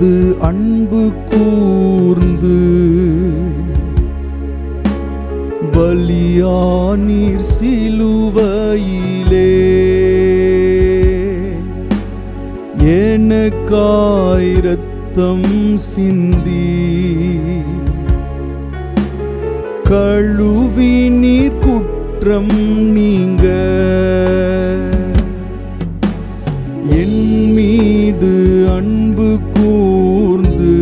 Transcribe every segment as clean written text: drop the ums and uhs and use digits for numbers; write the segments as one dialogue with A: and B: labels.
A: மீது அன்பு கூர்ந்து பலியானீர் சிலுவையிலே. எனக்காய் இரத்தம் சிந்தி கழுவி நீர் குற்றம் நீங்க. என் மீது அன்பு கூர்ந்து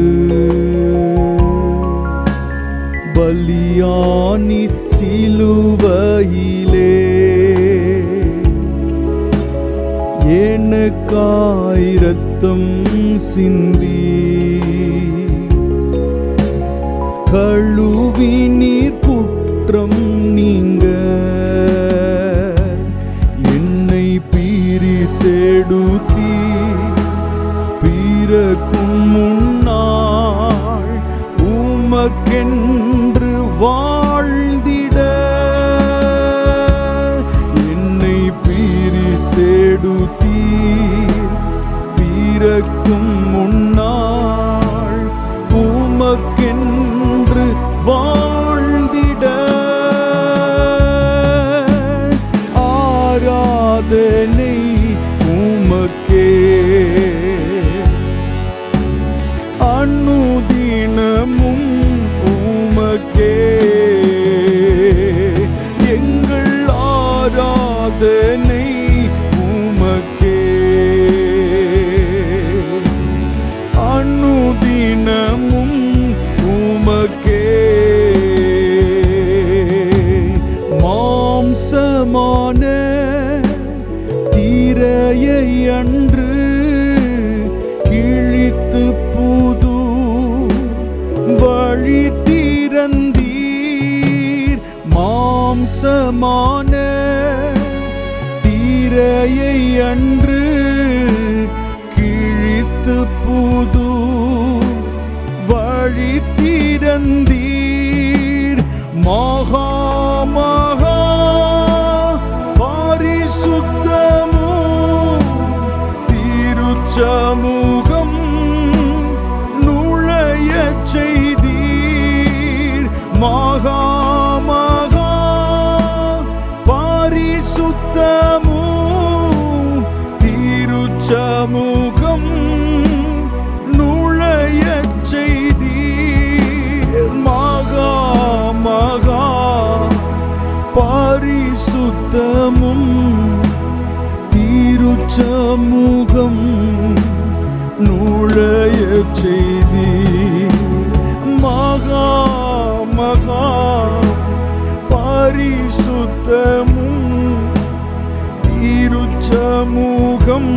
A: பலியானீர் சிலுவையிலே. எனக்காய் இரத்தம் சிந்தி கழுவி நீர் குற்றம் நீங்க. என்னை பிரித்தெடுத்தி பிறக்கும் முன்னாள் உமக்கென்று வாழ்ந்திட. என்னை பிரித்தெடுத்தி பிறக்கும் முன்னாள் உமக்கென்று வாழ்ந்திட. ஆராதனை உமக்கே அனுதினமும் உமக்கே. எங்கள் ஆராதனை உமக்கே அனுதினமும் உமக்கே. மாம்சமான திரையை அன்று கிழித்து புது வழி திறந்தீர். மாம்சமான திரையை அன்று கிழித்து புது வழி திறந்தீர். மகா மகா பரிசுத்தமும் திருச்சமூகம் நுழையச் செய்தீர். மகா மகா பரிசுத்தமும் திருச்சமூகம் நுழையச் செய்தீர். மகா மகா பரிசுத்தமும் திருச்சமூகம் நுழையச் செய்தீர். மகா மகா பரிசுத்தமும் திருச்சமூகம்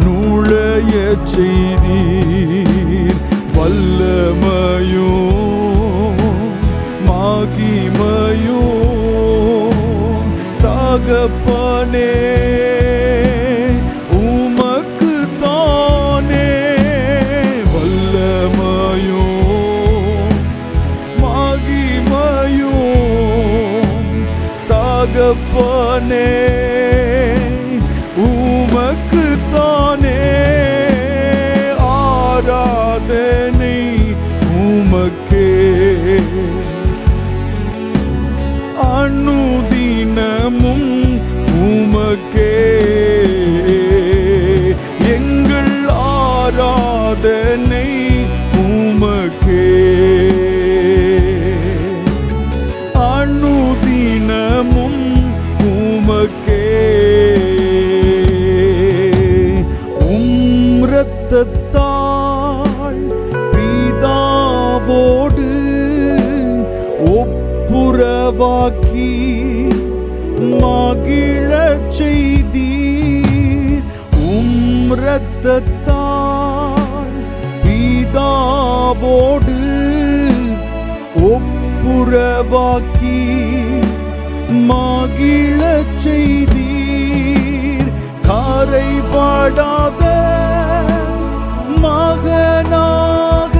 A: நுழையச் செய்தீர். வல்லமையோ மகிமையோ தகப்பனே உமக்கு தானே. வல்லமையோ மகிமையோ தகப்பனே உமக்கு தானே. ஆராதனை உமக்கே அனுதினமும் உமக்கே. எங்கள் ஆராதனை உமக்கே அனுதினமும் உமக்கே. இரத்தத்தால் பிதாவோடு ஒப்புரவாக்கி மகிழச் செய்தீர். இரத்தத்தால் பிதாவோடு ஒப்புரவாக்கி மகிழச் செய்தீர். கரைபடாத மகனாக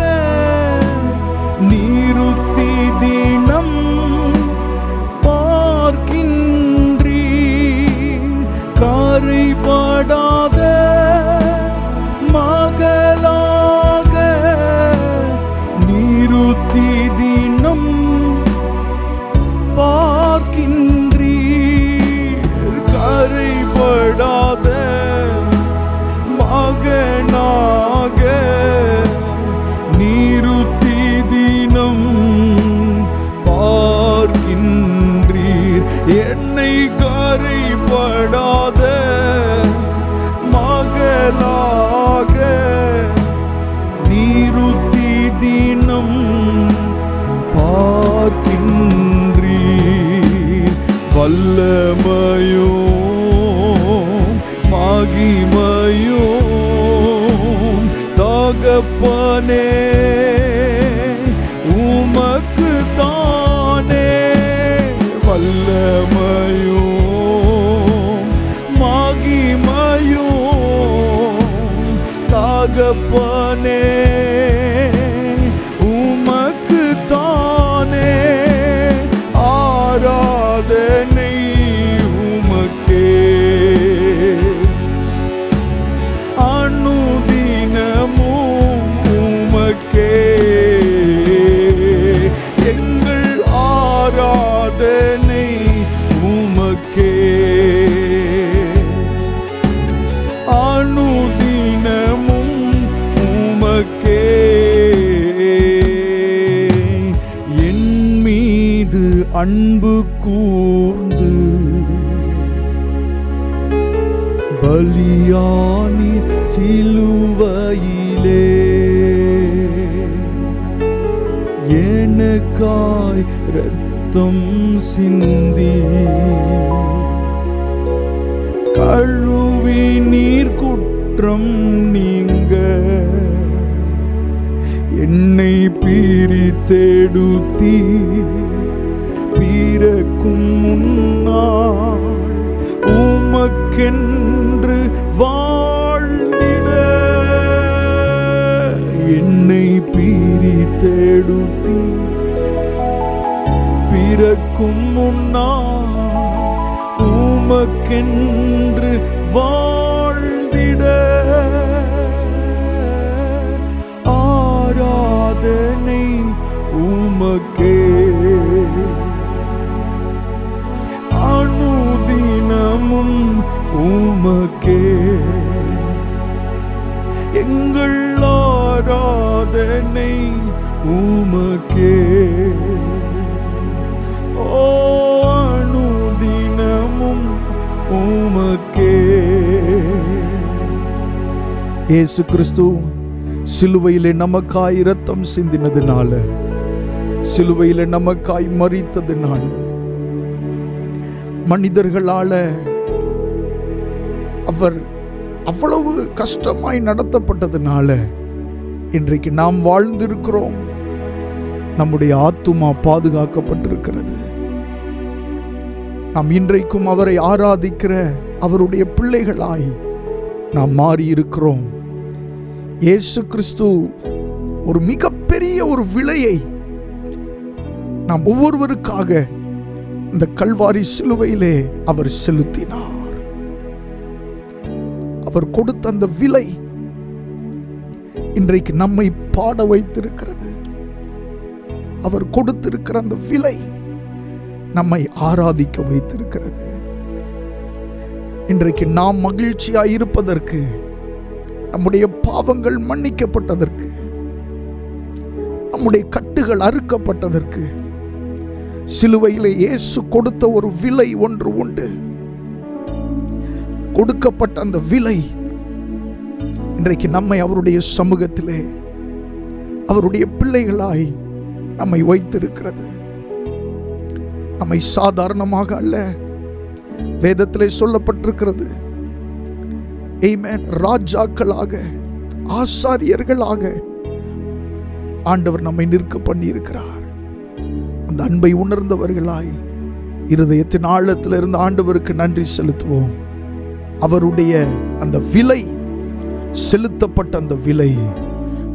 A: நிறுத்தி தினம் பார்க்கின்றீர். கரைபடாத மகளாக வல்லமையும் மகிமையும் தகப்பனே உமக்கு தானே. வல்லமையும் மகிமையும் தகப்பனே உமக்கு தானே. ஆராதனை உமக்கே அனுதினமும் உமக்கே. எங்கள் ஆராதனை உமக்கே அனுதினமும் உமக்கே. என் மீது அன்பு கூர்ந்து பலியானி சிலுவையிலே எனக்காய் இரத்தம் சிந்தி கழுவி நீர் குற்றம் நீங்க என்னை பிரித்தெடுத்தி பிறக்கும் முன்னாள் உமக்கென்று வாழ்ந்திட. என்னை பிரித்தெடுத்தி பிறக்கும் முன்னாள் உமக்கென்று வாழ்ந்திட. ஆராதனை உமக்கே அனுதினமும் உமக்கே. எங்கள் ஆராதனை உமக்கே ஓ அனுதினமும் உமக்கே. இயேசு கிறிஸ்து சிலுவையிலே நமக்காய் இரத்தம் சிந்தினதுனால, சிலுவையிலே நமக்காய் மரித்ததுனால, மனிதர்களால அவர் அவ்வளவு கஷ்டமாய் நடத்தப்பட்டதுனால இன்றைக்கு நாம் வாழ்ந்திருக்கிறோம். நம்முடைய ஆத்துமா பாதுகாக்கப்பட்டிருக்கிறது. நாம் இன்றைக்கும் அவரை ஆராதிக்கிற அவருடைய பிள்ளைகளாய் நாம் மாறியிருக்கிறோம். இயேசு கிறிஸ்து ஒரு மிகப்பெரிய ஒரு விலையை நாம் ஒவ்வொருவருக்காக அந்த கல்வாரி சிலுவையிலே அவர் செலுத்தினார். அவர் கொடுத்த அந்த விலை இன்றைக்கு நம்மை பாட வைத்திருக்கிறது. அவர் கொடுத்திருக்கிற அந்த விலை நம்மை ஆராதிக்க வைத்திருக்கிறது. இன்றைக்கு நாம் மகிழ்ச்சியாய் இருப்பதற்கு, நம்முடைய பாவங்கள் மன்னிக்கப்பட்டதற்கு, நம்முடைய கட்டுகள் அறுக்கப்பட்டதற்கு சிலுவையிலே இயேசு கொடுத்த ஒரு விலை ஒன்று உண்டு. கொடுக்கப்பட்ட அந்த விலை இன்றைக்கு நம்மை அவருடைய சமூகத்திலே அவருடைய பிள்ளைகளாய் நம்மை வைத்திருக்கிறது. நம்மை சாதாரணமாக அல்ல, வேதத்திலே சொல்லப்பட்டிருக்கிறது, ஆமென், ராஜாக்களாக ஆசாரியர்களாக ஆண்டவர் நம்மை நிற்க பண்ணி இருக்கிறார். அந்த அன்பை உணர்ந்தவர்களாய் இருதயத்தின் ஆழத்தில் இருந்து ஆண்டவருக்கு நன்றி செலுத்துவோம். அவருடைய அந்த விலை, செலுத்தப்பட்ட அந்த விலை,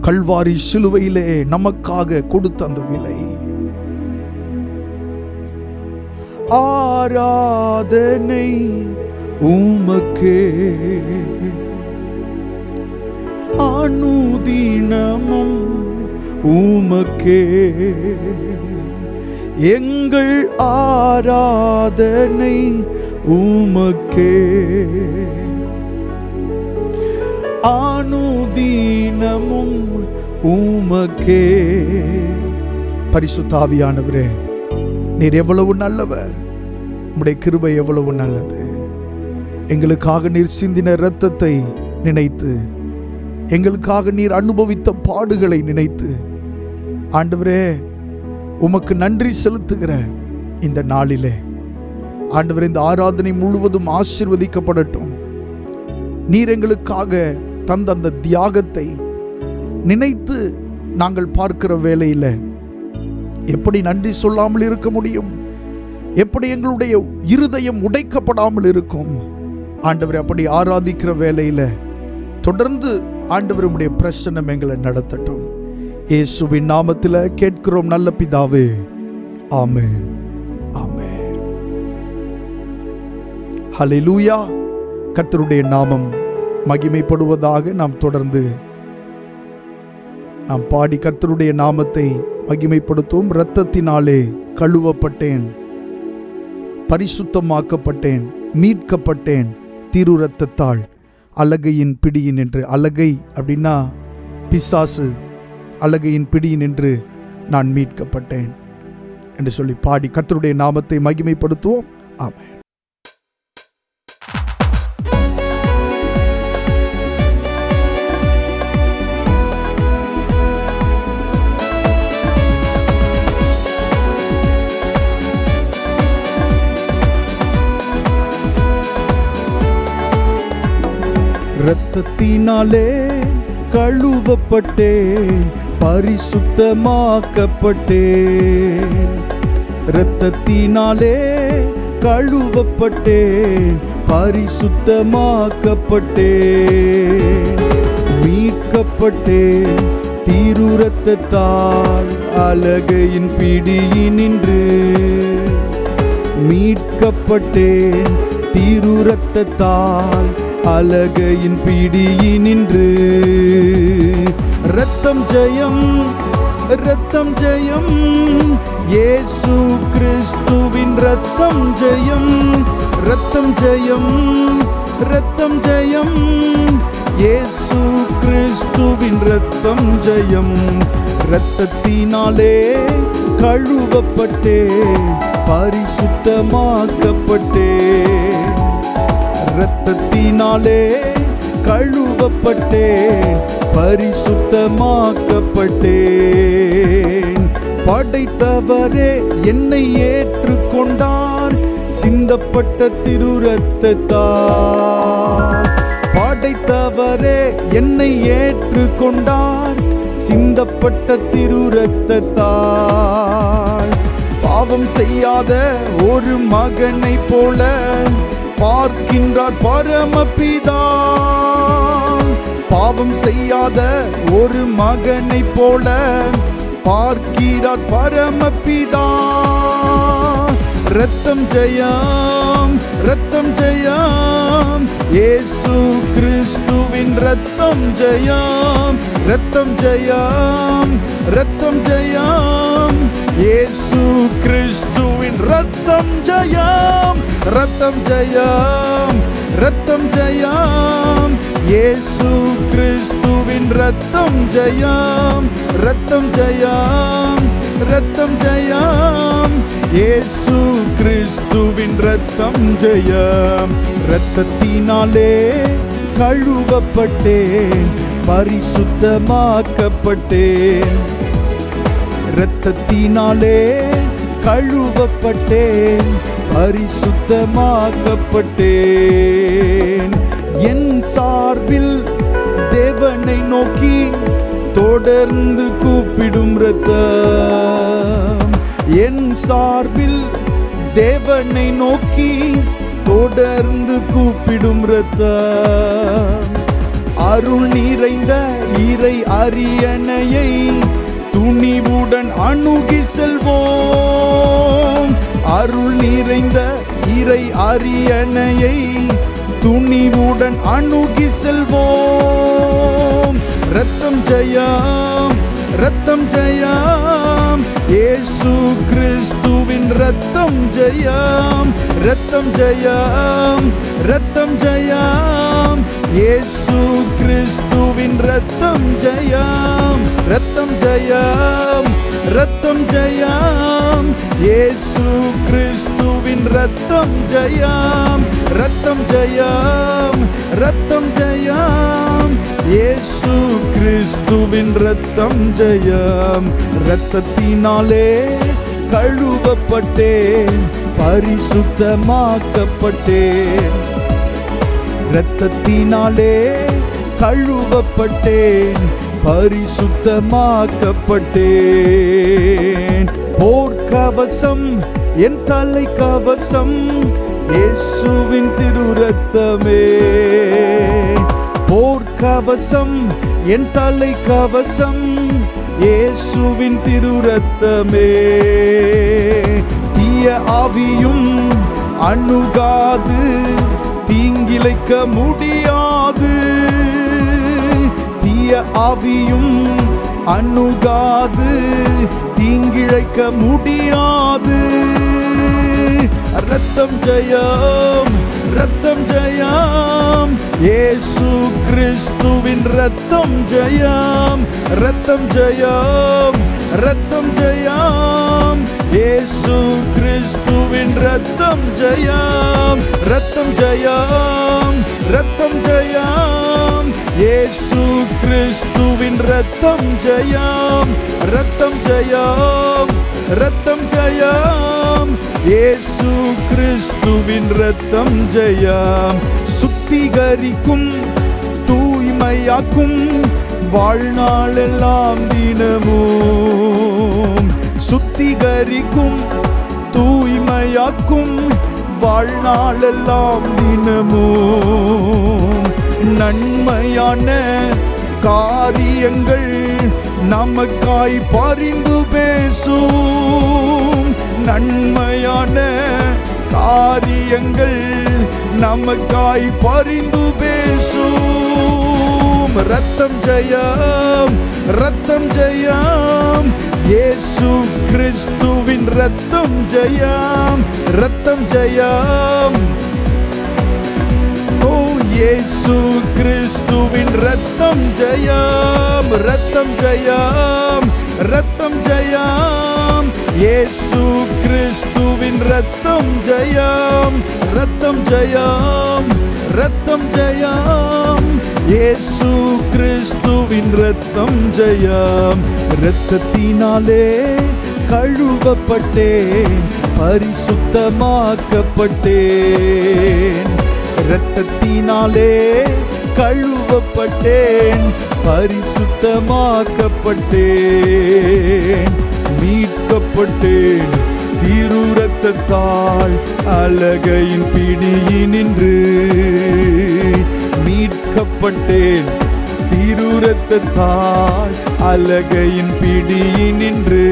A: கல்வாரி சிலுவையிலே நமக்காக கொடுத்த அந்த விலை. ஆராதனை உமக்கே அனுதினமும் உமக்கே. எங்கள் ஆராதனை உமக்கே அனுதினமும் உமக்கே. பரிசுத்த ஆவியானவரே, நீர் எவ்வளவு நல்லவர், உம்முடைய கிருபை எவ்வளவு நல்லது. எங்களுக்காக நீர் சிந்தின இரத்தத்தை நினைத்து, எங்களுக்காக நீர் அனுபவித்த பாடுகளை நினைத்து ஆண்டவரே உமக்கு நன்றி செலுத்துகிற இந்த நாளிலே ஆண்டவரே, இந்த ஆராதனை முழுவதும் ஆசீர்வதிக்கப்படட்டும். நீர் எங்களுக்காக தந்த அந்த தியாகத்தை நினைத்து நாங்கள் பார்க்கிற வேளையில் எப்படி நன்றி சொல்லாமல் இருக்க முடியும்? எப்படி எங்களுடைய இருதயம் உடைக்கப்படாமல் இருக்கும்? ஆண்டவரை அப்படி ஆராதிக்கிற வேளையில தொடர்ந்து ஆண்டவர் உம்முடைய பிரசன்னம் எங்களை நடத்தட்டும். இயேசுவின் நாமத்தில் கேட்கிறோம் நல்ல பிதாவே, ஆமென், ஆமென். ஹல்லேலூயா. கர்த்தருடைய நாமம் மகிமைப்படுவதாக. நாம் தொடர்ந்து நாம் பாடி கர்த்தருடைய நாமத்தை மகிமைப்படுத்தும். இரத்தத்தினாலே கழுவப்பட்டேன், பரிசுத்தமாக்கப்பட்டேன், மீட்கப்பட்டேன், திரு இரத்தத்தால் அலகையின் பிடியின் என்று. அலகை அப்படின்னா பிசாசு, அலகையின் பிடியின் என்று நான் மீட்கப்பட்டேன் என்று சொல்லி பாடி கர்த்தருடைய நாமத்தை மகிமைப்படுத்துவோம். ஆமென். இரத்தத்தினாலே கழுவப்பட்டேன், பரிசுத்தமாக்கப்பட்டேன். இரத்தத்தினாலே கழுவப்பட்டேன், பரிசுத்தமாக்கப்பட்டேன், மீட்கப்பட்டேன், திரு இரத்தத்தால் அலகையின் பிடியினின்று. மீட்கப்பட்டேன், திரு இரத்தத்தால் அலகையின் பிடியினின்று. இரத்தம் ஜெயம், இரத்தம் ஜெயம், இயேசு கிறிஸ்துவின் இரத்தம் ஜெயம். இரத்தம் ஜெயம், இரத்தம் ஜெயம், இயேசு கிறிஸ்துவின் இரத்தம் ஜெயம். இரத்தத்தினாலே கழுவப்பட்டேன், பரிசுத்தமாக்கப்பட்டேன். இரத்தத்தினாலே கழுவப்பட்டேன், பரிசுத்தமாக்கப்பட்டேன். படைத்தவரே என்னை ஏற்றுக்கொண்டார், சிந்தப்பட்ட திரு இரத்தத்தால். படைத்தவரே என்னை ஏற்றுக்கொண்டார், சிந்தப்பட்ட திரு இரத்தத்தால். பாவம் செய்யாத ஒரு மகனை போல பார்க்கின்றார் பரமபிதா. பாவம் செய்யாத ஒரு மகனை போல பார்க்கிறார் பரமபிதா. இரத்தம் ஜெயம், இரத்தம் ஜெயம், இயேசு கிறிஸ்துவின் இரத்தம் ஜெயம். இரத்தம் ஜெயம், இரத்தம் ஜெயம், இயேசு கிறிஸ்துவின் இரத்தம் ஜெயம். இரத்தம் ஜெயம், இரத்தம் ஜெயம், இயேசு கிறிஸ்துவின் இரத்தம் ஜெயம். இரத்தம் ஜெயம், இரத்தம் ஜெயம், இயேசு கிறிஸ்துவின் இரத்தம் ஜெயம். இரத்தத்தினாலே கழுவப்பட்டேன், பரிசுத்தமாக்கப்பட்டேன். இரத்தத்தினாலே கழுவப்பட்டேன், பரிசுத்தமாக்கப்பட்டேன். என் சார்பில் தேவனை நோக்கி தொடர்ந்து கூப்பிடும் இரத்தம். என் சார்பில் தேவனை நோக்கி தொடர்ந்து கூப்பிடும் இரத்தம். அருள் நிறைந்த இறை அரியணையை துணிவுடன் அணுகி செல்வோம். அருள் நிறைந்த இறை அரியணையை துணிவுடன் அணுகி செல்வோம். இரத்தம் ஜெயம், இரத்தம் ஜெயம், இயேசு கிறிஸ்துவின் இரத்தம் ஜெயம். இரத்தம் ஜெயம், இரத்தம் ஜெயம், இயேசு கிறிஸ்துவின் இரத்தம் ஜெயம். இரத்தம் ஜெயம், இரத்தம் ஜெயம், இயேசு கிறிஸ்துவின் இரத்தம் ஜெயம். இரத்தம் ஜெயம், இரத்தம் ஜெயம், இயேசு கிறிஸ்துவின் இரத்தம் ஜெயம். இரத்தத்தினாலே கழுவப்பட்டேன்,
B: பரிசுத்தமாக்கப்பட்டேன். இரத்தத்தினாலே கழுவப்பட்டேன், பரிசுத்தமாக்கப்பட்டேன். போர்க்கவசம் என் தலை கவசம், இயேசுவின் திரு ரத்தமே. போர்க்கவசம் என் தலை கவசம், இயேசுவின் திரு ரத்தமே. தீய ஆவியும் அணுகாது, தீங்கிழைக்க முடியாது. தீய ஆவியும் அணுகாது, தீங்கிழைக்க முடியாது. ரத்தம் ஜெயம், ரத்தம் ஜெயம், இயேசு கிறிஸ்துவின் ரத்தம் ஜெயம். ரத்தம் ஜெயம், ரத்தம் ஜெயம், இயேசு கிறிஸ்துவின் ரத்தம் ஜெயம். ரத்தம் ஜெயம், ரத்தம் ஜெயம், இயேசு கிறிஸ்துவின் ரத்தம் ஜெயம். ரத்தம் ஜெயம், ரத்தம் ஜெயம், இயேசு கிறிஸ்துவின் ரத்தம் ஜெயம். சுத்திகரிக்கும், தூய்மையாக்கும், வாழ்நாளெல்லாம் தினமும். சுத்திகரிக்கும், தூய்மையாக்கும், வாழ்நாளெல்லாம் தினமும். நன்மையான காரியங்கள் நமக்காய் பரிந்து பேசும். நன்மையான காரியங்கள் நமக்காய் பரிந்து பேசும். ரத்தம் ஜெயம், ரத்தம் ஜெயம், இயேசு கிறிஸ்துவின் ரத்தம் ஜெயம். ரத்தம் ஜெயம், ஓ இயேசு கிறிஸ்துவின் ரத்தம் ஜெயம். ரத்தம் ஜெயம், ரத்தம் ஜெயம், இயேசு கிறிஸ்துவின் ரத்தம் ஜெயம். ரத்தம் ஜெயம், ரத்தம் ஜெயம், இயேசு கிறிஸ்துவின் ரத்தம் ஜெயம். இரத்தத்தினாலே கழுவப்பட்டேன், பரிசுத்தமாக்கப்பட்டேன். இரத்தத்தினாலே கழுவப்பட்டேன், பரிசுத்தமாக்கப்பட்டேன். மீட்கப்பட்டேன் திரு ரத்தத்தால், அலகையின் பிடியினின்று. மீட்கப்பட்டேன் திரு ரத்தத்தால், அலகையின் பிடியினின்று.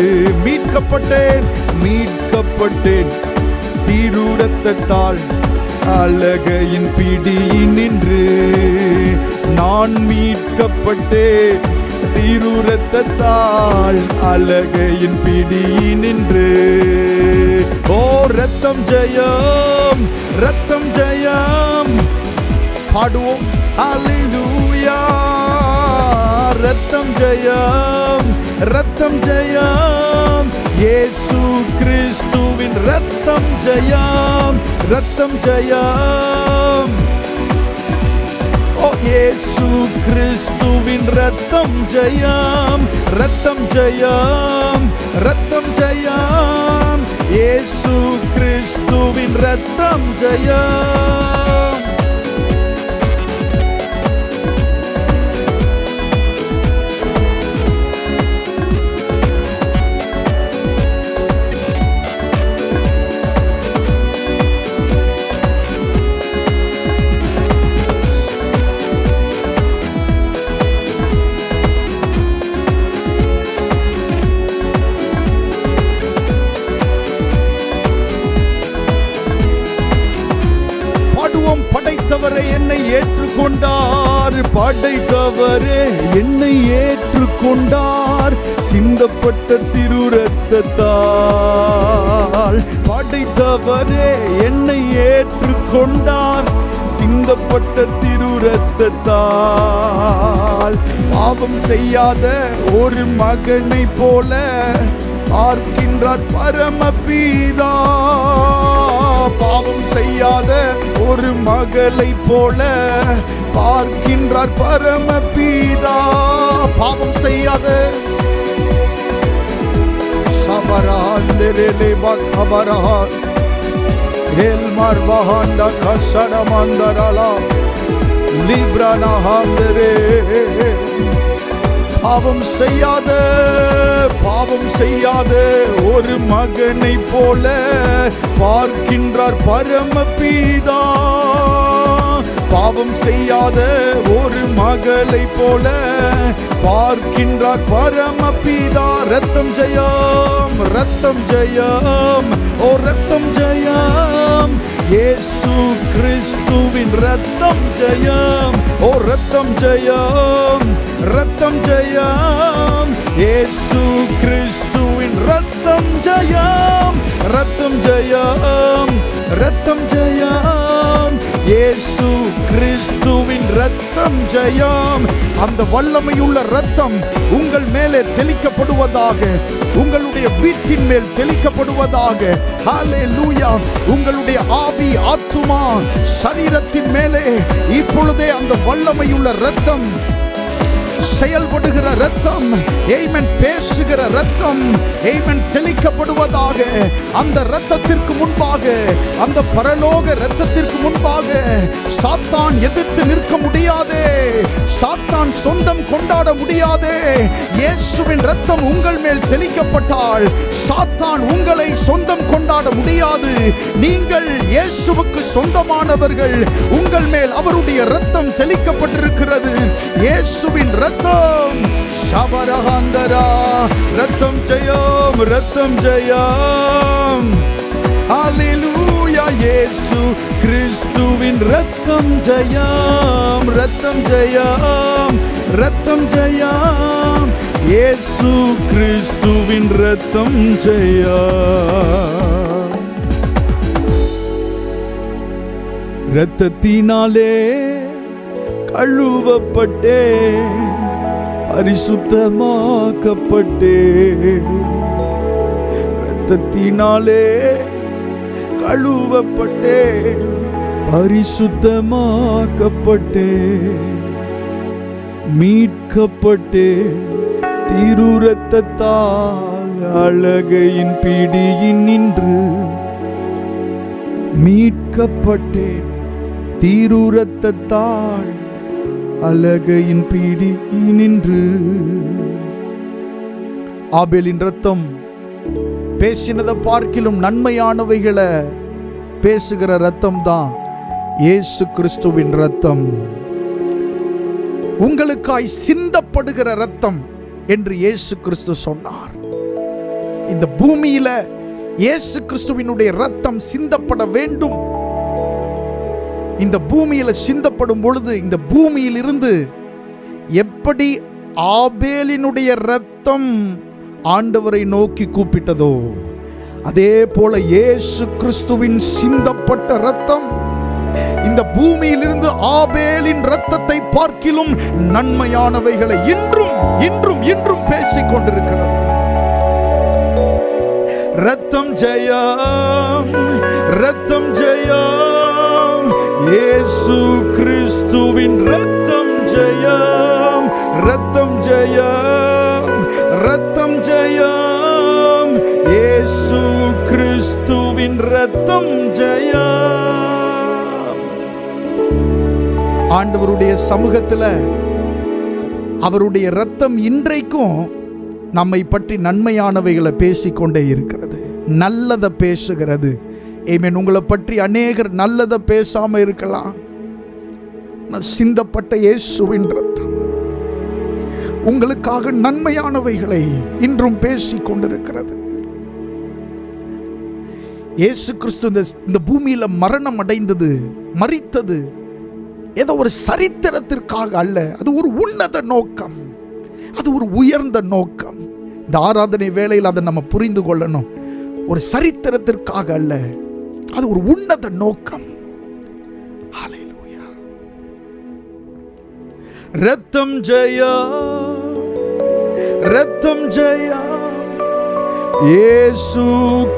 B: மீட்கப்பட்டேன், மீட்கப்பட்டேன் திரு ரத்தத்தால், அலகையின் பிடியினின்று. நான் மீட்கப்பட்டேன் திரு ரத்தத்தால், அலகையின் பிடியினின்று. ஓ ரத்தம் ஜெயம், ரத்தம் ஜெயம், பாடுவோம் ஹல்லேலூயா. ரத்தம் ஜெயம், ரத்தம் ஜெயம், இயேசு கிறிஸ்துவின் ரத்தம் ஜெயம். ரத்தம் ஜெயம், ஓ இயேசு கிறிஸ்துவின் ரத்தம் ஜெயம். ரத்தம் ஜெயம், ரத்தம் ஜெயம், இயேசு கிறிஸ்துவின் ரத்தம் ஜெயம். படைத்தவரே என்னை ஏற்றுக்கொண்டார், படைத்தவரே என்னை ஏற்றுக்கொண்டார், சிந்தப்பட்ட திரு ரத்தத்தால். படைத்தவரே என்னை ஏற்றுக்கொண்டார், சிந்தப்பட்ட திரு ரத்தத்தால். பாவம் செய்யாத ஒரு மகனை போல பார்க்கின்றார் பரமபிதா. பாவம் செய்யாத ஒரு மகளை போல பார்க்கின்றார் பரமபிதா. பாவம் செய்யாத எல்மார் பஹாண்டா கசடமந்தரலா லிப்ரானா ஹாந்தரே. பாவம் செய்யாத ஒரு மகனை போல பார்க்கின்றார் பரமபிதா. பாவம் செய்யாத ஒரு மகளை போல பார்க்கின்றார் பரமபிதா. ரத்தம் ஜெயம், ரத்தம் ஜெயம், ஓ ரத்தம் ஜெயம், இயேசு கிறிஸ்துவின் ரத்தம் ஜெயம், ஓ ரத்தம் ஜெயம், ரத்தம் ஜெயம், இயேசு கிறிஸ்துவின் ரத்தம் ஜெயம், ரத்தம் ஜெயம், ரத்தம் ஜெயம், இயேசு கிறிஸ்துவின் ரத்தம் ஜெயம். அந்த வல்லமையுள்ள ரத்தம் உங்கள் மேலே தெளிக்கப்படுவதாக, உங்களுடைய வீட்டின் மேல் தெளிக்கப்படுவதாக. ஹல்லேலூயா. உங்களுடைய ஆவி, ஆத்துமா, சரீரத்தின் மேலே இப்பொழுதே அந்த வல்லமையுள்ள ரத்தம், செயல்படுகிற ரத்தம், ஆமென், பேசுகிற ரத்தம், ஆமென், தெளிக்கப்படுவதாக. அந்த ரத்தத்திற்கு முன்பாக, அந்த பரலோக ரத்தத்திற்கு முன்பாக சாத்தான் எதிர்த்து நிற்க முடியாதே, சாத்தான் சொந்தம் கொண்டாட முடியாதே. இயேசுவின் ரத்தம் உங்கள் மேல் தெளிக்கப்பட்டால் சாத்தான் உங்களை சொந்தம் கொண்டாட முடியாது. நீங்கள் இயேசுவுக்கு சொந்தமானவர்கள். உங்கள் மேல் அவருடைய ரத்தம் தெளிக்கப்பட்டிருக்கிறது. இயேசுவின் ரத்தம் ஷபரஹந்தரா. ரத்தம் ஜெயம், ரத்தம் ஜெயம், ஹல்லேலூயா. இயேசு கிறிஸ்துவின் ரத்தம் ஜெயம், ரத்தம் ஜெயம், ரத்தம் ஜெயம், இயேசு கிறிஸ்துவின் ரத்தம் ஜெயம். ரத்தத்தினாலே கழுவப்பட்டேன், பரிசுத்தமாக்கப்பட்டேன். இரத்தத்தினாலே கழுவப்பட்டேன், பரிசுத்தமாக்கப்பட்டேன். மீட்கப்பட்டேன் திரு இரத்தத்தால் அழகையின் பிடியின் நின்று. மீட்கப்பட்டேன் திரு இரத்தத்தால் அலகையின் பீடி நின்று. ஆபேலின் ரத்தம் பேசினதை பார்க்கிலும் நன்மையானவைகளை பேசுகிற ரத்தம் தான் இயேசு கிறிஸ்துவின் ரத்தம். உங்களுக்காய் சிந்தப்படுகிற ரத்தம் என்று இயேசு கிறிஸ்து சொன்னார். இந்த பூமியில இயேசு கிறிஸ்துவினுடைய ரத்தம் சிந்தப்பட வேண்டும். இந்த பூமியில சிந்தப்படும் பொழுது இந்த பூமியில் இருந்து எப்படி ஆபேலினுடைய ரத்தம் ஆண்டவரை நோக்கி கூப்பிட்டதோ அதே போல இயேசு கிறிஸ்துவின் சிந்தப்பட்ட ரத்தம் இந்த பூமியிலிருந்து ஆபேலின் ரத்தத்தை பார்க்கிலும் நன்மையானவைகளை இன்றும் இன்றும் இன்றும் பேசிக் கொண்டிருக்கிறது. ரத்தம் ஜெயம், ரத்தம் ஜெயம், இயேசு கிறிஸ்துவின் ரத்தம் ஜெயம், ரத்தம் ஜெயம், ரத்தம் ஜெயம், இயேசு கிறிஸ்துவின் ரத்தம் ஜெயம். ஆண்டவருடைய சமூகத்தில் அவருடைய ரத்தம் இன்றைக்கும் நம்மை பற்றி நன்மையானவைகளை பேசிக்கொண்டே இருக்கிறது, நல்லதை பேசுகிறது. ஆமென். உங்களை பற்றி அநேகர் நல்லதை பேசாம இருக்கலாம். சிந்தப்பட்ட இயேசுவின் ரத்தம் உங்களுக்காக நன்மையானவைகளை இன்றும் பேசிக் கொண்டிருக்கிறது. இயேசு கிறிஸ்து இந்த பூமியில மரணம் அடைந்தது, மரித்தது ஏதோ ஒரு சரித்திரத்திற்காக அல்ல. அது ஒரு உன்னத நோக்கம், அது ஒரு உயர்ந்த நோக்கம். இந்த ஆராதனை வேளையில் அதை நம்ம புரிந்து கொள்ளணும். ஒரு சரித்திரத்திற்காக அல்ல, அது ஒரு உன்னத நோக்கம். ஹல்லேலூயா. ரத்தம் ஜெயா, ரத்தம் ஜெயா, இயேசு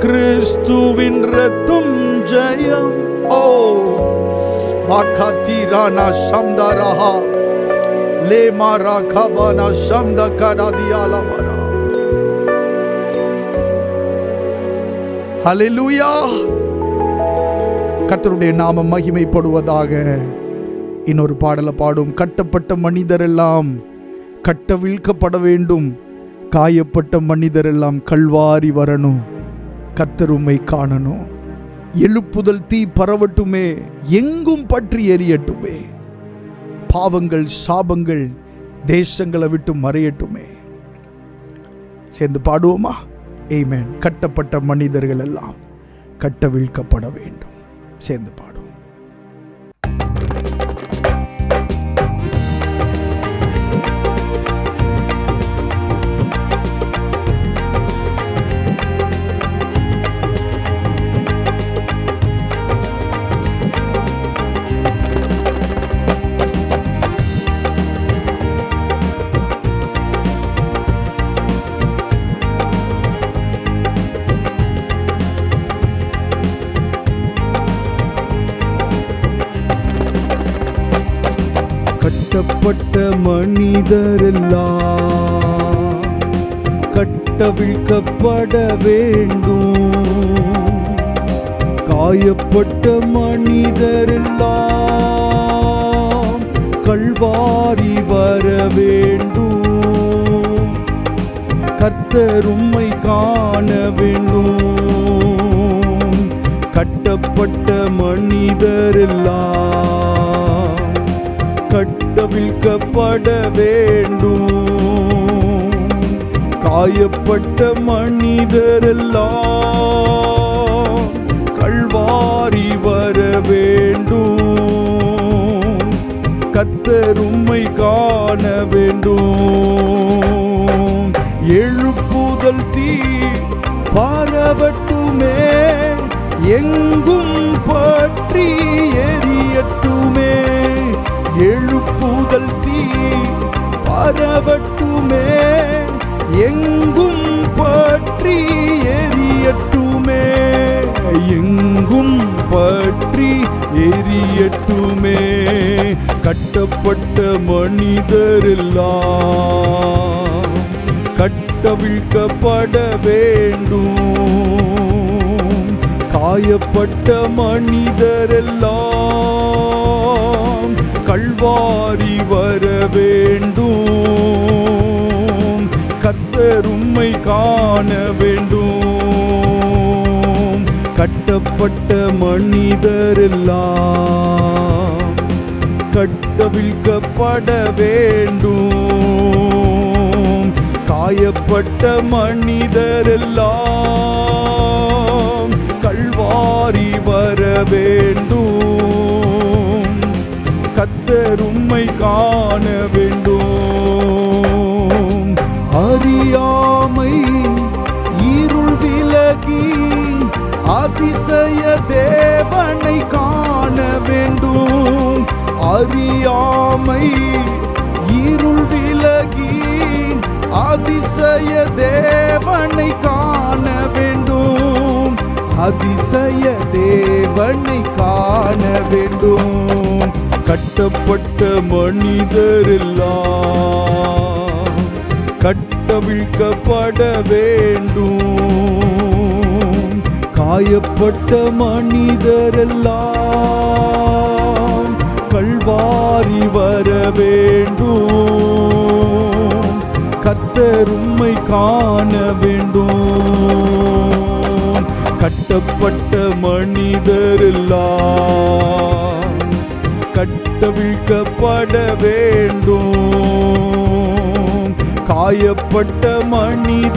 B: கிறிஸ்துவின் ரத்தம் ஜெயம். ஓ மாகாதிரானா சம்தரஹா லே மாரா கபானா சம்த கடாதியாலா வரா. ஹல்லேலூயா. கர்த்தருடைய நாமம் மகிமைப்படுவதாக. இன்னொரு பாடலை பாடும். கட்டப்பட்ட மனிதரெல்லாம் கட்டவிழ்க்கப்பட வேண்டும், காயப்பட்ட மனிதரெல்லாம் கல்வாரி வரணும், கர்த்தர் உம்மை காணணும். எழுப்புதல் தீ பரவட்டுமே, எங்கும் பற்றி எரியட்டுமே, பாவங்கள் சாபங்கள் தேசங்களை விட்டு மறையட்டுமே. சேர்ந்து பாடுவோமா? ஆமென். கட்டப்பட்ட மனிதர்கள் எல்லாம் கட்டவிழ்க்கப்பட வேண்டும். சேர்ந்து பாடுவோம். கட்டப்பட்ட மனிதரெல்லாம் கட்டவிழ்க்கப்பட வேண்டும், காயப்பட்ட மனிதரெல்லாம் கல்வாரி வர வேண்டும், கர்த்தர் உம்மை காண வேண்டும். கட்டப்பட்ட மனிதரெல்லாம் கட்டவிழ்க்கப்பட வேண்டும், காயப்பட்ட மனிதரெல்லாம் கல்வாரி வர வேண்டும், கர்த்தர் உம்மை காண வேண்டும். எழுப்புதல் தீ பரவட்டுமே, எங்கும் பற்றி எரியட்டுமே. எழுப்புதல் தீ பரவட்டுமே, எங்கும் பற்றி எரியட்டுமே, எங்கும் பற்றி எரியட்டுமே. கட்டப்பட்ட மனிதரெல்லாம் கட்டவிழ்க்கப்பட வேண்டும், காயப்பட்ட மனிதரெல்லாம் கல்வாரி வர வேண்டும், கர்த்தர் உம்மை காண வேண்டும். கட்டப்பட்ட மனிதரெல்லாம் கட்டவிழ்க்கப்பட வேண்டும், காயப்பட்ட மனிதரெல்லாம் கல்வாரி வர வேண்டும், கர்த்தர் உம்மை காண வேண்டும். அறியாமை இருள் விலகி அதிசய தேவனை காண வேண்டும், அறியாமை இருள் விலகி அதிசய தேவனை காண வேண்டும், அதிசய தேவனை காண வேண்டும். கட்டப்பட்ட மனிதரெல்லாம் கட்டவிழ்க்கப்பட வேண்டும், காயப்பட்ட மனிதரெல்லாம் கல்வாரி வர வேண்டும், கர்த்தர் உம்மை காண வேண்டும். கட்டப்பட்ட மனிதரெல்லாம் கட்டவிழ்க்கப்பட வேண்டும், காயப்பட்ட மனிதரெல்லாம்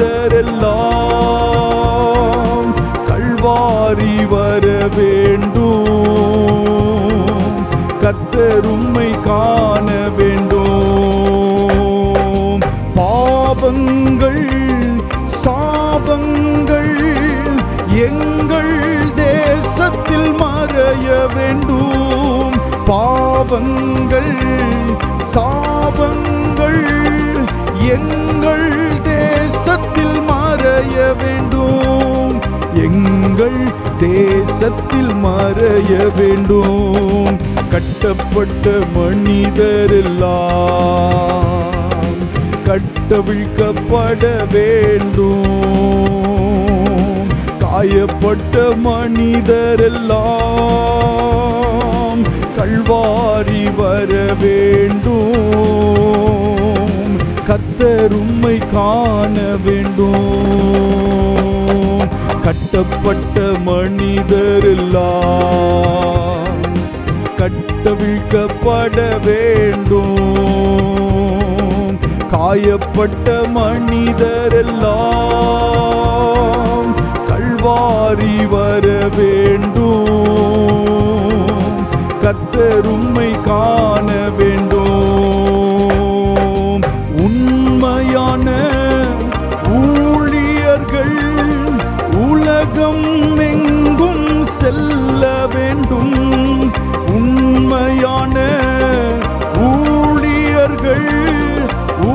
B: கல்வாரி வர வேண்டும், கர்த்தர் உம்மை காண வேண்டும். பாவங்கள் சாபங்கள் எங்கள் தேசத்தில் மறைய வேண்டும், பாவங்கள் சாபங்கள் எங்கள் தேசத்தில் மறைய வேண்டும், எங்கள் தேசத்தில் மறைய வேண்டும். கட்டப்பட்ட மனிதரெல்லாம் கட்டவிழ்க்கப்பட வேண்டும், காயப்பட்ட மனிதரெல்லாம் கல்வாரி வர வேண்டும். கர்த்தர் உம்மை காண வேண்டும். கட்டப்பட்ட மனிதரெல்லாம் கட்டவிழ்க்கப்பட வேண்டும். காயப்பட்ட மனிதரெல்லாம் கல்வாரி வர வேண்டும். கர்த்தர் உம்மை காண வேண்டும். உண்மையான ஊழியர்கள் உலகம் எங்கும் செல்ல வேண்டும். உண்மையான ஊழியர்கள்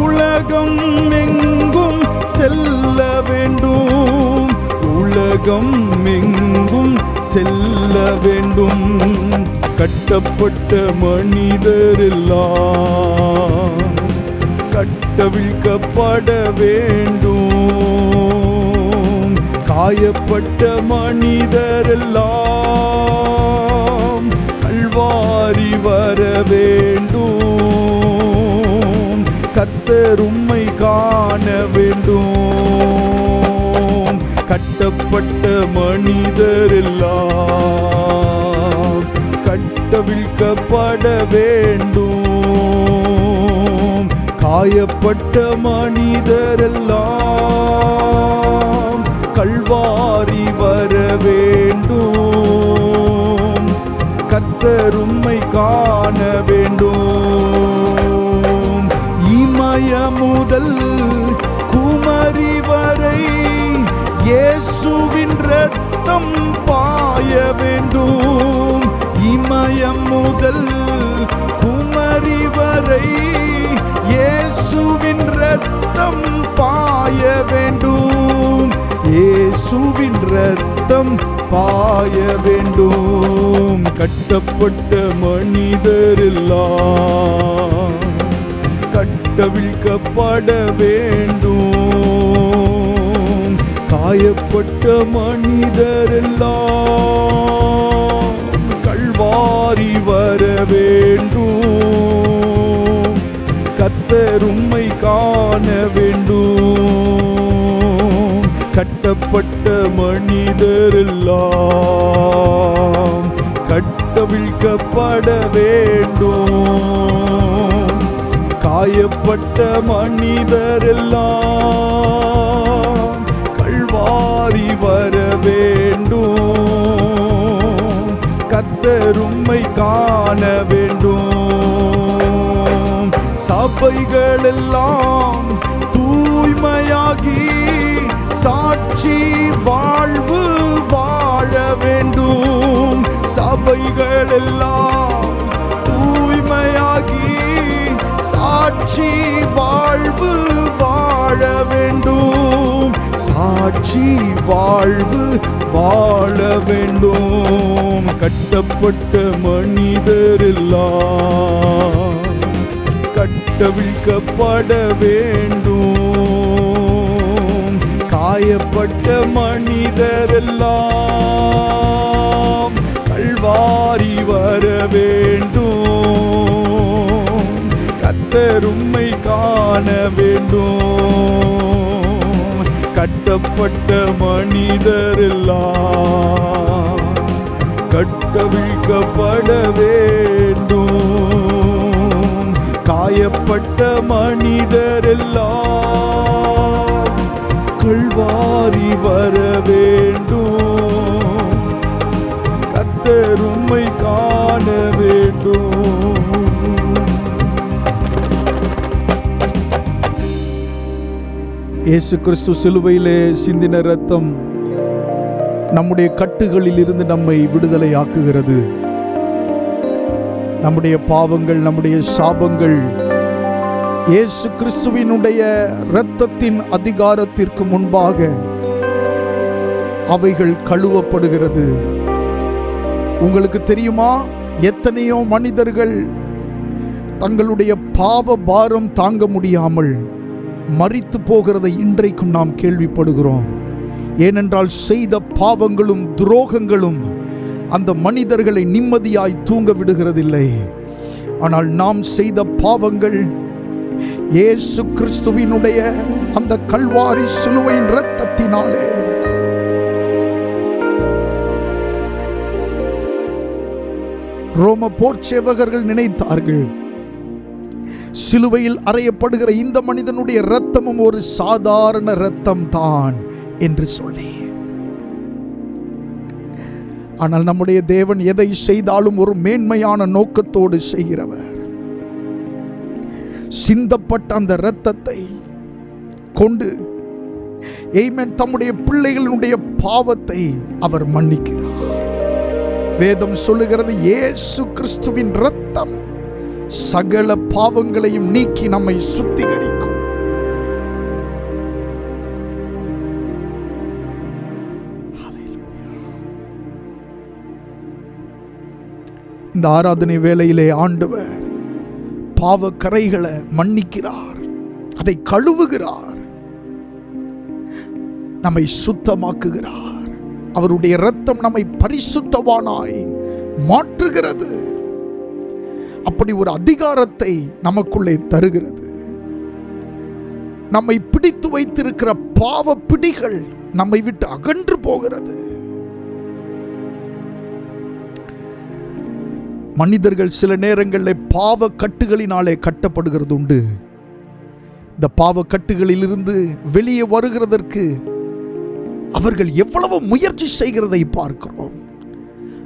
B: உலகம் எங்கும் செல்ல வேண்டும். உலகம் எங்கும் செல்ல வேண்டும். கட்டப்பட்ட மனிதரெல்லாம் கட்டவிழ்க்கப்பட வேண்டும். காயப்பட்ட மனிதரெல்லாம் கல்வாரி வர வேண்டும். கர்த்தர் உம்மை காண வேண்டும். கட்டப்பட்ட மனிதரெல்லாம் கட்டவிழ்க்கப்பட வேண்டும். காயப்பட்ட மனிதரெல்லாம் கல்வாரி வர வேண்டும். கர்த்தர் உம்மை காண வேண்டும். இமய முதல் குமரி வரை இயேசுவின் இரத்தம் பாய வேண்டும். இமயம் முதல் குமரி வரை இயேசுவின் இரத்தம் பாய வேண்டும். இயேசுவின் இரத்தம் பாய வேண்டும். கட்டப்பட்ட மனிதரெல்லாம் கட்டவிழ்க்கப்பட வேண்டும். காயப்பட்ட மனிதரெல்லாம் கல்வாரி வர வேண்டும். கர்த்தர் உம்மை காண வேண்டும். கட்டப்பட்ட மனிதரெல்லாம் கட்டவிழ்க்கப்பட வேண்டும். காயப்பட்ட மனிதரெல்லாம் கல்வாரி வர வேண்டும். கர்த்தர் உம்மை காண வேண்டும். சபைகளெல்லாம் தூய்மையாகி சாட்சி வாழ்வு வாழ வேண்டும். சபைகளெல்லாம் தூய்மையாகி சாட்சி வாழ்வு வாழ வேண்டும். சாட்சி வாழ்வு வாழ வேண்டும். கட்டப்பட்ட மனிதரெல்லாம் கட்டவிழ்க்கப்பட வேண்டும். காயப்பட்ட மனிதரெல்லாம் கல்வாரி வர வேண்டும். கர்த்தர் உம்மை காண வேண்டும். கட்டப்பட்ட மனிதரெல்லாம் கட்டவிழ்க்கப்பட வேண்டும். காயப்பட்ட மனிதரெல்லாம் கல்வாரி வர வேண்டும். கர்த்தர் உம்மை காண வேண்டும். இயேசு கிறிஸ்து சிலுவையிலே சிந்தின இரத்தம் நம்முடைய கட்டுகளில் இருந்து நம்மை விடுதலையாக்குகிறது. நம்முடைய பாவங்கள், நம்முடைய சாபங்கள் இயேசு கிறிஸ்துவினுடைய இரத்தத்தின் அதிகாரத்திற்கு முன்பாக அவைகள் கழுவப்படுகிறது. உங்களுக்கு தெரியுமா, எத்தனையோ மனிதர்கள் தங்களுடைய பாவ பாரம் தாங்க முடியாமல் மரித்து போகிறதை இன்றைக்கும் நாம் கேள்விப்படுகிறோம். ஏனென்றால் செய்த பாவங்களும் துரோகங்களும் அந்த மனிதர்களை நிம்மதியாய் தூங்க விடுகிறதில்லை. ஆனால் நாம் செய்த பாவங்கள் இயேசு கிறிஸ்துவினுடைய அந்த கல்வாரி சிலுவையின் இரத்தத்தினாலே ரோம போர்ச்சேவகர்கள் நினைத்தார்கள், சிலுவையில் அறையப்படுகிற இந்த மனிதனுடைய இரத்தமும் ஒரு சாதாரண இரத்தம் தான் என்று சொல்லி. ஆனால் நம்முடைய தேவன் எதை செய்தாலும் ஒரு மேன்மையான நோக்கத்தோடு செய்கிறவர். சிந்தப்பட்ட அந்த இரத்தத்தை கொண்டு தம்முடைய பிள்ளைகளுடைய பாவத்தை அவர் மன்னிக்கிறார். வேதம் சொல்லுகிறது, இயேசு கிறிஸ்துவின் இரத்தம் சகல பாவங்களையும் நீக்கி நம்மை சுத்திகரிக்கும். இந்த ஆராதனை வேளையிலே ஆண்டவர் பாவ கரைகளை மன்னிக்கிறார், அதை கழுவுகிறார், நம்மை சுத்தமாக்குகிறார். அவருடைய இரத்தம் நம்மை பரிசுத்தவானாய் மாற்றுகிறது. அப்படி ஒரு அதிகாரத்தை நமக்குள்ளே தருகிறது. நம்மை பிடித்து வைத்திருக்கிற பாவ பிடிகள் நம்மை விட்டு அகன்று போகிறது. மனிதர்கள் சில நேரங்களில் பாவ கட்டுகளினாலே கட்டப்படுகிறது உண்டு. இந்த பாவ கட்டுகளிலிருந்து வெளியே வருகிறதற்கு அவர்கள் எவ்வளவு முயற்சி செய்கிறதை பார்க்கிறோம்.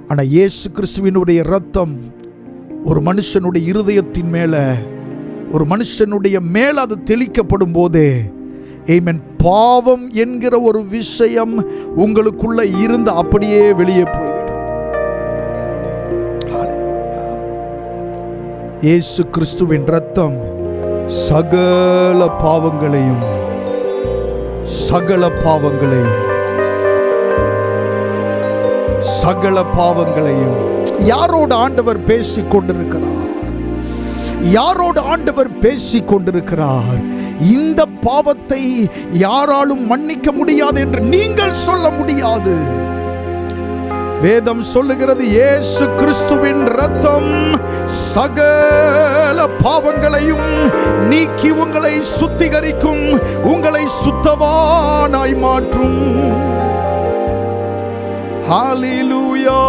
B: ஆனால் இயேசு கிறிஸ்துவினுடைய இரத்தம் ஒரு மனுஷனுடைய இருதயத்தின் மேல, ஒரு மனுஷனுடைய மேல அது தெளிக்கப்படும் போதே பாவம் என்கிற ஒரு விஷயம் உங்களுக்குள்ள இருந்து அப்படியே வெளியே போய்விடும். இயேசு கிறிஸ்துவின் இரத்தம் சகல பாவங்களையும் யாரோடு ஆண்டவர் பேசிக் கொண்டிருக்கிறார்? யாரோடு ஆண்டவர் பேசிக் கொண்டிருக்கிறார்? இந்த பாவத்தை யாராலும் மன்னிக்க முடியாது என்று நீங்கள் சொல்ல முடியாது. வேதம் சொல்லுகிறது, இயேசு கிறிஸ்துவின் இரத்தம் சகல பாவங்களையும் நீக்கி உங்களை சுத்திகரிக்கும், உங்களை சுத்தவானாய் மாற்றும். ஹல்லேலூயா.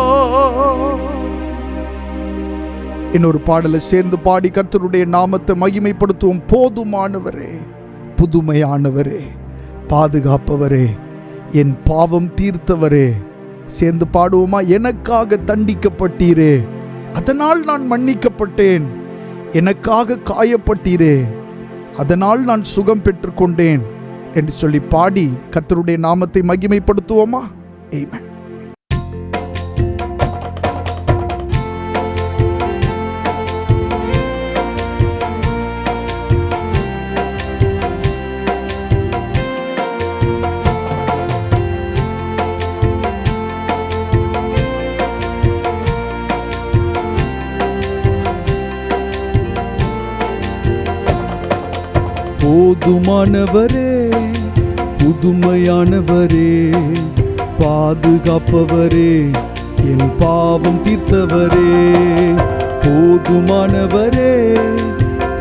B: இன்னொரு பாடலை சேர்ந்து பாடி கர்த்தருடைய நாமத்தை மகிமைப்படுத்துவோம். போதுமானவரே, புதுமையானவரே, பாதுகாப்பவரே, என் பாவம் தீர்த்தவரே. சேர்ந்து பாடுவோமா? எனக்காக தண்டிக்கப்பட்டீரே, அதனால் நான் மன்னிக்கப்பட்டேன். எனக்காக காயப்பட்டீரே, அதனால் நான் சுகம் பெற்றுக்கொண்டேன் என்று சொல்லி பாடி கர்த்தருடைய நாமத்தை மகிமைப்படுத்துவோமா? ஆமென்.
A: போதுமானவரே, புதுமையானவரே, பாதுகாப்பவரே, என் பாவம் தீர்த்தவரே. போதுமானவரே,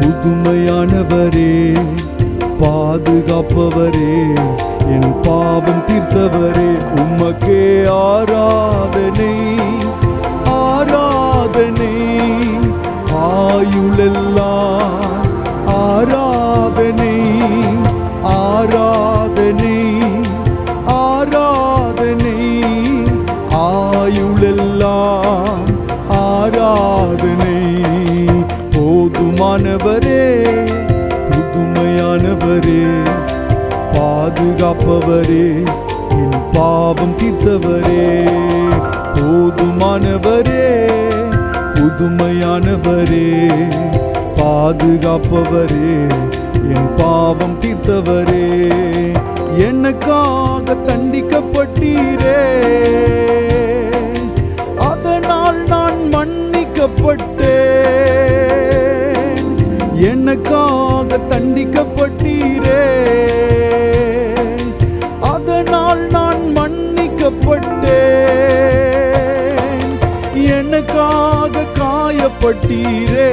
A: புதுமையானவரே, பாதுகாப்பவரே, என் பாவம் தீர்த்தவரே. உமக்கே ஆராதனை, ஆராதனை, ஆயுளெல்லாம் ஆராதனை, ஆராதனை, ஆராதனை, ஆயுளெல்லாம் ஆராதனை. போதுமானவரே, புதுமையானவரே, பாதுகாப்பவரே, என் பாவம் தீர்த்தவரே. போதுமானவரே, புதுமையானவரே, பாதுகாப்பவரே, என் பாவம் தீர்த்தவரே. எனக்காக தண்டிக்கப்பட்டீரே, அதனால் நான் மன்னிக்கப்பட்டேன். எனக்காக தண்டிக்கப்பட்டீரே, அதனால் நான்
B: காயப்பட்டீரே,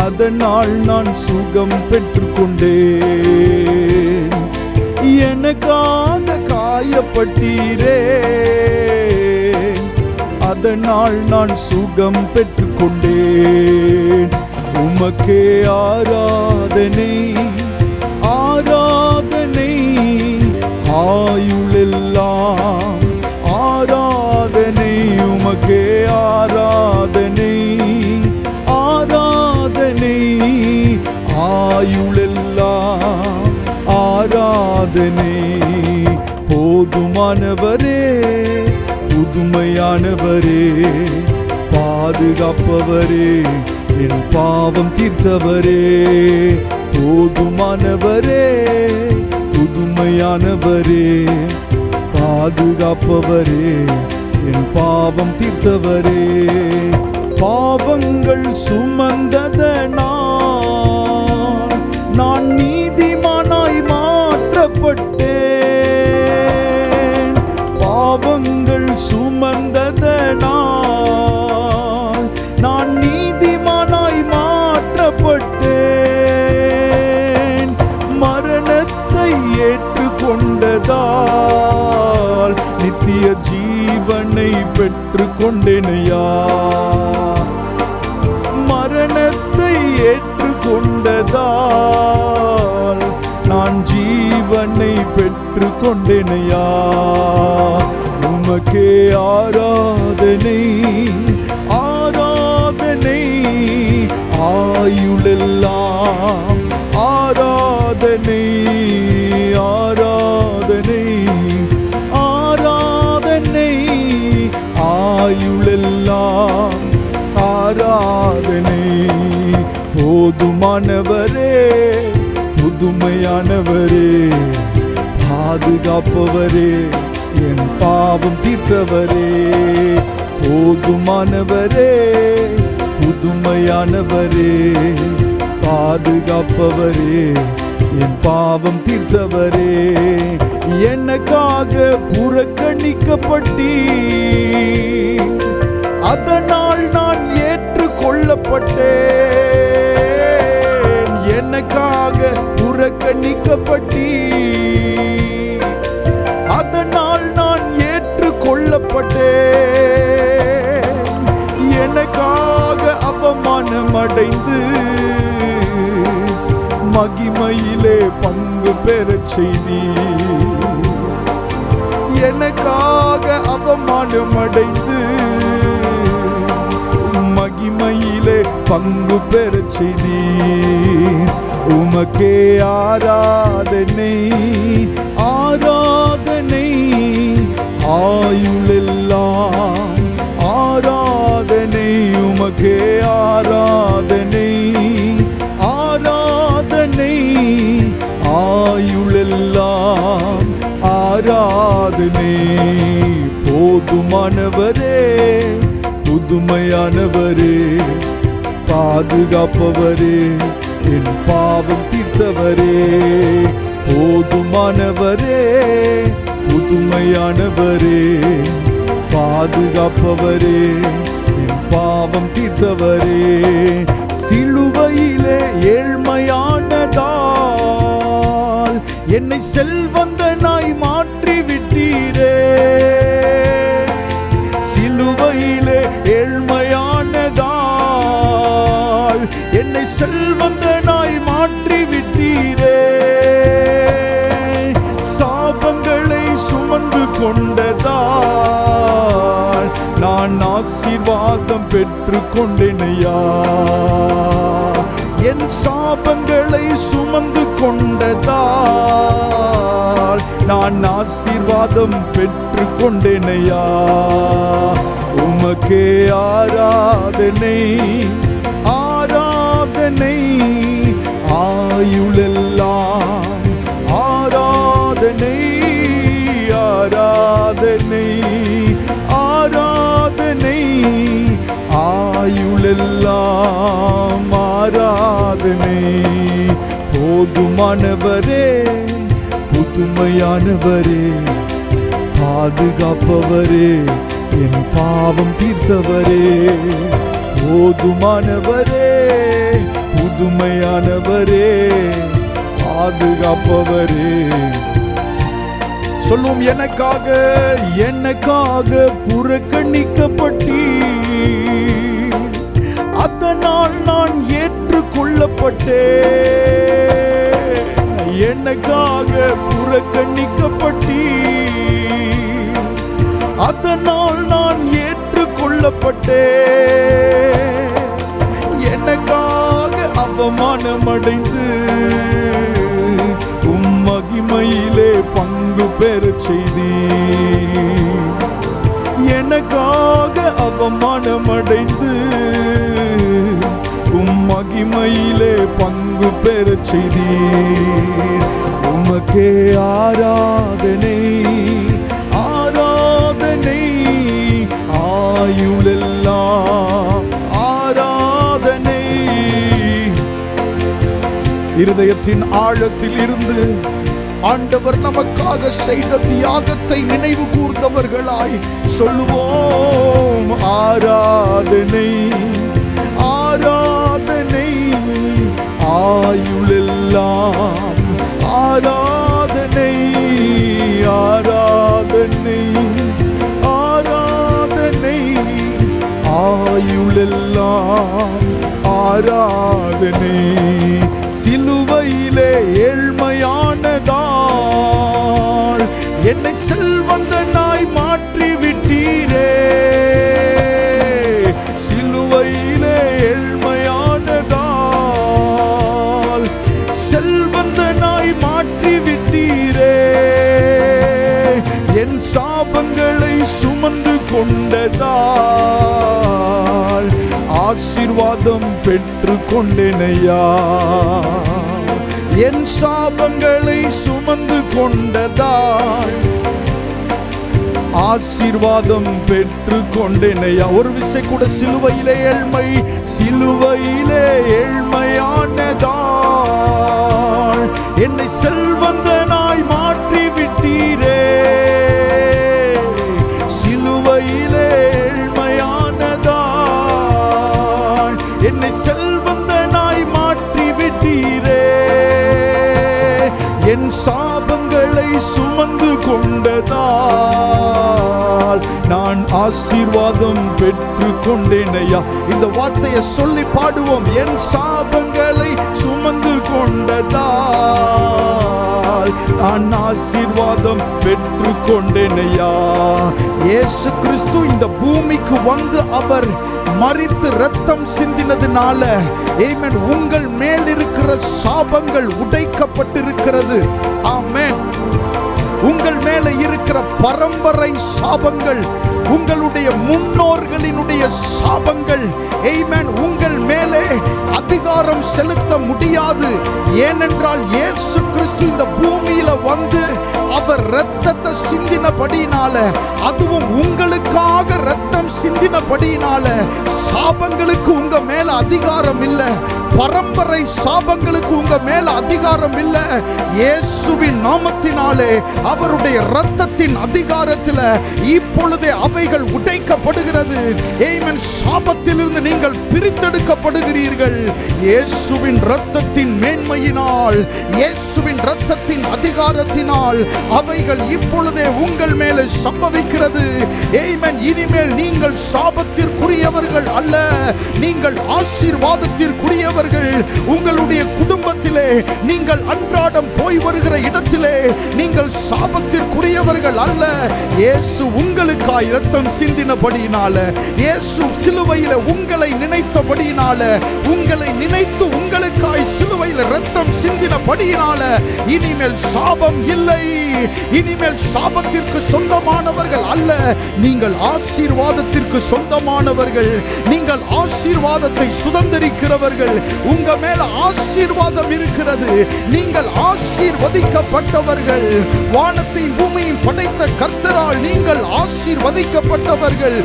B: அதனால் நான் சுகம் பெற்றுக்கொண்டேன். எனக்காக காயப்பட்டீரே, அதனால் நான் சுகம் பெற்றுக்கொண்டேன். உமக்கே ஆராதனை, ஆராதனை, ஆயுளெல்லாம் ஆராதனை. உமக்கே ஆராதனை, ஆராதனை, ஆயுளெல்லாம் ஆராதனை. போதுமானவரே, புதுமையானவரே, பாதுகாப்பவரே, என் பாவம் தீர்த்தவரே. போதுமானவரே, புதுமையானவரே, பாதுகாப்பவரே, என் பாவம் தீர்த்தவரே. பாவங்கள் சுமந்ததனால் நான் நீதிமானாய் மாற்றப்பட்டேன். பாவங்கள் சுமந்ததனால் நான் நீதிமானாய் மாற்றப்பட்டேன். மரணத்தை ஏற்றுக்கொண்டதால் நித்திய ஜீவனை பெற்றுக்கொண்டேனையா. மரணத்தை ஏற்றுக்கொண்டதால் நான் ஜீவனை பெற்றுக்கொண்டேனையா. உமக்கே ஆராதனை, ஆராதனை, ஆயுளெல்லாம் ஆராதனை, ஆராதனை, ஆராதனை, ஆயுளெல்லாம் ஆராதனை. போதுமானவரே, புதுமையானவரே, பாதுகாப்பவரே, என் பாவம் தீர்த்தவரே. போதுமானவரே, புதுமையானவரே, பாதுகாப்பவரே, என் பாவம் தீர்த்தவரே. எனக்காக புறக்கணிக்கப்பட்டீர், அதனால் நான் ஏற்றுக்கொள்ளப்பட்டேன். எனக்காக புறக்கணிக்கப்பட்டீர், அதனால் நான் ஏற்றுக்கொள்ளப்பட்டேன். எனக்காக அவமானம் அடைந்து மகிமையிலே பங்கு பெறச் செய்தீர். எனக்காக அவமானம் அடைந்து மகிமையிலே பங்கு பெறச் செய்தீர். உமக்கே ஆராதனை, ஆராதனை, ஆயுளெல்லாம் ஆராதனை. உமக்கே ஆராதனை, ஆராதனை, ஆயுளெல்லாம் ஆராதனை. போதுமானவரே, புதுமையானவரே, பாதுகாப்பவரே, என் பாவம் தீர்த்தவரே. போதுமானவரே, புதுமையானவரே, பாதுகாப்பவரே, என் பாவம் தீர்த்தவரே. சிலுவையிலே ஏழ்மையானதால் என்னை செல்வந்தனாய் மாற்றிவிட்டீரே. சிலுவையிலே ஏழ்மையானதால் என்னை செல்வந்தனாய் மாற்றிவிட்டீரே. சாபங்களை சுமந்து கொண்டதால் நான் ஆசீர்வாதம் பெற்றுக்கொண்டேனையா. என் சாபங்களை சுமந்து கொண்டதால் நான் ஆசீர்வாதம் பெற்றுக்கொண்டேனையா. உமக்கே ஆராதனை, ஆராதனை, ஆயுளெல்லாம் ஆராதனை, ஆராதனை, ஆராதனை, ஆயுளெல்லாம் ஆராதனை. போதுமானவரே, புதுமையானவரே, பாதுகாப்பவரே, என் பாவம் தீர்த்தவரே, போதுமானவரே, புதுமையானவரே, பாதுகாப்பவரே. சொல்லும் எனக்காக புறக்கணிக்கப்பட்டீர், அதனால் நான் ஏற்றுக்கொள்ளப்பட்டேன். எனக்காக புறக்கணிக்கப்பட்டீர், அதனால் நான் ஏற்றுக்கொள்ளப்பட்டேன். எனக்காக அவமானம் அடைந்து மகிமையிலே பங்கு பெற செய்தீர். எனக்காக அவமானம் அடைந்து மகிமையிலே பங்கு பெற செய்தீர். உமக்கே ஆராதனை, ஆராதனை, ஆயுளெல்லாம் ஆராதனை. இருதயத்தின் ஆழத்தில் இருந்து ஆண்டவர் நமக்காக செய்த தியாகத்தை நினைவு கூர்ந்தவர்களாய் சொல்லுவோம். ஆராதனை, ஆராதனை, ஆயுளெல்லாம் ஆராதனை, ஆராதனை, ஆராதனை, ஆயுளெல்லாம் ஆராதனை. சிலுவையிலே ஏழ்மையானதால் என்னை செல்வந்தனாய் மாற்றி விட்டீரே. சிலுவையிலே ஏழ்மையானதால் செல்வந்தனாய் மாற்றி விட்டீரே. என் சாபங்களை சுமந்து கொண்டதால் ஆசீர்வாதம் பெற்று கொண்டேனையா. என் சாபங்களை சுமந்து கொண்டதால் ஆசீர்வாதம் பெற்று கொண்டேனையா. ஒரு விசை கூட சிலுவையிலே ஏழ்மை, சிலுவையிலே ஏழ்மையானதால் என்னை செல்வந்தனாய் மாற்றி விட்டீரே. சிலுவையிலே ஏழ்மையானதால் என்னை செல்வந்தனாய் மாற்றி விட்டீரே. என் சாபங்களை சுமந்து கொண்டதால் நான் ஆசீர்வாதம் பெற்று கொண்டேனையா. இந்த வார்த்தையை சொல்லி பாடுவோம். என் சாபங்களை சுமந்து கொண்டதால் நான் ஆசீர்வாதம் பெற்று கொண்டேனையா. இயேசு கிறிஸ்து இந்த பூமிக்கு வந்து அவர் மரித்து ரத்தம் சிந்தினதுனால ஆமென், உங்கள் மேல் இருக்கிற சாபங்கள் உடைக்கப்பட்டிருக்கிறது. ஆமென். உங்கள் மேல இருக்கிற பரம்பரை சாபங்கள், உங்களுடைய முன்னோர்களினுடைய சாபங்கள் ஆமென், உங்கள் மேலே அதிகாரம் செலுத்த முடியாது. ஏனென்றால் இயேசு கிறிஸ்து இந்த பூமியில வந்து அவர் இரத்தத்தை சிந்தினபடியினால, அதுவும் உங்களுக்காக இரத்தம் சிந்தினபடியினால சாபங்களுக்கு உங்க மேல அதிகாரம் இல்லை. பரம்பரை சாபங்களுக்கு உங்க மேல அதிகாரம் இல்லை. இயேசுவின் நாமத்தினாலே அவருடைய இரத்தத்தின் அதிகாரத்தில் இப்பொழுதே அவைகள் உடைக்கப்படுகிறது. ஆமென். சாபத்திலிருந்து நீங்கள் பிரித்தெடுக்கப்படுகிறீர்கள். இயேசுவின் இரத்தத்தின் மேன்மையினால், இயேசுவின் இரத்தத்தின் அதிகாரத்தினால் அவைகள் இப்பொழுதே உங்கள் மேலே சம்பவிக்கிறது. ஆமென். இனிமேல் நீங்கள் சாபத்திற்குரியவர்கள் அல்ல, நீங்கள் ஆசீர்வாதத்திற்குரியவர்கள். உங்களுடைய குடும்பத்திலே, நீங்கள் அன்றாடம் போய் வருகிற இடத்திலே நீங்கள் சாபத்திற்குரியவர்கள் அல்ல. இயேசு உங்களுக்காய் இரத்தம் சிந்தினபடியினால, இயேசு சிலுவையில உங்களை நினைத்தபடியினால, உங்களை நினைத்து உங்களுக்காய் சிலுவையில் இரத்தம் சிந்தினபடியினால இனிமேல் சாபம் இல்லை. இனிமேல் சாபத்திற்கு சொந்தமானவர்கள் அல்ல, நீங்கள் ஆசீர்வாதத்திற்கு சொந்தமானவர்கள். நீங்கள் ஆசீர்வாதத்தை சுதந்திரிக்கிறவர்கள். உங்க மேல ஆசீர்வாதம் இருக்கிறது. நீங்கள் ஆசீர்வதிக்கப்பட்டவர்கள். வானத்தை பூமி வானத்தையும் படைத்த கர்த்தரால் நீங்கள் ஆசீர்வதிக்கப்பட்டவர்கள்.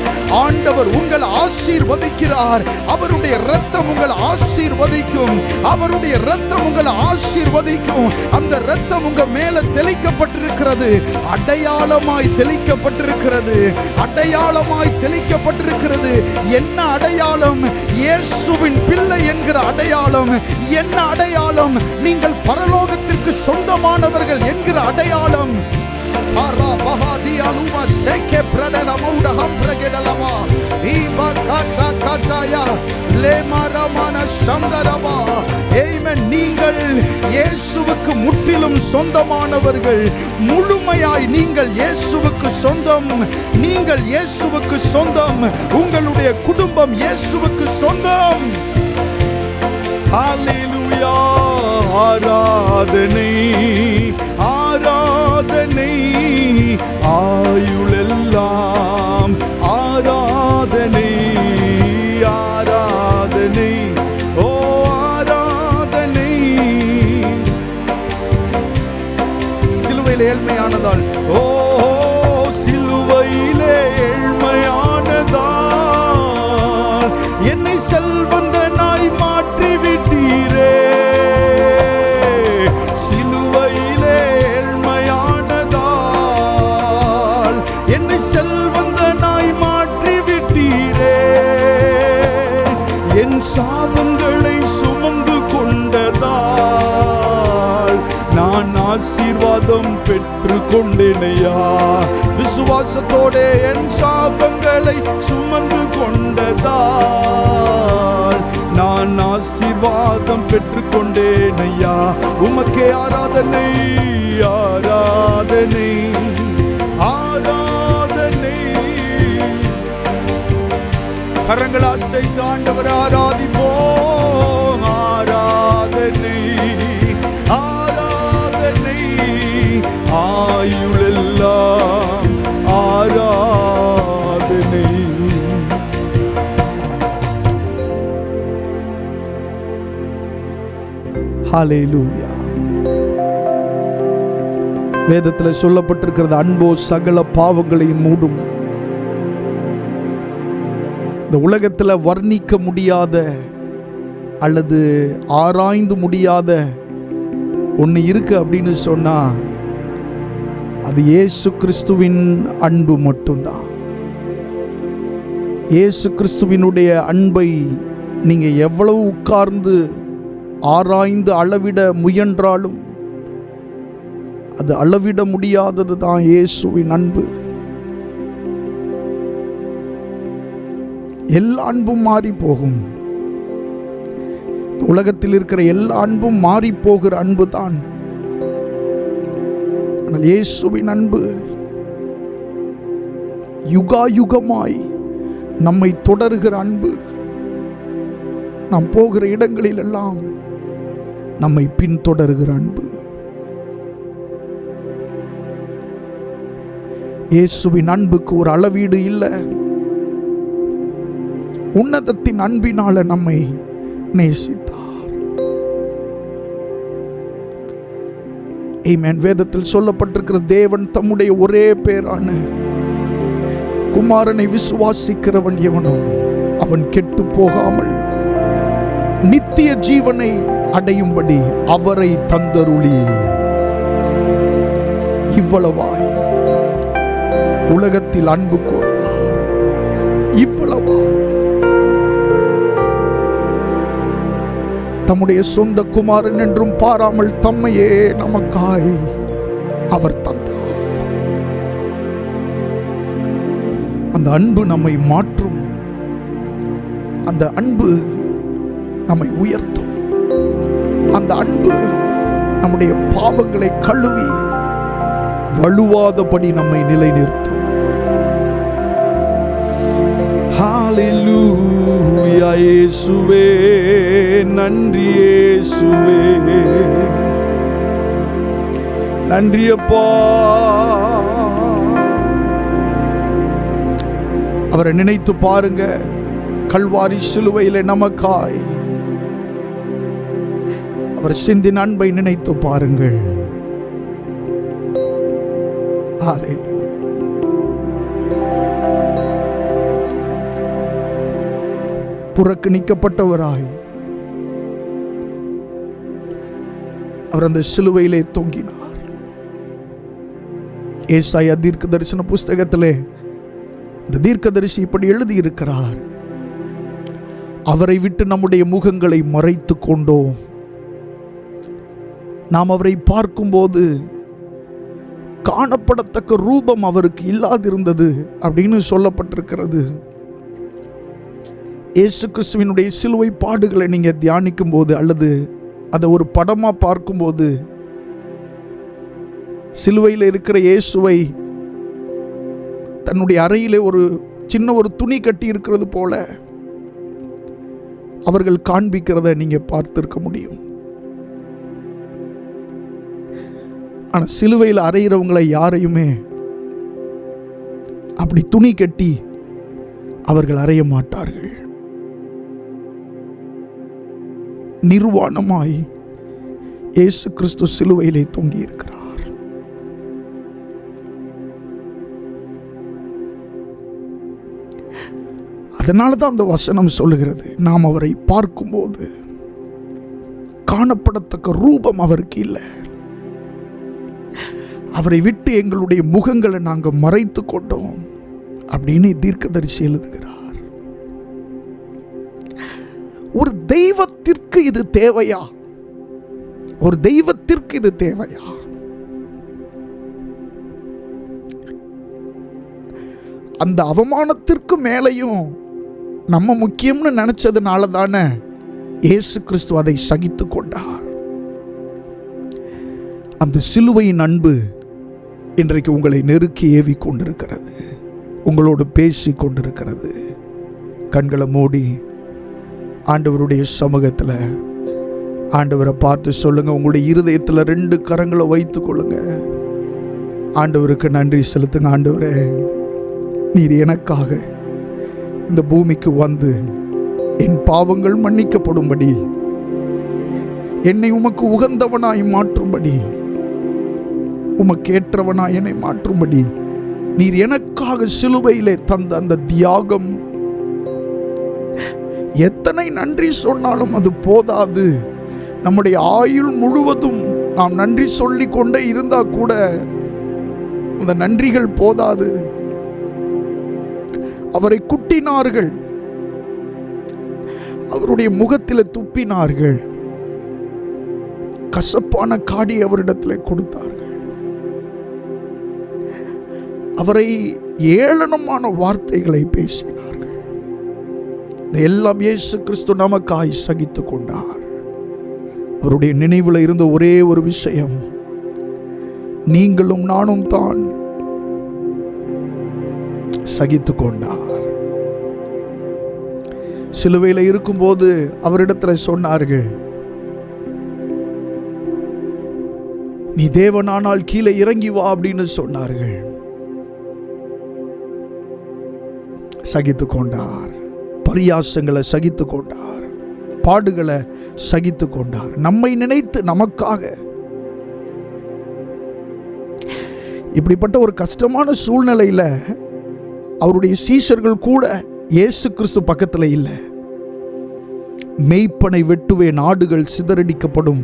B: ஆண்டவர் உங்களை ஆசீர்வதிக்கிறார். அவருடைய இரத்தம் உங்களை ஆசீர்வதிக்கும். அவருடைய இரத்தம் உங்களை ஆசீர்வதிக்கும். அந்த இரத்தம் உங்க மேல தெளிக்கப்பட்டிருக்கிறது. அடையாளமாய் தெளிக்கப்பட்டிருக்கிறது. அடையாளமாய் தெளிக்கப்பட்டிருக்கிறது. என்ன அடையாளம்? இயேசுவின் பிள்ளை என்கிற அடையாளம். என்ன அடையாளம்? நீங்கள் பரலோகத்திற்கு சொந்தமானவர்கள் என்கிற அடையாளம். நீங்கள் இயேசுவுக்கு முற்றிலும் சொந்தமானவர்கள். முழுமையாய் நீங்கள் இயேசுவுக்கு சொந்தம். நீங்கள் இயேசுவுக்கு சொந்தம். உங்களுடைய குடும்பம் இயேசுவுக்கு சொந்தம். ஹல்லேலூயா. ஆராதனை ஆராதனை ஆயுளெல்லாம் ஆராதனை ஆராதனை ஓ ஆராதனை. சிலுவையிலே ஏழ்மையானதால் ஓ சிலுவையிலே ஏழ்மையானதால் என்னை செல்வந்தனாய் மாற்றி விட்டீரே. சிலுவையிலே ஏழ்மையானதால் என்னை செல்வந்தனாய் மாற்றி விட்டீரே. என் சாபங்களை சுமந்து கொண்டதால் நான் ஆசீர்வாதம் பெற்று கொண்டேனையா. விசுவாசத்தோட என் சாபங்களை சுமந்து கொண்டதால் நான் ஆசீர்வாதம் பெற்று கொண்டேனையா. உமக்கே ஆராதனை ஆராதனை ஆராதனை. கரங்களால் செய்து ஆண்டவர் ஆராதிப்போம். ஆராதனை ஆராதனை ஆயுளெல்லாம் ஆராதனை. ஹல்லேலூயா. வேதத்தில் சொல்லப்பட்டிருக்கிறது, அன்போ சகல பாவங்களையும் மூடும். இந்த உலகத்தில் வர்ணிக்க முடியாத அல்லது ஆராய்ந்து முடியாத ஒன்று இருக்கு அப்படின்னு சொன்னா அது இயேசு கிறிஸ்துவின் அன்பு மட்டும்தான். இயேசு கிறிஸ்துவினுடைய அன்பை நீங்க எவ்வளவு உட்கார்ந்து ஆராய்ந்து அளவிட முயன்றாலும் அது அளவிட முடியாதது தான் இயேசுவின் அன்பு. எல்லா அன்பும் மாறி போகும். உலகத்தில் இருக்கிற எல்லா அன்பும் மாறி போகிற அன்பு தான். ஆனால் இயேசுவின் அன்பு யுகாயுகமாய் நம்மை தொடருகிற அன்பு. நாம் போகிற இடங்களில் எல்லாம் நம்மை பின்தொடருகிற அன்பு. இயேசுவின் அன்புக்கு ஒரு அளவீடு இல்லை. உன்னதத்தின் அன்பினால நம்மை நேசித்தார். ஆமென். வேதத்தில் சொல்லப்பட்டிருக்கிற தேவன் தம்முடைய ஒரே பேரான குமாரனை விசுவாசிக்கிறவன் எவனோ அவன் கெட்டு போகாமல் நித்திய ஜீவனை அடையும்படி அவரை தந்தருளி இவ்வளவாய் உலகத்தில் அன்பு கூர்ந்தார். இவ்வளவாய் தம்முடைய சொந்த குமாரன் என்றும் பாராமல் தம்மையே நமக்காய் அவர் தந்தார். அந்த அன்பு நம்மை மாற்றும். அந்த அன்பு நம்மை உயர்த்தும். அந்த அன்பு நம்முடைய பாவங்களை கழுவி வழுவாதபடி நம்மை நிலைநிறுத்தும். ஹல்லேலூயா. இயேசுவே நன்றி. இயேசுவே நன்றி அப்பா. அவரை நினைத்து பாருங்க. கல்வாரி சிலுவையிலே நமக்காய் அவர் சிந்தின அன்பை நினைத்து பாருங்கள். ஹalleluya. புறக்கணிக்கப்பட்டவராய் அவர் அந்த சிலுவையிலே தொங்கினார். ஏசாயா தீர்க்க தரிசன புஸ்தகத்திலே இந்த தீர்க்கதரிசி இப்படி எழுதி இருக்கிறார்: அவரை விட்டு நம்முடைய முகங்களை மறைத்து கொண்டோம், நாம் அவரை பார்க்கும்போது காணப்படத்தக்க ரூபம் அவருக்கு இல்லாதிருந்தது அப்படின்னு சொல்லப்பட்டிருக்கிறது. இயேசு கிறிஸ்துவினுடைய சிலுவை பாடுகளை நீங்க தியானிக்கும் போது அல்லது அதை ஒரு படமா பார்க்கும்போது, சிலுவையில் இருக்கிற இயேசுவை தன்னுடைய அறையிலே ஒரு சின்ன ஒரு துணி கட்டி இருக்கிறது போல அவர்கள் காண்பிக்கிறத நீங்க பார்த்திருக்க முடியும். ஆனா சிலுவையில் அறையிறவங்களை யாரையுமே அப்படி துணி கட்டி அவர்கள் அறைய மாட்டார்கள். நிர்வாணமாய் இயேசு கிறிஸ்து சிலுவையிலே தொங்கி இருக்கிறார். அதனால தான் அந்த வசனம் சொல்லுகிறது, நாம் அவரை பார்க்கும்போது காணப்படத்தக்க ரூபம் அவருக்கு இல்லை, அவரை விட்டு எங்களுடைய முகங்களை நாங்கள் மறைத்து கொண்டோம் அப்படின்னு தீர்க்கதரிசி எழுதுகிறார். ஒரு தெய்வத்திற்கு இது தேவையா? ஒரு தெய்வத்திற்கு இது தேவையா? அந்த அவமானத்திற்கு மேலையும் நம்ம முக்கியம்னு நினைச்சதுனால தானே இயேசு கிறிஸ்து அதை சகித்து கொண்டார். அந்த சிலுவையின் அன்பு இன்றைக்கு உங்களை நெருக்கி ஏவி கொண்டிருக்கிறது, உங்களோடு பேசி கொண்டிருக்கிறது. கண்களை மூடி ஆண்டவருடைய சமூகத்தில் ஆண்டவரை பார்த்து சொல்லுங்க. உங்களுடைய இருதயத்தில் 2 கரங்களை வைத்துக் கொள்ளுங்க. ஆண்டவருக்கு நன்றி செலுத்துங்க. ஆண்டவரே, நீர் எனக்காக இந்த பூமிக்கு வந்து என் பாவங்கள் மன்னிக்கப்படும்படி, என்னை உமக்கு உகந்தவனாய் மாற்றும்படி, உமக்கு ஏற்றவனாய் என்னை மாற்றும்படி நீர் எனக்காக சிலுவையிலே தந்த அந்த தியாகம், எத்தனை நன்றி சொன்னாலும் அது போதாது. நம்முடைய ஆயுள் முழுவதும் நாம் நன்றி சொல்லிக் கொண்டே இருந்தா கூட அந்த நன்றிகள் போதாது. அவரை குட்டினார்கள், அவருடைய முகத்தில் துப்பினார்கள், கசப்பான காடி அவரிடத்தில் கொடுத்தார்கள், அவரை ஏளனமான வார்த்தைகளை பேசினார்கள். எல்லாம் இயேசு கிறிஸ்து நமக்காய் சகித்துக் கொண்டார். அவருடைய நினைவில் இருந்த ஒரே ஒரு விஷயம், நீங்களும் நானும் தான் சகித்துக் கொண்டார். சிலுவையில் இருக்கும்போது அவரிடத்தில் சொன்னார்கள், நீ தேவனானால் கீழே இறங்கி வா அப்படின்னு சொன்னார்கள். சகித்துக் கொண்டார். பரியாசங்களை சகித்து கொண்டார், பாடுகளை சகித்து கொண்டார். நம்மை நினைத்து நமக்காக. இப்படிப்பட்ட ஒரு கஷ்டமான சூழ்நிலையில் அவருடைய சீஷர்கள் கூட இயேசு கிறிஸ்து பக்கத்தில் இல்லை. மெய்ப்பனை வெட்டுவேன், ஆடுகள் சிதறடிக்கப்படும்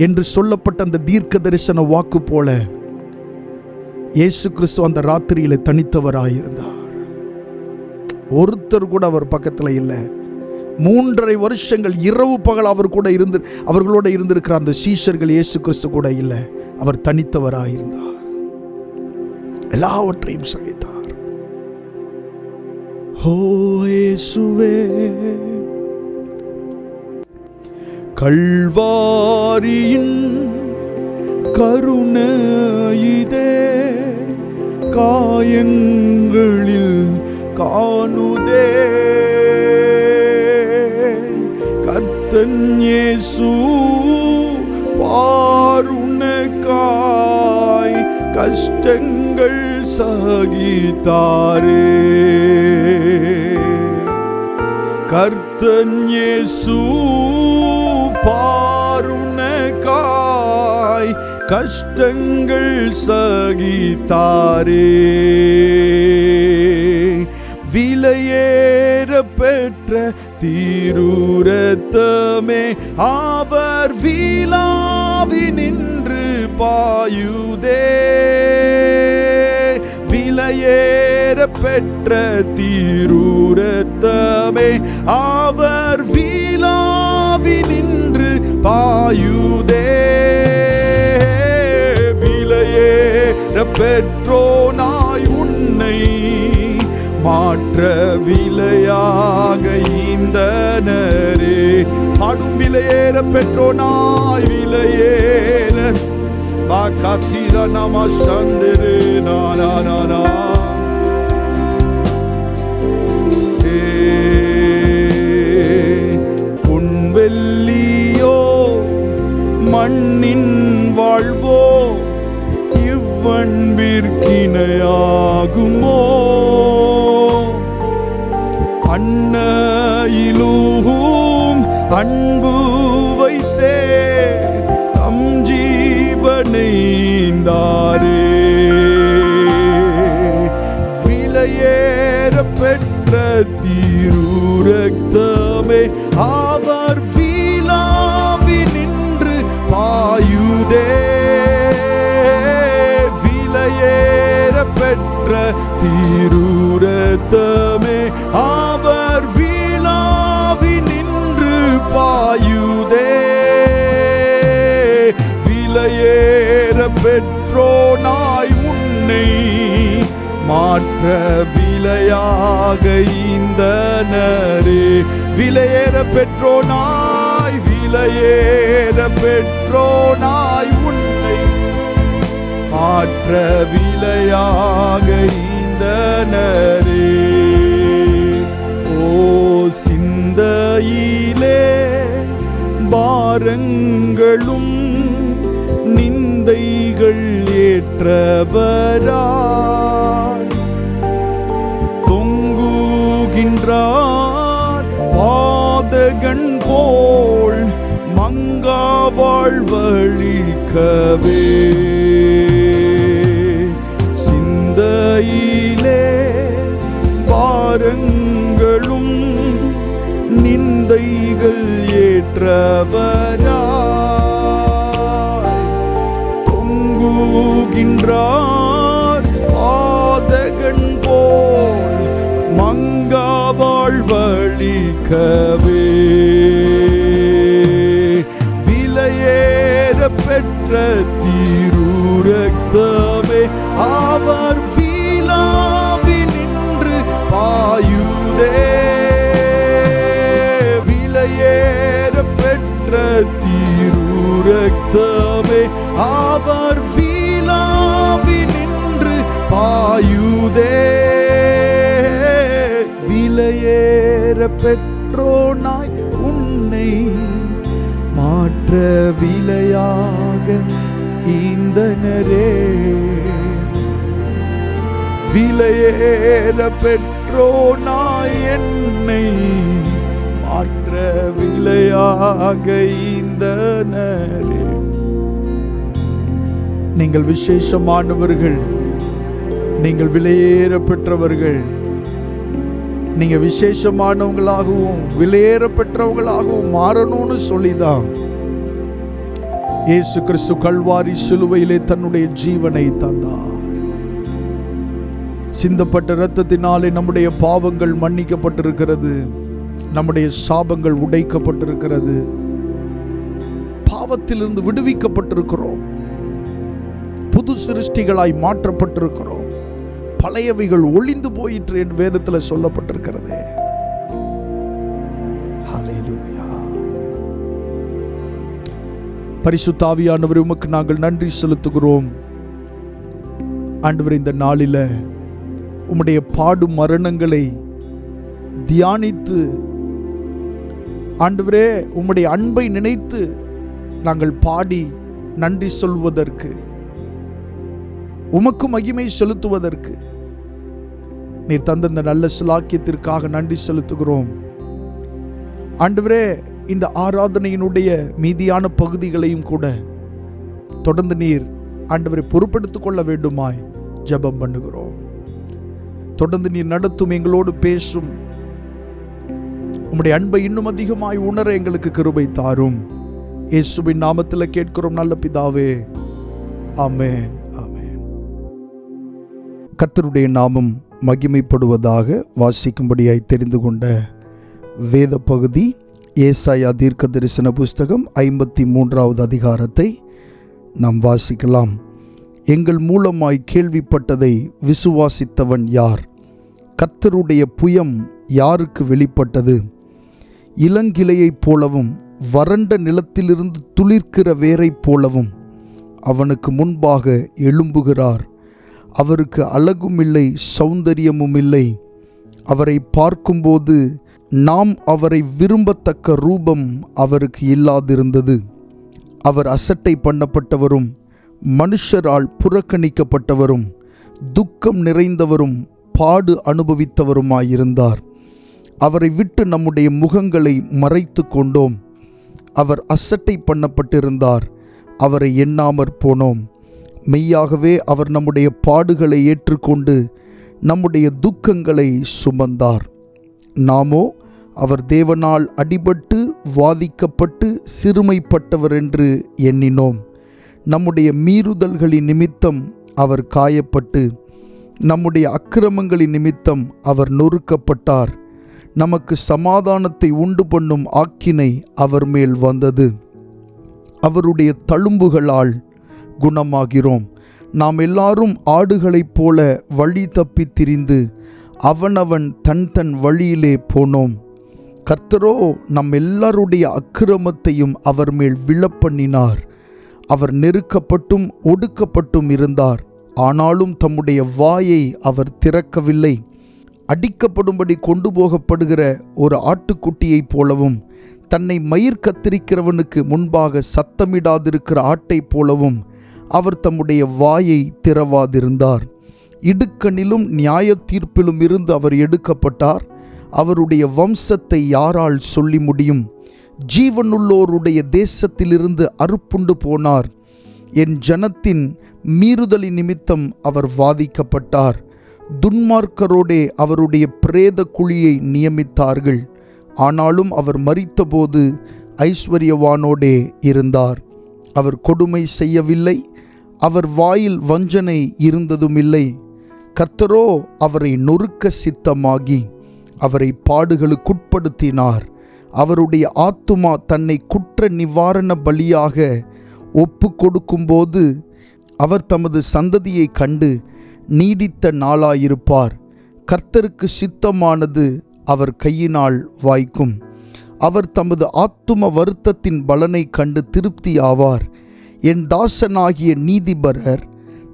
B: என்று சொல்லப்பட்ட அந்த தீர்க்க தரிசன வாக்கு போல இயேசு கிறிஸ்து அந்த ராத்திரியில் தனித்தவராயிருந்தார். ஒருத்தர் கூட அவர் பக்கத்தில் இல்லை. 3.5 வருஷங்கள் இரவு பகல் அவர்களோட இருந்திருக்கிற அந்த சீஷர்கள் இயேசு கிறிஸ்து கூட இல்லை. அவர் தனித்தவராயிருந்தார், எல்லாவற்றையும் சகித்தார். ஓ இயேசுவே, கல்வாரியின் கருணையிதே காயங்களில் காணுதே. கர்த்தன் இயேசு பாருணக்காய் கஷ்டங்கள் சகித்தாரே. கர்த்தன் இயேசு பாருணக்காய் கஷ்டங்கள் சகித்தாரே. விலையேற பெற்ற திருரத்தமே அவர் வீழாவி நின்று பாயுதே. விலையேற பெற்ற திருரத்தமே அவர் வீழாவி நின்று பாயுதே. விலையேற பெற்றோனாய் உன்னை மாற்ற விலையாக ஈந்தனரே. பாடும் விலையேற பெற்றோனாய் விலையேற பாக்காத்திர நம சந்திரே நானா. பொன்வெள்ளியோ மண்ணின் வாழ்வோ இவ்வன்பிற்கிணையாகுமோ. அன்னையிலும் அன்பு வைத்தே தம் ஜீவனைந்தாரே. விலையேற பெற்ற திருரத்தமே அவர் வீழாவி நின்று பாயுதே. விலையேற பெற்ற திருரத்தமே அவர் வீழாவி நின்று பாயுதே. விலையேற பெற்றோனாய் உன்னை மாற்ற விலையாக ஈந்தனரே. விலையேற பெற்றோனாய் விலையேற பெற்றோனாய் உன்னை மாற்ற விலையாக ஈந்தனரே. ஓ சிந்தையிலே பாரங்களும் நிந்தைகள் ஏற்றவராய் தொங்குகின்றார் பாதகன் போல் மங்கா வாழ்வழிக்கவே. சிந்தையிலே பாரங்களும் நிந்தைகள் ஏற்றவராய் தொங்குகின்றார் பாதகன் போல் மங்கா வாழ்வழிக்கவே. விலையேற பெற்ற திருரத்தமே அவர் வீழாவி நின்று பாயுதே. விலையேற பெற்ற திருரத்தமே அவர் வீழாவி நின்று பாயுதே. விலையேற பெற்றோனாய் உன்னை மாற்ற விலையாக ஈந்தனரே. விலையேற பெற்றோனாய் என்னை மாற்ற விலையாக ஈந்தனரே. நீங்கள் விசேஷமானவர்கள், நீங்கள் விலையேற பெற்றவர்கள். நீங்க விசேஷமானவங்களாகவும் விலையேற பெற்றவங்களாகவும் மாறணும்னு சொல்லிதான் இயேசு கிறிஸ்து கல்வாரி சிலுவையிலே தன்னுடைய ஜீவனை தந்தார். சிந்தப்பட்ட இரத்தத்தினாலே நம்முடைய பாவங்கள் மன்னிக்கப்பட்டிருக்கிறது. நம்முடைய சாபங்கள் உடைக்கப்பட்டிருக்கிறது. பாவத்திலிருந்து விடுவிக்கப்பட்டிருக்கிறோம். புது சிருஷ்டிகளாய் மாற்றப்பட்டிருக்கிறோம். பழையவைகள் ஒளிந்து போயிற்று என்று வேதத்தில் சொல்லப்பட்டிருக்கிறது. ஹல்லேலூயா. பரிசுத்த ஆவியானவரே, உமக்கு நாங்கள் நன்றி செலுத்துகிறோம். ஆண்டவரே, இந்த நாளில உம்முடைய பாடும் மரணங்களை தியானித்து ஆண்டவரே உம்முடைய அன்பை நினைத்து நாங்கள் பாடி நன்றி சொல்வதற்கு, உமக்கு மகிமை செலுத்துவதற்கு நீர் தந்த இந்த நல்ல சிலாக்கியத்திற்காக நன்றி செலுத்துகிறோம். ஆண்டவரே, இந்த ஆராதனையினுடைய மீதியான பகுதிகளையும் கூட தொடர்ந்து நீர் ஆண்டவரை பொறுப்பெடுத்துக் கொள்ள வேண்டுமாய் ஜெபம் பண்ணுகிறோம். தொடர்ந்து நீர் நடத்தும், எங்களோடு பேசும். உம்முடைய அன்பை இன்னும் அதிகமாய் உணர எங்களுக்கு கிருபை தாரும். இயேசுவின் நாமத்தில் கேட்கிறோம் நல்ல பிதாவே, ஆமென், ஆமென். கர்த்தருடைய நாமம் மகிமைப்படுவதாக. வாசிக்கும்படியாய் தெரிந்து கொண்ட வேத பகுதி ஏசாயா தீர்க்க தரிசன புஸ்தகம் 53வது அதிகாரத்தை நாம் வாசிக்கலாம். எங்கள் மூலமாய் கேள்விப்பட்டதை விசுவாசித்தவன் யார்? கர்த்தருடைய புயம் யாருக்கு வெளிப்பட்டது? இளங்கிளையைப் போலவும் வறண்ட நிலத்திலிருந்து துளிர்க்கிற வேரைப் போலவும் அவனுக்கு முன்பாக எழும்புகிறார். அவருக்கு அழகும் இல்லை, சௌந்தரியமும் இல்லை. அவரை பார்க்கும்போது நாம் அவரை விரும்பத்தக்க ரூபம் அவருக்கு இல்லாதிருந்தது. அவர் அசட்டை பண்ணப்பட்டவரும் மனுஷரால் புறக்கணிக்கப்பட்டவரும் துக்கம் நிறைந்தவரும் பாடு அனுபவித்தவருமாயிருந்தார். அவரை விட்டு நம்முடைய முகங்களை மறைத்து கொண்டோம். அவர் அசட்டை பண்ணப்பட்டிருந்தார், அவரை எண்ணாமற் போனோம். மெய்யாகவே அவர் நம்முடைய பாடுகளை ஏற்றுக்கொண்டு நம்முடைய துக்கங்களை சுமந்தார். நாமோ அவர் தேவனால் அடிபட்டு வாதிக்கப்பட்டு சிறுமைப்பட்டவர் என்று எண்ணினோம். நம்முடைய மீறுதல்களின் நிமித்தம் அவர் காயப்பட்டு நம்முடைய அக்கிரமங்களின் நிமித்தம் அவர் நொறுக்கப்பட்டார். நமக்கு சமாதானத்தை உண்டு பண்ணும் ஆக்கினை அவர் மேல் வந்தது. அவருடைய தழும்புகளால் குணமாகிறோம். நாம் எல்லாரும் ஆடுகளைப் போல வழி தப்பி திரிந்து அவனவன் தன் தன் வழியிலே போனோம். கர்த்தரோ நம் எல்லாருடைய அக்கிரமத்தையும் அவர் மேல் விழப்பண்ணினார். அவர் நெருக்கப்பட்டும் ஒடுக்கப்பட்டும் இருந்தார், ஆனாலும் தம்முடைய வாயை அவர் திறக்கவில்லை. அடிக்கப்படும்படி கொண்டு போகப்படுகிற ஒரு ஆட்டுக்குட்டியைப் போலவும் தன்னை மயிர் கத்திரிக்கிறவனுக்கு முன்பாக சத்தமிடாதிருக்கிற ஆட்டைப் போலவும் அவர் தம்முடைய வாயை திறவாதிருந்தார். இடுக்கணிலும் நியாய தீர்ப்பிலும் இருந்து அவர் எடுக்கப்பட்டார். அவருடைய வம்சத்தை யாரால் சொல்லி முடியும்? ஜீவனுள்ளோருடைய தேசத்திலிருந்து அறுப்புண்டு போனார். என் ஜனத்தின் மீறுதலின் நிமித்தம் அவர் வாதிக்கப்பட்டார். துன்மார்க்கரோடே அவருடைய பிரேத குழியை நியமித்தார்கள். ஆனாலும் அவர் மரித்தபோது ஐஸ்வர்யவானோடே இருந்தார். அவர் கொடுமை செய்யவில்லை, அவர் வாயில் வஞ்சனை இருந்ததுமில்லை. கர்த்தரோ அவரை நொறுக்க சித்தமாகி அவரை பாடுகளுக்குட்படுத்தினார். அவருடைய ஆத்துமா தன்னை குற்ற நிவாரண பலியாக ஒப்பு கொடுக்கும்போது அவர் தமது சந்ததியை கண்டு நீடித்த நாளாயிருப்பார். கர்த்தருக்கு சித்தமானது அவர் கையினால் வாய்க்கும். அவர் தமது ஆத்தும வருத்தத்தின் பலனை கண்டு திருப்தி ஆவார். என் தாசனாகிய நீதிபரர்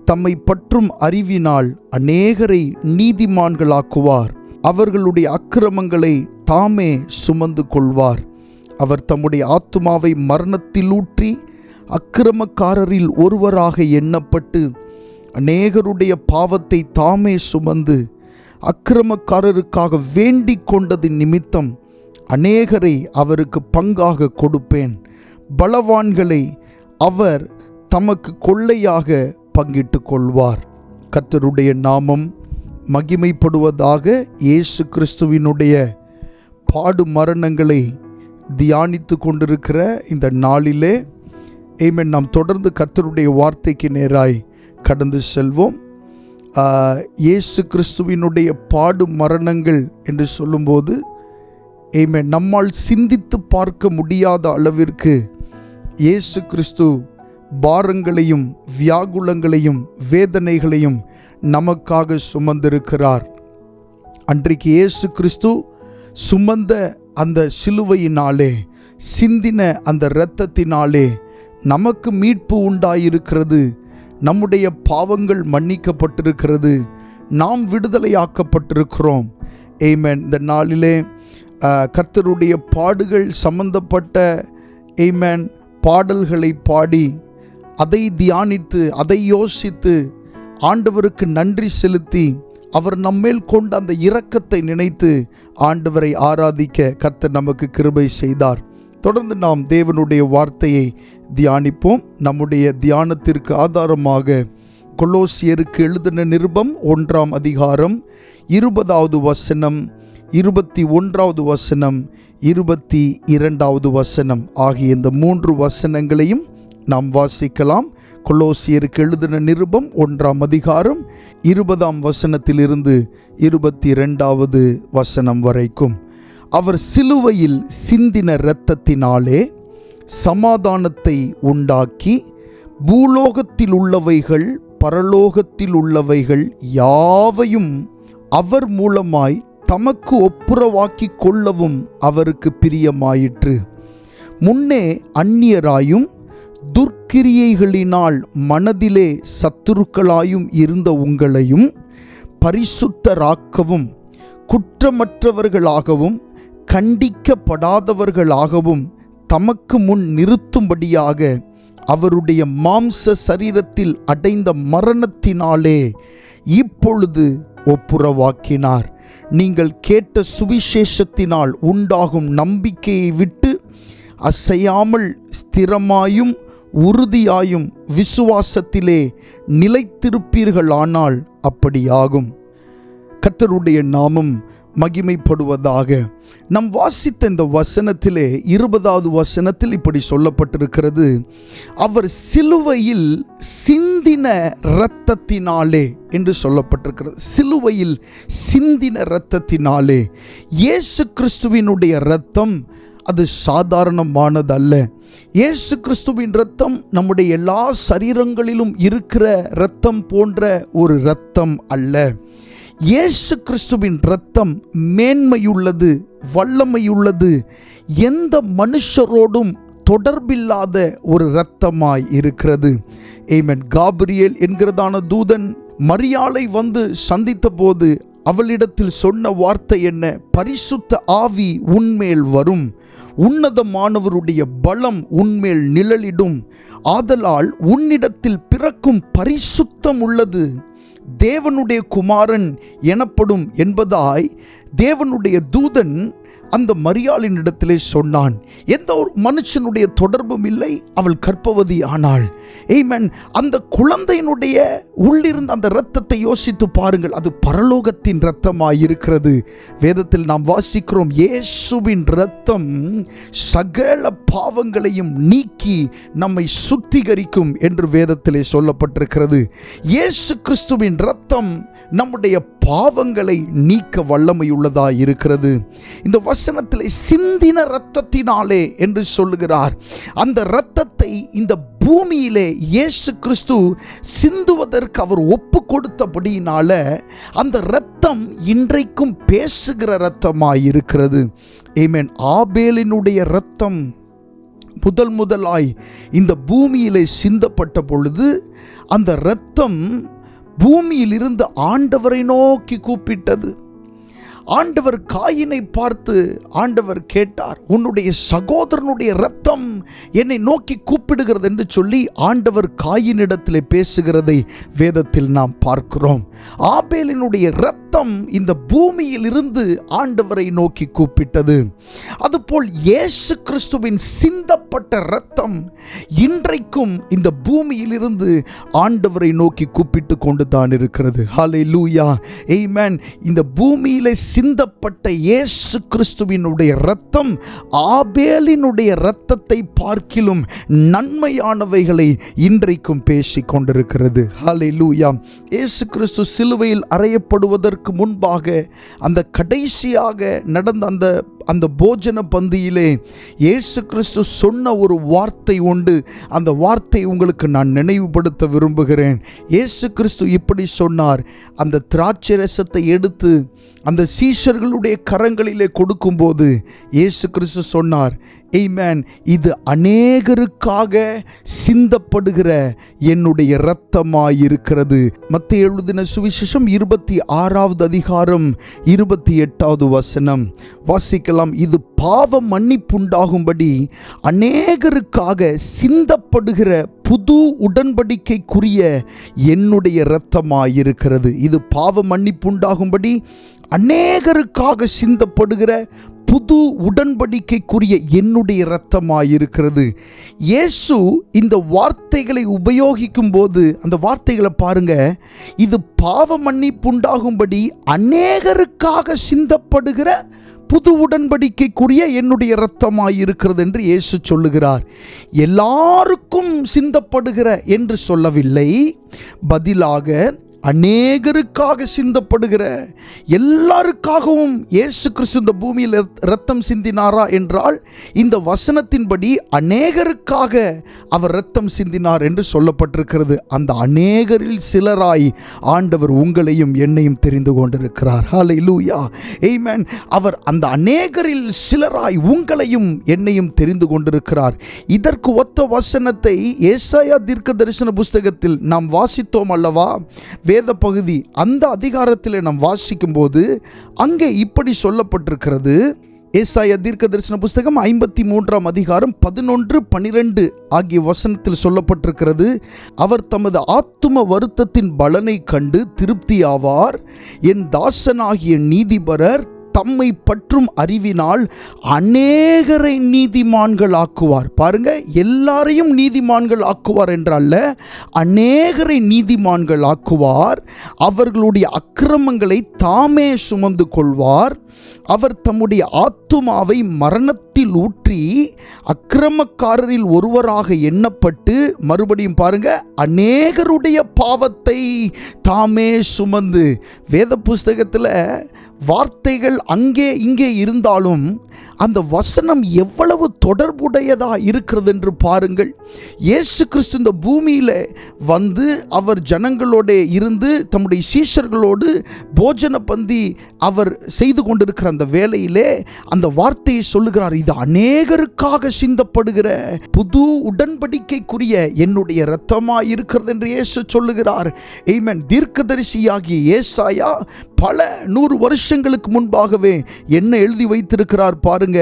B: தம்மை பற்றும் அறிவினால் அநேகரை நீதிமான்களாக்குவார். அவர்களுடைய அக்கிரமங்களை தாமே சுமந்து கொள்வார். அவர் தம்முடைய ஆத்துமாவை மரணத்தில் ஊற்றி அக்கிரமக்காரரில் ஒருவராக எண்ணப்பட்டு அநேகருடைய பாவத்தை தாமே சுமந்து அக்கிரமக்காரருக்காக வேண்டிக் கொண்டதின் நிமித்தம் அநேகரை அவருக்கு பங்காக கொடுப்பேன். பலவான்களை அவர் தமக்கு கொள்ளையாக பங்கிட்டு கொள்வார். கர்த்தருடைய நாமம் மகிமைப்படுவதாக. இயேசு கிறிஸ்துவினுடைய பாடு மரணங்களை தியானித்து கொண்டிருக்கிற இந்த நாளிலே ஆமென், நாம் தொடர்ந்து கர்த்தருடைய வார்த்தைக்கு நேராய் கடந்து செல்வோம். இயேசு கிறிஸ்துவினுடைய பாடு மரணங்கள் என்று சொல்லும்போது ஆமென், நம்மால் சிந்தித்து பார்க்க முடியாத அளவிற்கு இயேசு கிறிஸ்து பாரங்களையும் வியாகுலங்களையும் வேதனைகளையும் நமக்காக சுமந்திருக்கிறார். அன்றைக்கு இயேசு கிறிஸ்து சுமந்த அந்த சிலுவையினாலே சிந்தின அந்த இரத்தத்தினாலே நமக்கு மீட்பு உண்டாயிருக்கிறது. நம்முடைய பாவங்கள் மன்னிக்கப்பட்டிருக்கிறது. நாம் விடுதலையாக்கப்பட்டிருக்கிறோம். ஆமென். இந்த நாளிலே கர்த்தருடைய பாடுகள் சம்பந்தப்பட்ட ஆமென் பாடல்களை பாடி அதை தியானித்து அதை யோசித்து ஆண்டவருக்கு நன்றி செலுத்தி அவர் நம்மேல் கொண்ட அந்த இரக்கத்தை நினைத்து ஆண்டவரை ஆராதிக்க கர்த்தர் நமக்கு கிருபை செய்தார். தொடர்ந்து நாம் தேவனுடைய வார்த்தையை தியானிப்போம். நம்முடைய தியானத்திற்கு ஆதாரமாக கொலோசியருக்கு எழுதின நிருபம் 1ஆம் அதிகாரம் 20வது வசனம், 21வது வசனம், 22வது வசனம் ஆகிய இந்த 3 வசனங்களையும் நாம் வாசிக்கலாம். கொலோசியருக்கு எழுதின நிருபம் 1ஆம் அதிகாரம் 20ஆம் வசனத்திலிருந்து 22வது வசனம் வரைக்கும். அவர் சிலுவையில் சிந்தின இரத்தத்தினாலே சமாதானத்தை உண்டாக்கி பூலோகத்தில் உள்ளவைகள் பரலோகத்தில் உள்ளவைகள் யாவையும் அவர் மூலமாய் தமக்கு ஒப்புரவாக்கி கொள்ளவும் அவருக்கு பிரியமாயிற்று. முன்னே அந்நியராயும் துர்க்கிரியைகளினால் மனதிலே சத்துருக்களாயும் இருந்த உங்களையும் பரிசுத்தராக்கவும் குற்றமற்றவர்களாகவும் கண்டிக்கப்படாதவர்களாகவும் தமக்கு முன் நிறுத்தும்படியாக அவருடைய மாம்ச சரீரத்தில் அடைந்த மரணத்தினாலே இப்பொழுது ஒப்புரவாக்கினார். நீங்கள் கேட்ட சுவிசேஷத்தினால் உண்டாகும் நம்பிக்கையை விட்டு அசையாமல் ஸ்திரமாயும் உறுதியாயும் விசுவாசத்திலே நிலைத்திருப்பீர்களானால் அப்படியாகும். கர்த்தருடைய நாமம் மகிமைப்படுவதாக. நாம் வாசித்த இந்த வசனத்திலே 20வது வசனத்தில் இப்படி சொல்லப்பட்டிருக்கிறது, அவர் சிலுவையில் சிந்தின இரத்தத்தினாலே என்று சொல்லப்பட்டிருக்கிறது. சிலுவையில் சிந்தின இரத்தத்தினாலே. இயேசு கிறிஸ்துவினுடைய இரத்தம் அது சாதாரணமானதல்ல. இயேசு கிறிஸ்துவின் இரத்தம் நம்முடைய எல்லா சரீரங்களிலும் இருக்கிற இரத்தம் போன்ற ஒரு இரத்தம் அல்ல. இயேசு கிறிஸ்துவின் இரத்தம் மேன்மையுள்ளது, வல்லமையுள்ளது, எந்த மனுஷரோடும் தொடர்பில்லாத ஒரு இரத்தமாய் இருக்கிறது. ஆமென். காபிரியேல் என்கிறதான தூதன் மரியாளை வந்து சந்தித்த போது அவளிடத்தில் சொன்ன வார்த்தை என்ன? பரிசுத்த ஆவி உன்மேல் வரும், உன்னதமானவருடைய பலம் உன்மேல் நிழலிடும், ஆதலால் உன்னிடத்தில் பிறக்கும் பரிசுத்தம் உள்ளது தேவனுடைய குமாரன் எனப்படும் என்பதாய் தேவனுடைய தூதன் அந்த மரியாளின் இடத்திலே சொன்னான். எந்த ஒரு மனுஷனுடைய தொடர்பும் இல்லை. அவள் கர்ப்பவதி ஆனாள். ஆமென். அந்த குழந்தையினுடைய உள்ளிருந்த அந்த இரத்தத்தை யோசித்து பாருங்கள். அது பரலோகத்தின் இரத்தமாயிருக்கிறது. வேதத்தில் நாம் வாசிக்கிறோம், இயேசுவின் இரத்தம் சகல பாவங்களையும் நீக்கி நம்மை சுத்திகரிக்கும் என்று வேதத்திலே சொல்லப்பட்டிருக்கிறது. இயேசு கிறிஸ்துவின் இரத்தம் நம்முடைய பாவங்களை நீக்க வல்லமையுள்ளதாய் இருக்கிறது. இந்த வசனத்திலே சிந்தின இரத்தத்தினாலே என்று சொல்லுகிறார். அந்த இரத்தத்தை இந்த பூமியிலே இயேசு கிறிஸ்து சிந்துவதற்கு அவர் ஒப்பு கொடுத்தபடியினால அந்த இரத்தம் இன்றைக்கும் பேசுகிற இரத்தமாய் இருக்கிறது. ஆமென். ஆபேலினுடைய இரத்தம் முதலாய் இந்த பூமியிலே சிந்தப்பட்ட பொழுது அந்த இரத்தம் பூமியில் இருந்து ஆண்டவரை நோக்கி கூப்பிட்டது. ஆண்டவர் காயினை பார்த்து ஆண்டவர் கேட்டார், உன்னுடைய சகோதரனுடைய இரத்தம் என்னை நோக்கி கூப்பிடுகிறது என்று சொல்லி ஆண்டவர் காயினிடத்திலே பேசுகிறதை வேதத்தில் நாம் பார்க்கிறோம். ஆபேலினுடைய இரத்தம் இந்த பூமியில் இருந்து ஆண்டவரை நோக்கி கூப்பிட்டது. அதுபோல் இயேசு கிறிஸ்துவின் சிந்தப்பட்ட இரத்தம் இன்றைக்கும் இந்த பூமியில் இருந்து ஆண்டவரை நோக்கி கூப்பிட்டு கொண்டு தான் இருக்கிறது. ஹல்லேலூயா. ஆமென். இந்த பூமியிலே சிந்தப்பட்ட இயேசு கிறிஸ்துவினுடைய இரத்தம் ஆபேலினுடைய இரத்தத்தை பார்க்கிலும் நன்மையானவைகளை இன்றைக்கும் பேசிக் கொண்டிருக்கிறது. ஹல்லேலூயா. இயேசு கிறிஸ்து சிலுவையில் அறையப்படுவதற்கு முன்பாக அந்த கடைசியாக நடந்த அந்த போஜன பந்தியிலே இயேசு கிறிஸ்து சொன்ன ஒரு வார்த்தை உண்டு. அந்த வார்த்தை உங்களுக்கு நான் நினைவுபடுத்த விரும்புகிறேன். இயேசு கிறிஸ்து இப்படி சொன்னார். அந்த திராட்சை ரசத்தை எடுத்து அந்த சீஷர்களுடைய கரங்களிலே கொடுக்கும்போது இயேசு கிறிஸ்து சொன்னார், ஆமென், இது அநேகருக்காக சிந்தப்படுகிற என்னுடைய இரத்தமாயிருக்கிறது. மத்தேயு எழுதின சுவிசேஷம் 26வது அதிகாரம் 28வது வசனம் வாசிக்கலாம். இது பாவ மன்னிப்புண்டாகும்படி அநேகருக்காக சிந்தப்படுகிற புது உடன்படிக்கைக்குரிய என்னுடைய இரத்தமாயிருக்கிறது. இது பாவ மன்னிப்புண்டாகும்படி அநேகருக்காக சிந்தப்படுகிற புது உடன்படிக்கைக்குரிய என்னுடைய இரத்தமாயிருக்கிறது. இயேசு இந்த வார்த்தைகளை உபயோகிக்கும் போது அந்த வார்த்தைகளை பாருங்க, இது பாவ மன்னிப்புண்டாகும்படி அநேகருக்காக சிந்தப்படுகிற புது உடன்படிக்கைக்குரிய என்னுடைய இரத்தமாயிருக்கிறது என்று இயேசு சொல்லுகிறார். எல்லாருக்கும் சிந்தப்படுகிற என்று சொல்லவில்லை, பதிலாக அநேகருக்காக சிந்தப்படுகிற, எல்லாருக்காகவும் இயேசு கிறிஸ்து இந்த பூமியில் இரத்தம் சிந்தினாரா என்றால் இந்த வசனத்தின்படி அநேகருக்காக அவர் இரத்தம் சிந்தினார் என்று சொல்லப்பட்டிருக்கிறது. அந்த அநேகரில் சிலராய் ஆண்டவர் உங்களையும் என்னையும் தெரிந்து கொண்டிருக்கிறார். ஹல்லேலூயா, ஆமென். அவர் அந்த அநேகரில் சிலராய் உங்களையும் என்னையும் தெரிந்து கொண்டிருக்கிறார். இதற்கு ஒத்த வசனத்தை ஏசாயா தீர்க்கதரிசன புஸ்தகத்தில் நாம் வாசித்தோம் அல்லவா? வேத பகுதி அந்த அதிகாரத்தில் நாம் வாசிக்கும் போது அங்கே இப்படி சொல்லப்பட்டிருக்கிறது. ஏசாயா தீர்க்கதரிசன புஸ்தகம் 53ஆம் அதிகாரம் 11, 12 ஆகிய வசனத்தில் சொல்லப்பட்டிருக்கிறது. அவர் தமது ஆத்தும வருத்தத்தின் பலனை கண்டு திருப்தியாவார். என் தாசனாகிய நீதிபரர் தம்மை பற்றும் அறிவினால் அநேகரை நீதிமான்கள் ஆக்குவார். பாருங்க, எல்லாரையும் நீதிமான்கள் ஆக்குவார் என்றல்ல, அநேகரை நீதிமான்கள் ஆக்குவார். அவர்களுடைய அக்கிரமங்களை தாமே சுமந்து கொள்வார். அவர் தம்முடைய ஆத்துமாவை மரணத்தில் ஊற்றி அக்கிரமக்காரரில் ஒருவராக எண்ணப்பட்டு, மறுபடியும் பாருங்க, அநேகருடைய பாவத்தை தாமே சுமந்து. வேத புஸ்தகத்தில் வார்த்தைகள் அங்கே இங்கே இருந்தாலும் அந்த வசனம் எவ்வளவு தொடர்புடையதா இருக்கிறது என்று பாருங்கள். இயேசு கிறிஸ்து இந்த பூமியில் வந்து அவர் ஜனங்களோட இருந்து தம்முடைய சீஷர்களோடு போஜன பந்தி அவர் செய்து கொண்டிருக்கிற அந்த வேளையிலே அந்த வார்த்தையை சொல்லுகிறார். இது அநேகருக்காக சிந்தப்படுகிற புது உடன்படிக்கைக்குரிய என்னுடைய இரத்தமாய் இருக்கிறது என்று இயேசு சொல்லுகிறார். ஆமென். தீர்க்கதரிசியாகிய ஏசாயா பல 100 வருஷங்களுக்கு முன்பாகவே என்ன எழுதி வைத்திருக்கிறார் பாருங்க.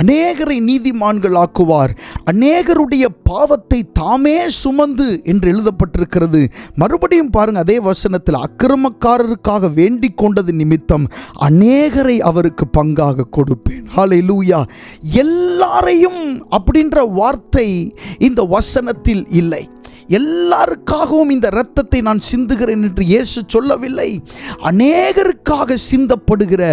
B: அநேகரை நீதிமான்கள் ஆக்குவார், அநேகருடைய பாவத்தை தாமே சுமந்து என்று எழுதப்பட்டிருக்கிறது. மறுபடியும் பாருங்க, அதே வசனத்தில் அக்கிரமக்காரருக்காக வேண்டிக் கொண்டது நிமித்தம் அநேகரை அவருக்கு பங்காக கொடுப்பேன். ஹல்லேலூயா. எல்லாரையும் அப்படின்ற வார்த்தை இந்த வசனத்தில் இல்லை. எல்லாருக்காகவும் இந்த இரத்தத்தை நான் சிந்துகிறேன் என்று இயேசு சொல்லவில்லை. அநேகருக்காக சிந்தப்படுகிற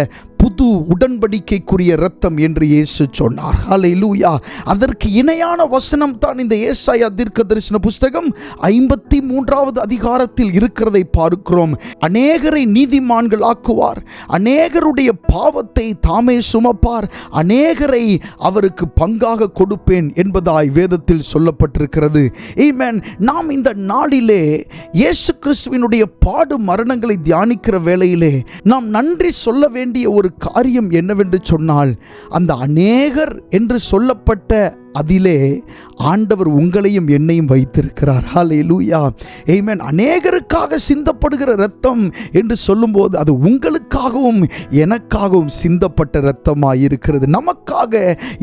B: புது உடன்படிக்கைக்குரிய இரத்தம் என்று இயேசு சொன்னார். ஹல்லேலூயா. அதற்கு இணையான வசனம் தான் இந்த ஏசாயா தீர்க்கதரிசன புஸ்தகம் 53ஆவது அதிகாரத்தில் இருக்கிறதை பார்க்கிறோம். அநேகரை நீதிமான்கள் ஆக்குவார், அநேகருடைய பாவத்தை தாமே சுமப்பார், அநேகரை அவருக்கு பங்காக கொடுப்பேன் என்பதாய் வேதத்தில் சொல்லப்பட்டிருக்கிறது. ஆமென். நாம் இந்த நாளிலே இயேசு கிறிஸ்துவினுடைய பாடு மரணங்களை தியானிக்கிற வேளையிலே நாம் நன்றி சொல்ல வேண்டிய ஒரு காரியம் என்னவென்று சொன்னால், அந்த அநேகர் என்று சொல்லப்பட்ட அதிலே ஆண்டவர் உங்களையும் என்னையும் வைத்திருக்கிறார். ஹல்லேலூயா, ஆமென். அநேகருக்காக சிந்தப்படுகிற இரத்தம் என்று சொல்லும்போது அது உங்களுக்காகவும் எனக்காகவும் சிந்தப்பட்ட இரத்தமாய் இருக்கிறது. நமக்காக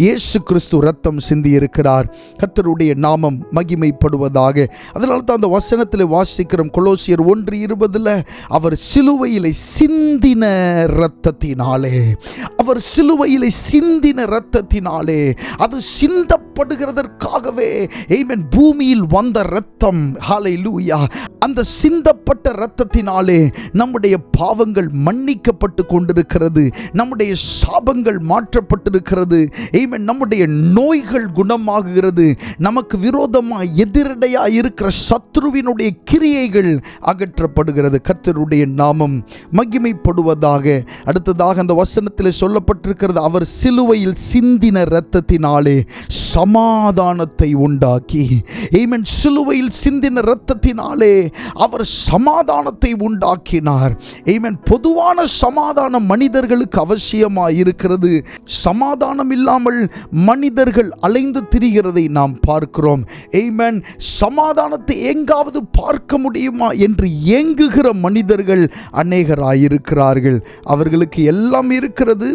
B: இயேசு கிறிஸ்து இரத்தம் சிந்தி இருக்கிறார். கர்த்தருடைய நாமம் மகிமைப்படுவதாக. அதனால தான் அந்த வசனத்தில் வாசிக்கிறோம், கொலோசியர் 1:20 அவர் சிலுவையிலே சிந்தின இரத்தத்தினாலே, அவர் சிலுவையிலே சிந்தின இரத்தத்தினாலே, அது சிந்தப்படுகிறதற்காகவே ஆமென் பூமியில் வந்த இரத்தம். ஹல்லேலூயா. அந்த சிந்தப்பட்ட இரத்தத்தினாலே நம்முடைய பாவங்கள் மன்னிக்கப்பட்டு கொண்டிருக்கிறது, நம்முடைய சாபங்கள் மாற்றப்பட்டிருக்கிறது, ஆமென். நம்முடைய நோய்கள் குணமாகுகிறது, நமக்கு விரோதமாக எதிரடையாக இருக்கிற சத்ருவினுடைய கிரியைகள் அகற்றப்படுகிறது. கர்த்தருடைய நாமம் மகிமைப்படுவதாக. அடுத்ததாக அந்த வசனத்தில் சொல்லப்பட்டிருக்கிறது, அவர் சிலுவையில் சிந்தின இரத்தத்தினாலே சமாதானத்தை உண்டாக்கி. ஆமென். சிலுவையில் சிந்தின இரத்தத்தினாலே அவர் சமாதானத்தை உண்டாக்கினார். ஆமென். பொதுவான சமாதானம் மனிதர்களுக்கு அவசியமாக இருக்கிறது. சமாதானம் இல்லாமல் மனிதர்கள் அலைந்து திரிகிறதை நாம் பார்க்கிறோம். ஆமென். சமாதானத்தை எங்காவது பார்க்க முடியுமா என்று ஏங்குகிற மனிதர்கள் அநேகராயிருக்கிறார்கள். அவர்களுக்கு எல்லாம் இருக்கிறது,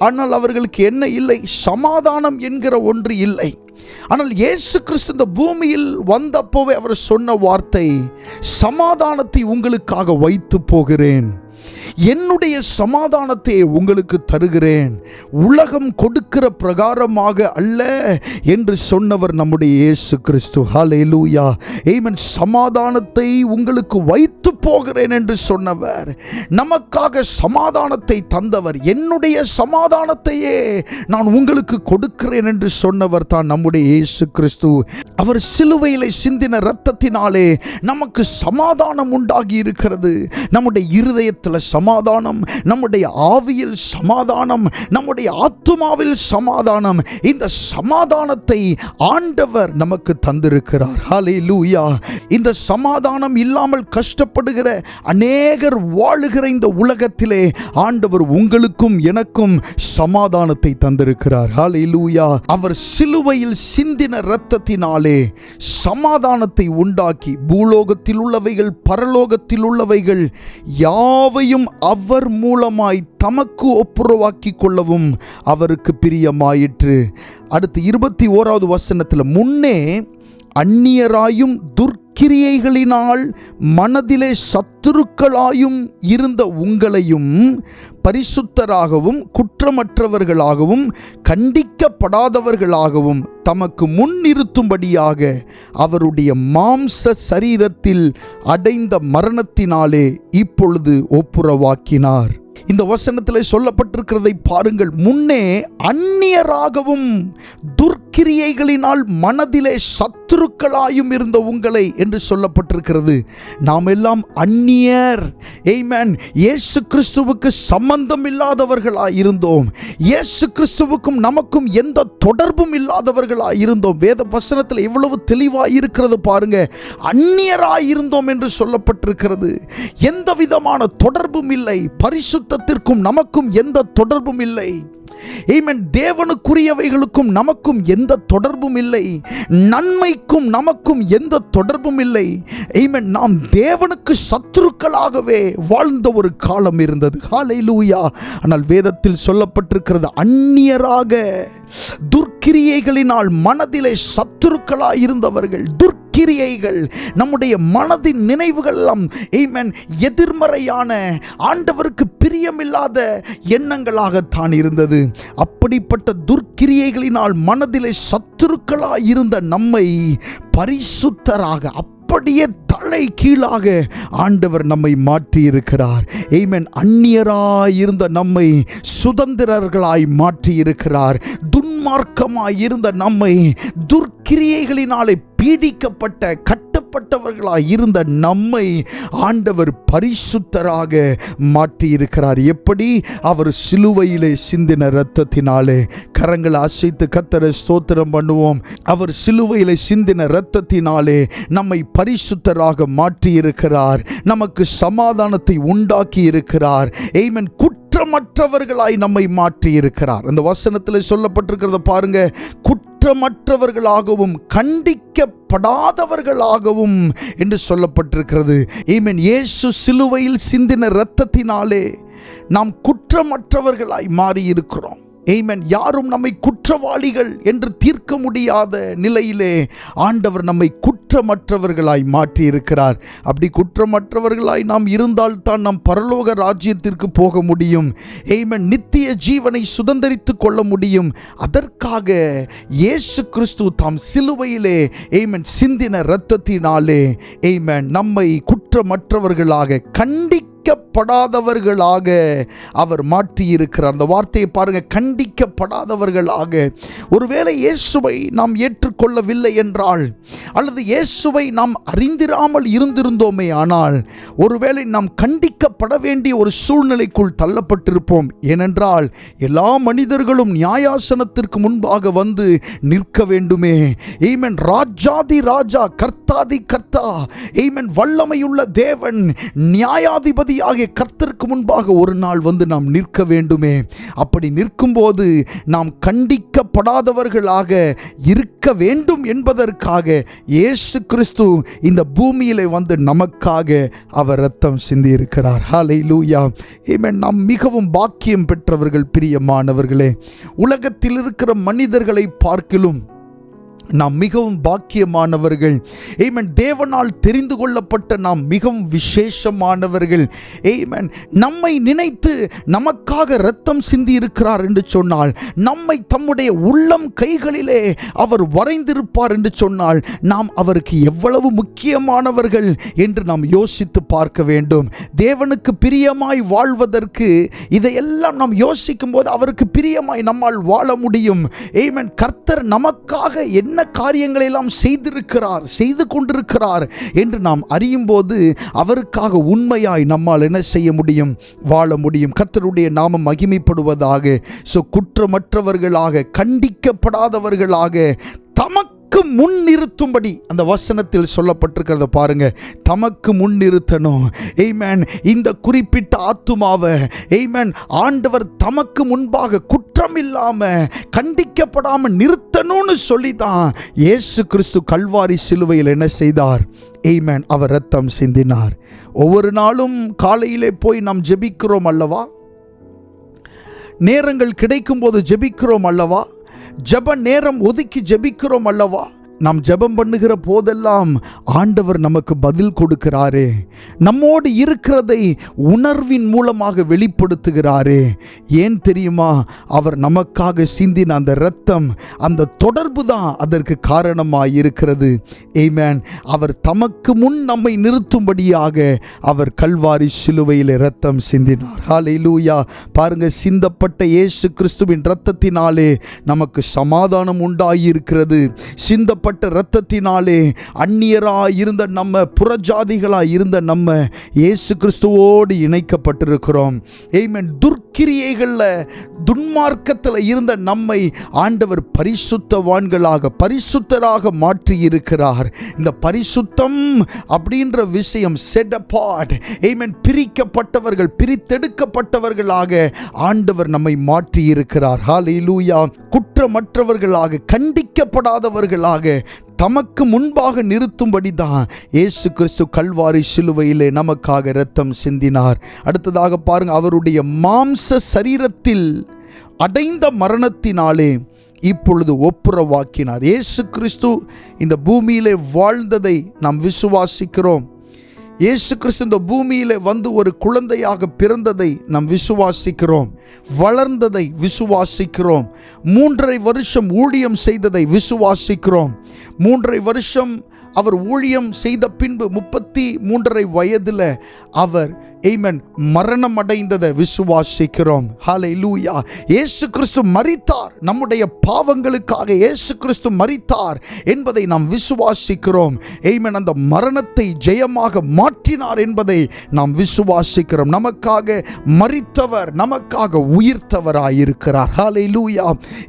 B: ஆனால் அவர்களுக்கு என்ன இல்லை? சமாதானம் என்கிற ஒன்று இல்லை. ஆனால் இயேசு கிறிஸ்து இந்த பூமியில் வந்தப்போவே அவர் சொன்ன வார்த்தை, சமாதானத்தை உங்களுக்காக வைத்து போகிறேன். என்னுடைய சமாதானத்தை உங்களுக்கு தருகிறேன், உலகம் கொடுக்கிற பிரகாரமாக அல்ல என்று சொன்னவர் நம்முடைய இயேசு கிறிஸ்து. ஹல்லேலூயா, ஆமென். சமாதானத்தை உங்களுக்கு வைத்து போகிறேன் என்று சொன்னவர், நமக்காக சமாதானத்தை தந்தவர், என்னுடைய சமாதானத்தையே நான் உங்களுக்கு கொடுக்கிறேன் என்று சொன்னவர் தான் நம்முடைய இயேசு கிறிஸ்து. அவர் சிலுவையிலே சிந்தின இரத்தத்தினாலே நமக்கு சமாதானம் உண்டாகி இருக்கிறது. நம்முடைய இருதயத்தில் சமாதானம், நம்முடைய ஆவியில் சமாதானம், நம்முடைய ஆத்துமாவில் சமாதானம். இந்த சமாதானத்தை ஆண்டவர் நமக்கு தந்திருக்கிறார். ஹல்லேலூயா. இந்த சமாதானம் இல்லாமல் கஷ்டப்படுகிற அநேகர் வாழுகிற இந்த உலகத்திலே ஆண்டவர் உங்களுக்கும் எனக்கும் சமாதானத்தை தந்திருக்கிறார். ஹல்லேலூயா. அவர் சிலுவையில் சிந்தின இரத்தத்தினாலே சமாதானத்தை உண்டாக்கி பூலோகத்தில் உள்ளவைகள் பரலோகத்தில் உள்ளவைகள் யாவையும் அவர் மூலமாய் தமக்கு ஒப்புரவாக்கி கொள்ளவும் அவருக்கு பிரியமாயிற்று. அடுத்து 21வது வசனத்தில், முன்னே அந்நியராயும் துர்க்கிரியைகளினால் மனதிலே சத்துருக்களாயும் இருந்த உங்களையும் பரிசுத்தராகவும் குற்றமற்றவர்களாகவும் கண்டிக்கப்படாதவர்களாகவும் தமக்கு முன்னிறுத்தும்படியாக அவருடைய மாம்ச சரீரத்தில் அடைந்த மரணத்தினாலே இப்பொழுது ஒப்புரவாக்கினார். இந்த வசனத்தில் சொல்லப்பட்டிருக்கிறதை பாருங்கள். முன்னே அந்நியராகவும் துர்க்கிரியைகளினால் மனதிலே சத்துருக்களாயும் இருந்த உங்களை என்று சொல்லப்பட்டிருக்கிறது. நாம் எல்லாம் அந்நியர். ஆமென். இயேசு கிறிஸ்துவுக்கு சம்பந்தம் இல்லாதவர்களாய் இருந்தோம். இயேசு கிறிஸ்துவுக்கும் நமக்கும் எந்த தொடர்பும் இல்லாதவர்களாய் இருந்தோம். வேத வசனத்தில் எவ்வளவு தெளிவாய் இருக்கிறது பாருங்க. அந்நியராய் இருந்தோம் என்று சொல்லப்பட்டிருக்கிறது. எந்த விதமான தொடர்பும் இல்லை. பரிசுத்தத்திற்கும் நமக்கும் எந்த தொடர்பும் இல்லை. ஆமென். தேவனுக்குரியவைகளுக்கும் நமக்கும் எந்த தொடர்பும் இல்லை. நன்மைக்கும் நமக்கும் எந்த தொடர்பும் இல்லை. ஆமென். நாம் தேவனுக்கு சத்துருக்களாகவே வாழ்ந்த ஒரு காலம் இருந்தது. ஹல்லேலூயா. ஆனால் வேதத்தில் சொல்லப்பட்டிருக்கிறது, அந்நியராக துர்க்கிரியைகளினால் மனதிலே சத்துருக்களாய் இருந்தவர்கள். துர்க்கிரியைகள் நம்முடைய மனதின் நினைவுகள் எல்லாம் ஆமென் எதிர்மறையான, ஆண்டவருக்கு பிரியமில்லாத எண்ணங்களாகத்தான் இருந்தது. அப்படிப்பட்ட துர்க்கிரியைகளினால் மனதிலே சத்துருக்களாய் இருந்த நம்மை பரிசுத்தராக, அப்படியே தலை கீழாக ஆண்டவர் நம்மை மாற்றி இருக்கிறார். ஆமென். அந்நியராய் இருந்த நம்மை சுதந்திரர்களாய் மாற்றி இருக்கிறார். துன்மார்க்கமாய் இருந்த நம்மை, துர்க்கிரியைகளினாலே பீடிக்கப்பட்ட கட்டப்பட்டவர்களாய் இருந்த நம்மை ஆண்டவர் பரிசுத்தராக மாற்றி இருக்கிறார். எப்படி? அவர் சிலுவையிலே சிந்தின இரத்தத்தினாலே. கரங்களை அசைத்து கர்த்தரை ஸ்தோத்திரம் பண்ணுவோம். அவர் சிலுவையிலே சிந்தின இரத்தத்தினாலே நம்மை பரிசுத்தராக மாற்றி இருக்கிறார். நமக்கு சமாதானத்தை உண்டாக்கி இருக்கிறார். ஆமென். குற்றமற்றவர்களாய் நம்மை மாற்றி இருக்கிறார். அந்த வசனத்தில் சொல்லப்பட்டிருக்கிறத பாருங்க. குற்றமற்றவர்களாகவும் கண்டிக்கப்படாதவர்களாகவும் என்று சொல்லப்பட்டிருக்கிறது. ஆமென். இயேசு சிலுவையில் சிந்தின இரத்தத்தினாலே நாம் குற்றமற்றவர்களாய் மாறி இருக்கிறோம். ஆமென். யாரும் நம்மை குற்றவாளிகள் என்று தீர்க்க முடியாத நிலையிலே ஆண்டவர் நம்மை குற்றமற்றவர்களாய் மாற்றி இருக்கிறார். அப்படி குற்றமற்றவர்களாய் நாம் இருந்தால்தான் நாம் பரலோக ராஜ்யத்திற்கு போக முடியும். ஆமென். நித்திய ஜீவனை சுதந்தரித்துக் கொள்ள முடியும். அதற்காக இயேசு கிறிஸ்து தாம் சிலுவையிலே ஆமென் சிந்தின இரத்தத்தினாலே ஆமென் நம்மை குற்றமற்றவர்களாக கண்டிக்கப்படாதவர்களாக அவர் மாற்றியிருக்கிறார். அந்த வார்த்தையை பாருங்க, கண்டிக்கப்படாதவர்களாக. ஒருவேளை இயேசுவை நாம் ஏற்றுக்கொள்ளவில்லை என்றால், அல்லது இயேசுவை நாம் அறிந்திராமல் இருந்திருந்தோமே ஆனால், ஒருவேளை நாம் கண்டிக்கப்பட வேண்டிய ஒரு சூழ்நிலைக்குள் தள்ளப்பட்டிருப்போம். ஏனென்றால் எல்லா மனிதர்களும் நியாயாசனத்திற்கு முன்பாக வந்து நிற்க வேண்டுமே. ஆமென். ராஜாதி ராஜா, கர்த்தாதி கர்த்தா, ஆமென், வல்லமையுள்ள தேவன், நியாயாதிபதி ஆகிய கர்த்தருக்கு முன்பாக ஒரு நாள் வந்து நாம் நிற்க வேண்டுமே. அப்படி நிற்கும்போது நாம் கண்டிக்கப்படாதவர்களாக இருக்க வேண்டும் என்பதற்காக இயேசு கிறிஸ்து இந்த பூமியிலே வந்து நமக்காக அவர் இரத்தம் சிந்தி இருக்கிறார். ஹல்லேலூயா. ஆமென். நாம் மிகவும் பாக்கியம் பெற்றவர்கள் பிரியமானவர்களே. உலகத்தில் இருக்கிற மனிதர்களை பார்க்கிலும் நாம் மிகவும் பாக்கியமானவர்கள். ஆமென். தேவனால் தெரிந்து கொள்ளப்பட்ட நாம் மிகவும் விசேஷமானவர்கள். ஆமென். நம்மை நினைத்து நமக்காக இரத்தம் சிந்தி இருக்கிறார் என்று சொன்னால், நம்மை தம்முடைய உள்ளம் கைகளிலே அவர் வரைந்திருப்பார் என்று சொன்னால், நாம் அவருக்கு எவ்வளவு முக்கியமானவர்கள் என்று நாம் யோசித்து பார்க்க வேண்டும். தேவனுக்கு பிரியமாய் வாழ்வதற்கு இதையெல்லாம் நாம் யோசிக்கும் போது அவருக்கு பிரியமாய் நம்மால் வாழ முடியும். ஆமென். கர்த்தர் நமக்காக என்ன காரியங்களை எல்லாம் செய்திருக்கிறார், செய்து கொண்டிருக்கிறார் என்று நாம் அறியும் போது அவருக்காக உண்மையாய் நம்மால் என்ன செய்ய முடியும்? வாழ முடியும். கர்த்தருடைய நாமம் மகிமைப்படுவதாக. குற்றமற்றவர்களாக, கண்டிக்கப்படாதவர்களாக, தமக்கு முன் நிறுத்தும்படி அந்த வசனத்தில் சொல்லப்பட்டிருக்கிறத பாருங்க. தமக்கு முன் நிறுத்தணும். ஆமென். இந்த குறிப்பிட்ட ஆத்துமாவை ஆமென் ஆண்டவர் தமக்கு முன்பாக குற்றம் இல்லாம, கண்டிக்கப்படாம நிறுத்தணும்னு சொல்லி தான் இயேசு கிறிஸ்து கல்வாரி சிலுவையில் என்ன செய்தார்? ஆமென். அவர் இரத்தம் சிந்தினார். ஒவ்வொரு நாளும் காலையிலே போய் நாம் ஜெபிக்கிறோம் அல்லவா? நேரங்கள் கிடைக்கும் போது ஜெபிக்கிறோம் அல்லவா? ஜெப நேரம் ஒதுக்கி ஜெபிக்கிறோம் அல்லவா? நாம் ஜெபம் பண்ணுகிற போதெல்லாம் ஆண்டவர் நமக்கு பதில் கொடுக்கிறாரே, நம்மோடு இருக்கிறதை உணர்வின் மூலமாக வெளிப்படுத்துகிறாரே. ஏன் தெரியுமா? அவர் நமக்காக சிந்தின அந்த இரத்தம், அந்த தொடர்பு தான் அதற்கு காரணமாக இருக்கிறது. ஆமென். அவர் தமக்கு முன் நம்மை நிறுத்தும்படியாக அவர் கல்வாரி சிலுவையில் இரத்தம் சிந்தினார். ஹல்லேலூயா. பாருங்க, சிந்தப்பட்ட இயேசு கிறிஸ்துவின் இரத்தத்தினாலே நமக்கு சமாதானம் உண்டாயிருக்கிறது. சிந்தப்பட்ட இரத்தத்தினாலே அந்நியராய் இருந்த நம்ம, புறஜாதிகளாய் இருந்த நம்ம இயேசு கிறிஸ்துவோடு இணைக்கப்பட்டிருக்கிறோம். ஆமென். துர்க்கிரியைகள்ல, துன்மார்க்கத்தில் இருந்த நம்மை ஆண்டவர் பரிசுத்தவான்களாக, பரிசுத்தராக மாற்றி இருக்கிறார். இந்த பரிசுத்தம் அப்படின்ற விஷயம், செட் அபார்ட், ஆமென், பிரிக்கப்பட்டவர்கள், பிரித்தெடுக்கப்பட்டவர்களாக ஆண்டவர் நம்மை மாற்றி இருக்கிறார். ஹல்லேலூயா. குற்றமற்றவர்களாக, கண்டிக்கப்படாதவர்களாக தமக்கு முன்பாக நிறுத்தும்படி தான் இயேசு கிறிஸ்து கல்வாரி சிலுவையிலே நமக்காக இரத்தம் சிந்தினார். அடுத்ததாக பாருங்க, அவருடைய மாம்ச சரீரத்தில் அடைந்த மரணத்தினாலே இப்பொழுது ஒப்புரவாக்கினார். இயேசு கிறிஸ்து இந்த பூமியிலே வாழ்ந்ததை நாம் விசுவாசிக்கிறோம். இயேசு கிறிஸ்து இந்த பூமியிலே வந்து ஒரு குழந்தையாக பிறந்ததை நாம் விசுவாசிக்கிறோம். வளர்ந்ததை விசுவாசிக்கிறோம். 3.5 வருஷம் ஊழியம் செய்ததை விசுவாசிக்கிறோம். 3.5 வருஷம் அவர் ஊழியம் செய்த பின்பு 33.5 வயதில் அவர் ஆமென் மரணம் அடைந்ததை விசுவாசிக்கிறோம். ஹல்லேலூயா. இயேசு கிறிஸ்து மரித்தார், நம்முடைய பாவங்களுக்காக இயேசு கிறிஸ்து மரித்தார் என்பதை நாம் விசுவாசிக்கிறோம். ஆமென். அந்த மரணத்தை ஜெயமாக மாற்றினார் என்பதை நாம் விசுவாசிக்கிறோம். நமக்காக மரித்தவர் நமக்காக உயிர்த்தவராயிருக்கிறார். ஹல்லேலூயா.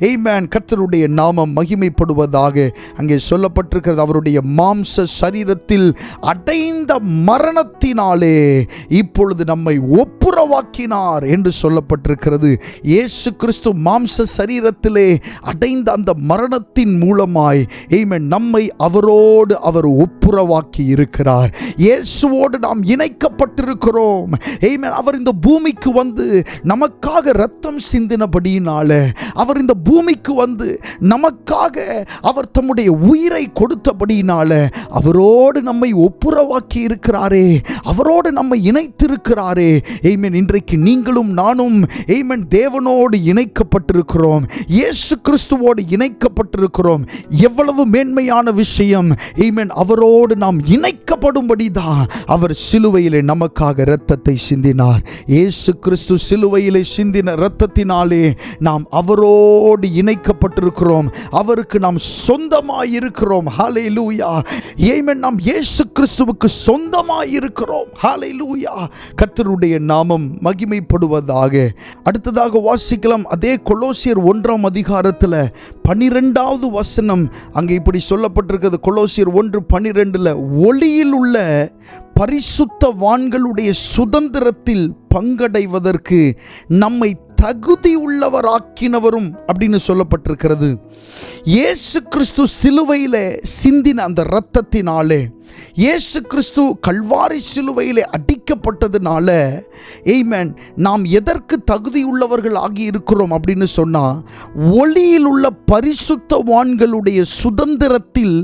B: ஆமென். கர்த்தருடைய நாமம் மகிமைப்படுவதாக. அங்கே சொல்லப்பட்டிருக்கிறது, அவருடைய மாம்ச சரீரத்தில் அடைந்த மரணத்தினாலே இப்பொழுது நம்மை ஒப்புரவாக்கினார் என்று சொல்லப்பட்டிருக்கிறது. இயேசு கிறிஸ்து மாம்ச சரீரத்திலே அடைந்த அந்த மரணத்தின் மூலமாய் ஆமென் நம்மை அவரோடு அவர் ஒப்புரவாக்கி இருக்கிறார். இயேசுவோடு நாம் இணைக்கப்பட்டிருக்கிறோம். ஆமென். அவர் இந்த பூமிக்கு வந்து நமக்காக இரத்தம் சிந்தினபடியினால, அவர் இந்த பூமிக்கு வந்து நமக்காக அவர் தம்முடைய உயிரை கொடுத்தபடியினால அவரோடு நம்மை ஒப்புரவாக்கி இருக்கிறாரே, அவரோடு நம்மை இணைத்திருக்கிறாரே. ஆமென். இன்றைக்கு நீங்களும் நானும் ஆமென் தேவனோடு இணைக்கப்பட்டிருக்கிறோம். இயேசு கிறிஸ்துவோடு இணைக்கப்பட்டிருக்கிறோம். எவ்வளவு மேன்மையான விஷயம். ஆமென். அவரோடு நாம் இணைக்கப்படும்படிதான் அவர் சிலுவையிலே நமக்காக இரத்தத்தை சிந்தினார். இயேசு கிறிஸ்து சிலுவையிலே சிந்தின இரத்தத்தினாலே நாம் அவரோடு இணைக்கப்பட்டிருக்கிறோம். அவருக்கு நாம் சொந்தமாயிருக்கிறோம். ஹல்லேலூயா. ஆமென். நாம் இயேசு கிறிஸ்துவுக்கு சொந்தமாயிருக்கிறோம். ஹல்லேலூயா. கர்த்தருடைய நாமம் மகிமைப்படுவதாக. அடுத்ததாக வாசிக்கலாம், அதே கொலோசியர் 1ஆம் அதிகாரத்தில் 12வது வசனம். அங்கே இப்படி சொல்லப்பட்டிருக்கிறது, கொலோசியர் 1:12, ஒளியில் உள்ள பரிசுத்தவான்களுடைய சுதந்திரத்தில் பங்கடைவதற்கு நம்மை தகுதி உள்ளவராக்கினவரும் அப்படின்னு சொல்லப்பட்டிருக்கிறது. இயேசு கிறிஸ்து சிலுவையிலே சிந்தின அந்த இரத்தத்தினாலே, இயேசு கிறிஸ்து கல்வாரி சிலுவையிலே அடிக்கப்பட்டதுனால, ஆமென், நாம் எதற்கு தகுதியுள்ளவர்கள் ஆகி இருக்கிறோம் அப்படின்னு சொன்னா, ஒளியில் உள்ள பரிசுத்தவான்களுடைய சுதந்திரத்தில்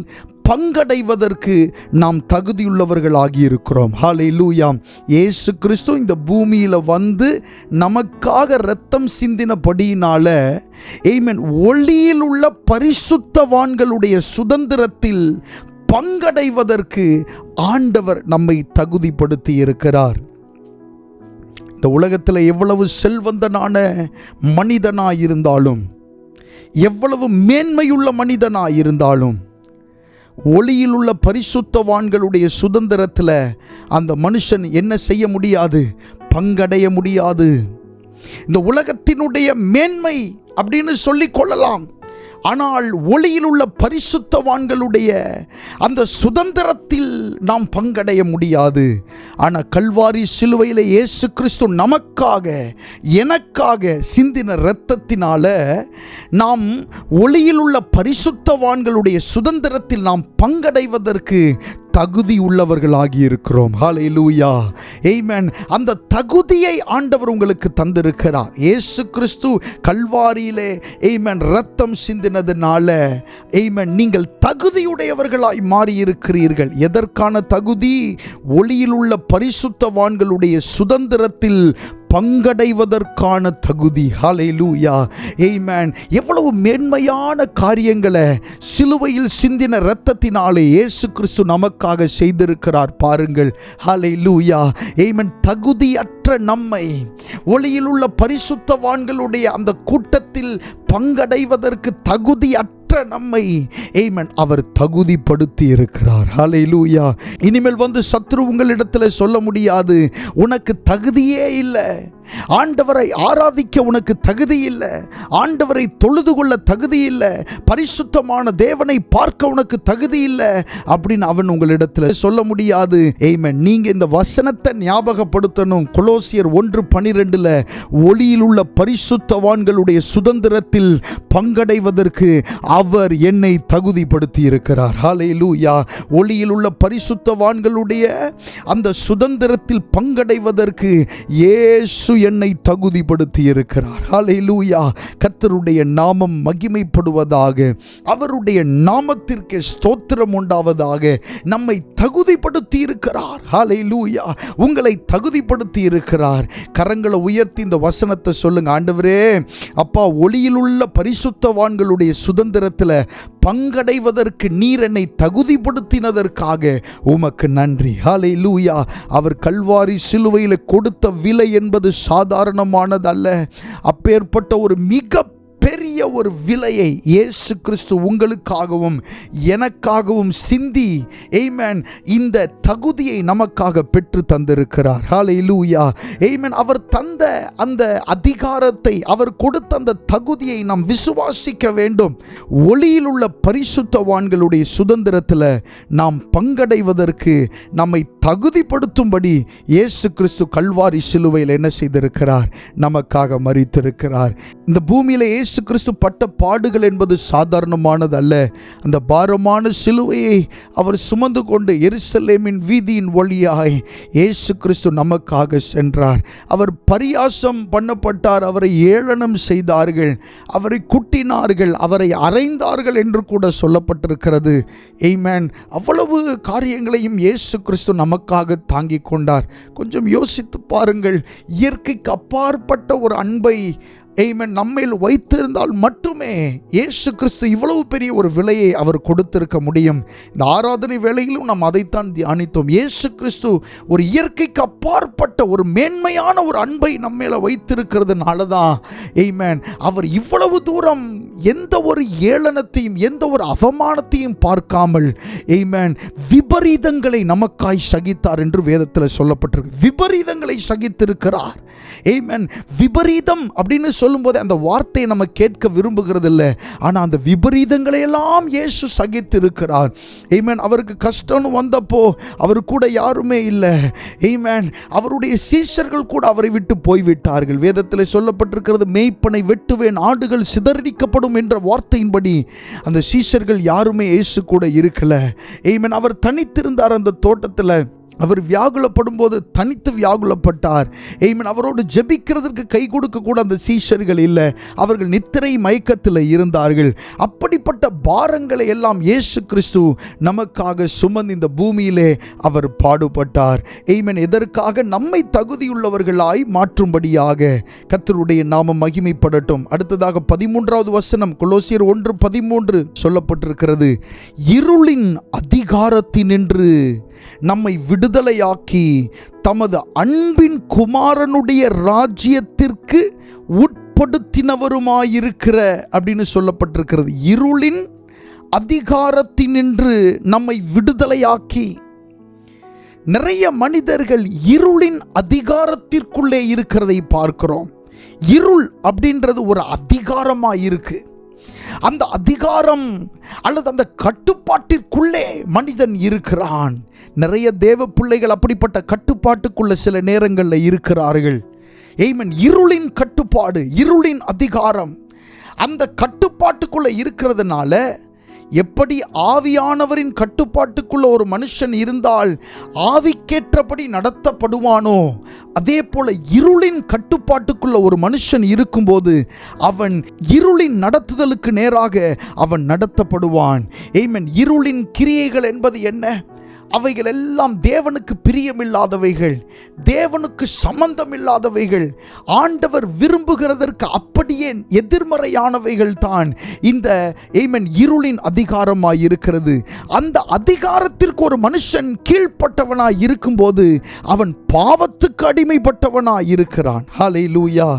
B: பங்கடைவதற்கு நாம் தகுதியுள்ளவர்களாகி இருக்கிறோம். ஹல்லேலூயா. இயேசு கிறிஸ்து இந்த பூமியில் வந்து நமக்காக இரத்தம் சிந்தினபடியினால, ஆமென், ஒளியில் உள்ள பரிசுத்தவான்களுடைய சுதந்திரத்தில் பங்கடைவதற்கு ஆண்டவர் நம்மை தகுதிப்படுத்தி இருக்கிறார். இந்த உலகத்தில் எவ்வளவு செல்வந்தனான மனிதனாயிருந்தாலும், எவ்வளவு மேன்மையுள்ள மனிதனாயிருந்தாலும், ஒளியில் உள்ள பரிசுத்தவான்களுடைய சுதந்திரத்தில் அந்த மனுஷன் என்ன செய்ய முடியாது? பங்கடைய முடியாது. இந்த உலகத்தினுடைய மேன்மை அப்படின்னு சொல்லிக் கொள்ளலாம், ஆனால் ஒளியில் உள்ள பரிசுத்தவான்களுடைய அந்த சுதந்திரத்தில் நாம் பங்கடைய முடியாது. ஆனால் கல்வாரி சிலுவையில் இயேசு கிறிஸ்து நமக்காக, எனக்காக சிந்தின இரத்தத்தினால நாம் ஒளியில் உள்ள பரிசுத்தவான்களுடைய சுதந்திரத்தில் நாம் பங்கடைவதற்கு தகுதி உள்ளவர்களாகி இருக்கிறோம். ஹல்லேலூயா. ஆமென். அந்த தகுதியை ஆண்டவர் உங்களுக்கு தந்திருக்கிறார். இயேசு கிறிஸ்து கல்வாரியிலே, ஆமென், இரத்தம் சிந்தினதுனால, ஆமென், நீங்கள் தகுதியுடையவர்களாய் மாறி இருக்கிறீர்கள். எதற்கான தகுதி? ஒளியில் உள்ள பரிசுத்தவான்களுடைய சுதந்திரத்தில் பங்கடைவதற்கான தகுதி. ஹல்லேலூயா. ஆமென். எவ்வளவு மேன்மையான காரியங்களை சிலுவையில் சிந்தின இரத்தத்தினாலே இயேசு கிறிஸ்து நமக்காக செய்திருக்கிறார் பாருங்கள். ஹல்லேலூயா. ஆமென். தகுதியற்ற நம்மை ஒளியில் உள்ள பரிசுத்தவான்களுடைய அந்த கூட்டத்தில் பங்கடைவதற்கு தகுதியற்ற நம்மை, ஆமென், அவர் தகுதிப்படுத்தி இருக்கிறார். ஹல்லேலூயா. இனிமேல் வந்து சத்ரு உங்களிடத்தில் சொல்ல முடியாது, உனக்கு தகுதியே இல்லை, ஆண்டவரை ஆராதிக்க உனக்கு தகுதி இல்லை, ஆண்டவரை தொழுது கொள்ள தகுதி இல்லை, பரிசுத்தமான தேவனை பார்க்க உனக்கு தகுதி இல்லை அப்படின்னு அவன் உங்களிடத்தில் சொல்ல முடியாது. ஆமென். நீங்க இந்த வசனத்தை ஞாபகப்படுத்தணும். கொலோசியர் 1:12 ஒளியில் உள்ள பரிசுத்தவான்களுடைய சுதந்திரத்தில் பங்கடைவதற்கு அவர் என்னை தகுதிப்படுத்தி இருக்கிறார். ஹல்லேலூயா. ஒளியில் உள்ள பரிசுத்தவான்களுடைய அந்த சுதந்திரத்தில் பங்கடைவதற்கு இயேசு என்னை தகுதிப்படுத்தி இருக்கிறார். ஹல்லேலூயா. கர்த்தருடைய நாமம் மகிமைப்படுவதாக, அவருடைய நாமத்திற்கு ஸ்தோத்திரம் உண்டாவதாக. நம்மை தகுதிப்படுத்தி இருக்கிறார். ஹல்லேலூயா. உங்களை தகுதிப்படுத்தி இருக்கிறார். கரங்களை உயர்த்தி இந்த வசனத்தை சொல்லுங்க. ஆண்டவரே, அப்பா, ஒளியில் உள்ள பரிசுத்தவான்களுடைய சுதந்திரத்தில் பங்கடைவதற்கு நீர் என்னை தகுதிப்படுத்தினதற்காக உமக்கு நன்றி. ஹல்லேலூயா. அவர் கல்வாரி சிலுவையில் கொடுத்த விலை என்பது சாதாரணமானதல்ல. அப்பேற்பட்ட ஒரு மிக பெரிய ஒரு விலையை இயேசு கிறிஸ்து உங்களுக்காகவும் எனக்காகவும் சிந்தி, ஆமென், இந்த தகுதியை நமக்காக பெற்று தந்திருக்கிறார். ஹல்லேலூயா. ஆமென். அவர் தந்த அந்த அதிகாரத்தை, அவர் கொடுத்த அந்த தகுதியை நாம் விசுவாசிக்க வேண்டும். ஒளியில் உள்ள பரிசுத்தவான்களுடைய சுதந்திரத்தில் நாம் பங்கடைவதற்கு நம்மை தகுதிப்படுத்தும்படி இயேசு கிறிஸ்து கல்வாரி சிலுவையில் என்ன செய்திருக்கிறார்? நமக்காக மரித்திருக்கிறார். இந்த பூமியில் இயேசு கிறிஸ்து பட்ட பாடுகள் என்பது சாதாரணமானதல்ல. அந்த பாரமான சிலுவையை அவர் சுமந்து கொண்டு எருசலேமின் வீதியின் வழியாய் இயேசு கிறிஸ்து நமக்காக சென்றார். அவர் பரியாசம் பண்ணப்பட்டார், அவரை ஏளனம் செய்தார்கள், அவரை குட்டினார்கள், அவரை அறைந்தார்கள் என்று கூட சொல்லப்பட்டிருக்கிறது. ஆமென். அவ்வளவு காரியங்களையும் இயேசு கிறிஸ்து நமக்காக தாங்கிக் கொண்டார். கொஞ்சம் யோசித்து பாருங்கள். இயற்கைக்கு அப்பாற்பட்ட ஒரு அன்பை, ஆமென், நம்மேல் வைத்திருந்தால் மட்டுமே இயேசு கிறிஸ்து இவ்வளவு பெரிய ஒரு விலையை அவர் கொடுத்திருக்க முடியும். இந்த ஆராதனை வேளையிலும் நாம் அதைத்தான் தியானித்தோம். இயேசு கிறிஸ்து ஒரு இயற்கைக்கு அப்பாற்பட்ட ஒரு மேன்மையான ஒரு அன்பை நம்மேல வைத்திருக்கிறதுனால தான், ஆமென், அவர் இவ்வளவு தூரம் எந்த ஒரு ஏளனத்தையும் எந்த ஒரு அவமானத்தையும் பார்க்காமல், ஆமென், விபரீதங்களை நமக்காய் சகித்தார் என்று வேதத்தில் சொல்லப்பட்டிருக்கு. விபரீதங்களை சகித்திருக்கிறார். ஆமென். விபரீதம் அப்படின்னு சொல்லும்போது அந்த வார்த்தையை நம்ம கேட்க விரும்புகிறது இல்லை. ஆனால் அந்த விபரீதங்களை எல்லாம் இயேசு சகித்து இருக்கிறார். ஆமென். அவருக்கு கஷ்டம் வந்தப்போ அவர் கூட யாருமே இல்லை. ஆமென். அவருடைய சீஷர்கள் கூட அவரை விட்டு போய்விட்டார்கள். வேதத்தில் சொல்லப்பட்டிருக்கிறது, மேய்ப்பனை வெட்டுவேன் ஆடுகள் சிதறடிக்கப்படும் என்ற வார்த்தையின்படி அந்த சீஷர்கள் யாருமே இயேசு கூட இருக்கல. ஆமென். அவர் தனித்திருந்தார் அந்த தோட்டத்தில். அவர் வியாகுலப்படும் போது தனித்து வியாகுலப்பட்டார். ஆமென். அவரோடு ஜெபிக்கிறதற்கு கை கொடுக்க கூட அந்த சீஷர்கள் இல்லை. அவர்கள் நித்திரை மயக்கத்தில் இருந்தார்கள். அப்படிப்பட்ட பாரங்களை எல்லாம் இயேசு கிறிஸ்து நமக்காக சுமந்து இந்த பூமியிலே அவர் பாடுபட்டார். ஆமென். எதற்காக? நம்மை தகுதியுள்ளவர்களாய் மாற்றும்படியாக. கர்த்தருடைய நாமம் மகிமைப்படட்டும். அடுத்ததாக 13வது வசனம், கொலோசியர் 1:13 சொல்லப்பட்டிருக்கிறது, இருளின் அதிகாரத்தினின்று நம்மை விடுதலையாக்கி தமது அன்பின் குமாரனுடைய ராஜ்யத்திற்கு உட்படுத்தினவருமாயிருக்கிற அப்படின்னு சொல்லப்பட்டிருக்கிறது. இருளின் அதிகாரத்தினின்று நம்மை விடுதலையாக்கி. நிறைய மனிதர்கள் இருளின் அதிகாரத்திற்குள்ளே இருக்கிறதை பார்க்கிறோம். இருள் அப்படின்றது ஒரு அதிகாரமாக இருக்கு. அந்த அதிகாரம் அல்லது அந்த கட்டுப்பாட்டிற்குள்ளே மனிதன் இருக்கிறான். நிறைய தேவ பிள்ளைகள் அப்படிப்பட்ட கட்டுப்பாட்டுக்குள்ள சில நேரங்களில் இருக்கிறார்கள். ஆமென். இருளின் கட்டுப்பாடு, இருளின் அதிகாரம், அந்த கட்டுப்பாட்டுக்குள்ள இருக்கிறதுனால எப்படி ஆவியானவரின் கட்டுப்பாட்டுக்குள்ள ஒரு மனுஷன் இருந்தால் ஆவிக்கேற்றபடி நடத்தப்படுவானோ, அதே போல இருளின் கட்டுப்பாட்டுக்குள்ள ஒரு மனுஷன் இருக்கும்போது அவன் இருளின் நடத்துதலுக்கு நேராக அவன் நடத்தப்படுவான். ஆமென். இருளின் கிரியைகள் என்பது என்ன? அவைகள் எல்லாம் தேவனுக்கு பிரியமில்லாதவைகள், தேவனுக்கு சம்பந்தமில்லாதவைகள், ஆண்டவர் விரும்புகிறதற்கு அப்படியே எதிர்மறையானவைகள் தான் இந்த ஆமென் இருளின் அதிகாரமாய் இருக்கிறது. அந்த அதிகாரத்திற்கு ஒரு மனுஷன் கீழ்ப்பட்டவனாய் இருக்கும்போது அவன் பாவத்துக்கு அடிமைப்பட்டவனாய் இருக்கிறான். ஹல்லேலூயா.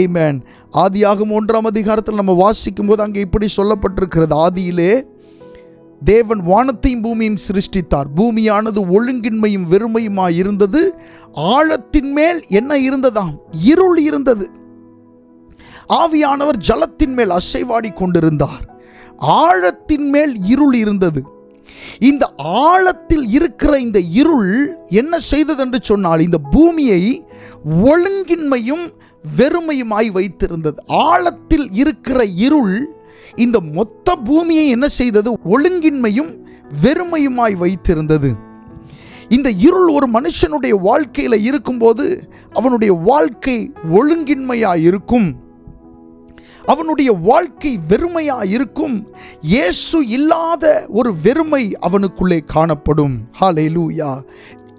B: ஆமென். ஆதியாகமம் 1ஆம் அதிகாரத்தில் நம்ம வாசிக்கும் போது அங்கே இப்படி சொல்லப்பட்டிருக்கிறது, ஆதியிலே தேவன் வானத்தையும் பூமியையும் சிருஷ்டித்தார். பூமியானது ஒழுங்கின்மையும் வெறுமையுமாய் இருந்தது. ஆழத்தின் மேல் என்ன இருந்ததாம்? இருள் இருந்தது. ஆவியானவர் ஜலத்தின் மேல் அசைவாடி கொண்டிருந்தார். ஆழத்தின் மேல் இருள் இருந்தது. இந்த ஆழத்தில் இருக்கிற இந்த இருள் என்ன செய்தது என்று சொன்னால், இந்த பூமியை ஒழுங்கின்மையும் வெறுமையுமாய் வைத்திருந்தது. ஆழத்தில் இருக்கிற இருள் இந்த மொத்த பூமியை என்ன செய்தது? ஒழுங்கின்மையும் வெறுமையுமாய் வைத்திருந்தது. இந்த இருள் ஒரு மனுஷனுடைய வாழ்க்கையில் இருக்கும்போது அவனுடைய வாழ்க்கை ஒழுங்கின்மையாய் இருக்கும், அவனுடைய வாழ்க்கை வெறுமையாய் இருக்கும். இயேசு இல்லாத ஒரு வெறுமை அவனுக்குள்ளே காணப்படும். ஹல்லேலூயா.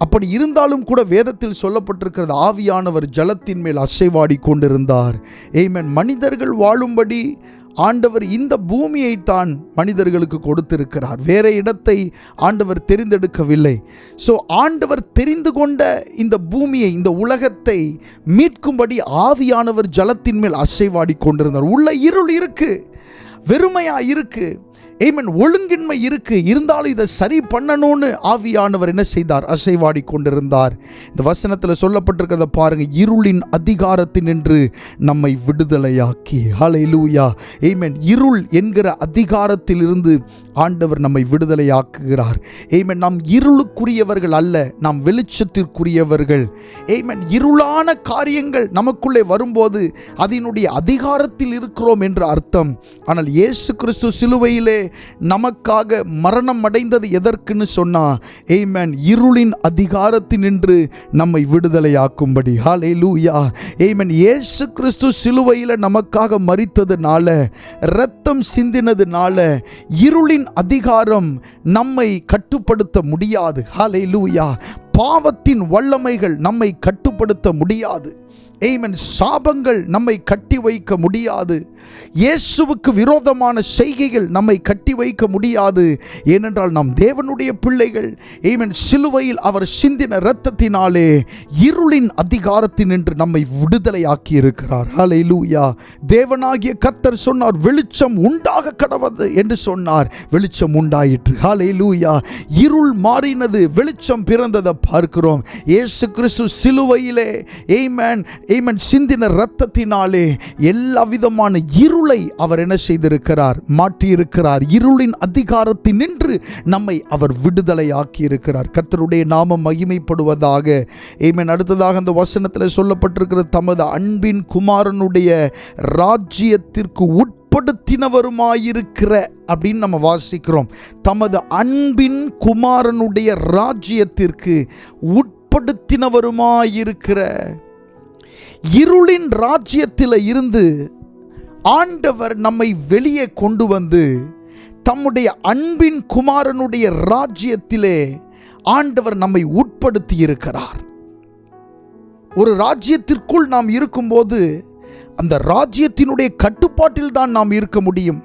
B: அப்படி இருந்தாலும் கூட வேதத்தில் சொல்லப்பட்டிருக்கிறது, ஆவியானவர் ஜலத்தின் மேல் அசைவாடி கொண்டிருந்தார். ஆமென். மனிதர்கள் வாழும்படி ஆண்டவர் இந்த பூமியை தான் மனிதர்களுக்கு கொடுத்திருக்கிறார். வேற இடத்தை ஆண்டவர் தெரிந்தெடுக்கவில்லை. ஸோ ஆண்டவர் தெரிந்து கொண்ட இந்த பூமியை, இந்த உலகத்தை மீட்கும்படி ஆவியானவர் ஜலத்தின் மேல் அசைவாடி கொண்டிருந்தார். உள்ள இருள் இருக்கு, வெறுமையா இருக்கு, ஆமென், ஒழுங்கின்மை இருக்கு. இருந்தாலும் இதை சரி பண்ணணும்னு ஆவியானவர் என்ன செய்தார்? அசைவாடி கொண்டிருந்தார். இந்த வசனத்தில் சொல்லப்பட்டிருக்கிறத பாருங்க, இருளின் அதிகாரத்தினின்று நம்மை விடுதலையாக்கி. ஹல்லேலூயா. ஆமென். இருள் என்கிற அதிகாரத்திலிருந்து ஆண்டவர் நம்மை விடுதலையாக்குகிறார். ஆமென். நாம் இருளுக்குரியவர்கள் அல்ல, நாம் வெளிச்சத்திற்குரியவர்கள். ஆமென். இருளான காரியங்கள் நமக்குள்ளே வரும்போது அதனுடைய அதிகாரத்தில் இருக்கிறோம் என்று அர்த்தம். ஆனால் இயேசு கிறிஸ்து சிலுவையிலே நமக்காக மரணம் அடைந்தது எதற்குன்னு சொன்னா, ஆமென், இருளின் அதிகாரத்தினின்று நம்மை விடுதலையாக்கும்படி. ஹல்லேலூயா. ஆமென். இயேசு கிறிஸ்து சிலுவையில் நமக்காக மரித்ததுனால, இரத்தம் சிந்தினதுனால இருளின் அதிகாரம் நம்மை கட்டுப்படுத்த முடியாது. ஹல்லேலூயா. பாவத்தின் வல்லமைகள் நம்மை கட்டுப்படுத்த முடியாது. ஆமென். சாபங்கள் நம்மை கட்டி வைக்க முடியாது. இயேசுவுக்கு விரோதமான செய்கைகள் நம்மை கட்டி வைக்க முடியாது. ஏனென்றால் நாம் தேவனுடைய பிள்ளைகள். ஆமென். சிலுவையில் அவர் சிந்தின இரத்தத்தினாலே இருளின் அதிகாரத்தினின்று நம்மை விடுதலையாக்கி இருக்கிறார். ஹல்லேலூயா. தேவனாகிய கர்த்தர் சொன்னார், வெளிச்சம் உண்டாக கடவது என்று சொன்னார். வெளிச்சம் உண்டாயிற்று. ஹல்லேலூயா. இருள் மாறினது, வெளிச்சம் பிறந்ததை பார்க்கிறோம். இயேசு கிறிஸ்து சிலுவையிலே ஆமென் ஆமென் சிந்தின இரத்தத்தினாலே எல்லா விதமான இருளை அவர் என்ன செய்திருக்கிறார்? மாற்றியிருக்கிறார். இருளின் அதிகாரத்தில் நின்று நம்மை அவர் விடுதலையாக்கி இருக்கிறார். கர்த்தருடைய நாமம் மகிமைப்படுவதாக. ஆமென். அடுத்ததாக அந்த வசனத்தில் சொல்லப்பட்டிருக்கிற தமது அன்பின் குமாரனுடைய ராஜ்யத்திற்கு உட்படுத்தினவருமாயிருக்கிற அப்படின்னு நம்ம வாசிக்கிறோம். தமது அன்பின் குமாரனுடைய ராஜ்யத்திற்கு உட்படுத்தினவருமாயிருக்கிற. இருளின் ராஜ்யத்தில் இருந்து ஆண்டவர் நம்மை வெளியே கொண்டு வந்து தம்முடைய அன்பின் குமாரனுடைய ராஜ்யத்திலே ஆண்டவர் நம்மை உட்படுத்தி இருக்கிறார். ஒரு ராஜ்யத்திற்குள் நாம் இருக்கும்போது அந்த ராஜ்யத்தினுடைய கட்டுப்பாட்டில் தான் நாம் இருக்க முடியும்.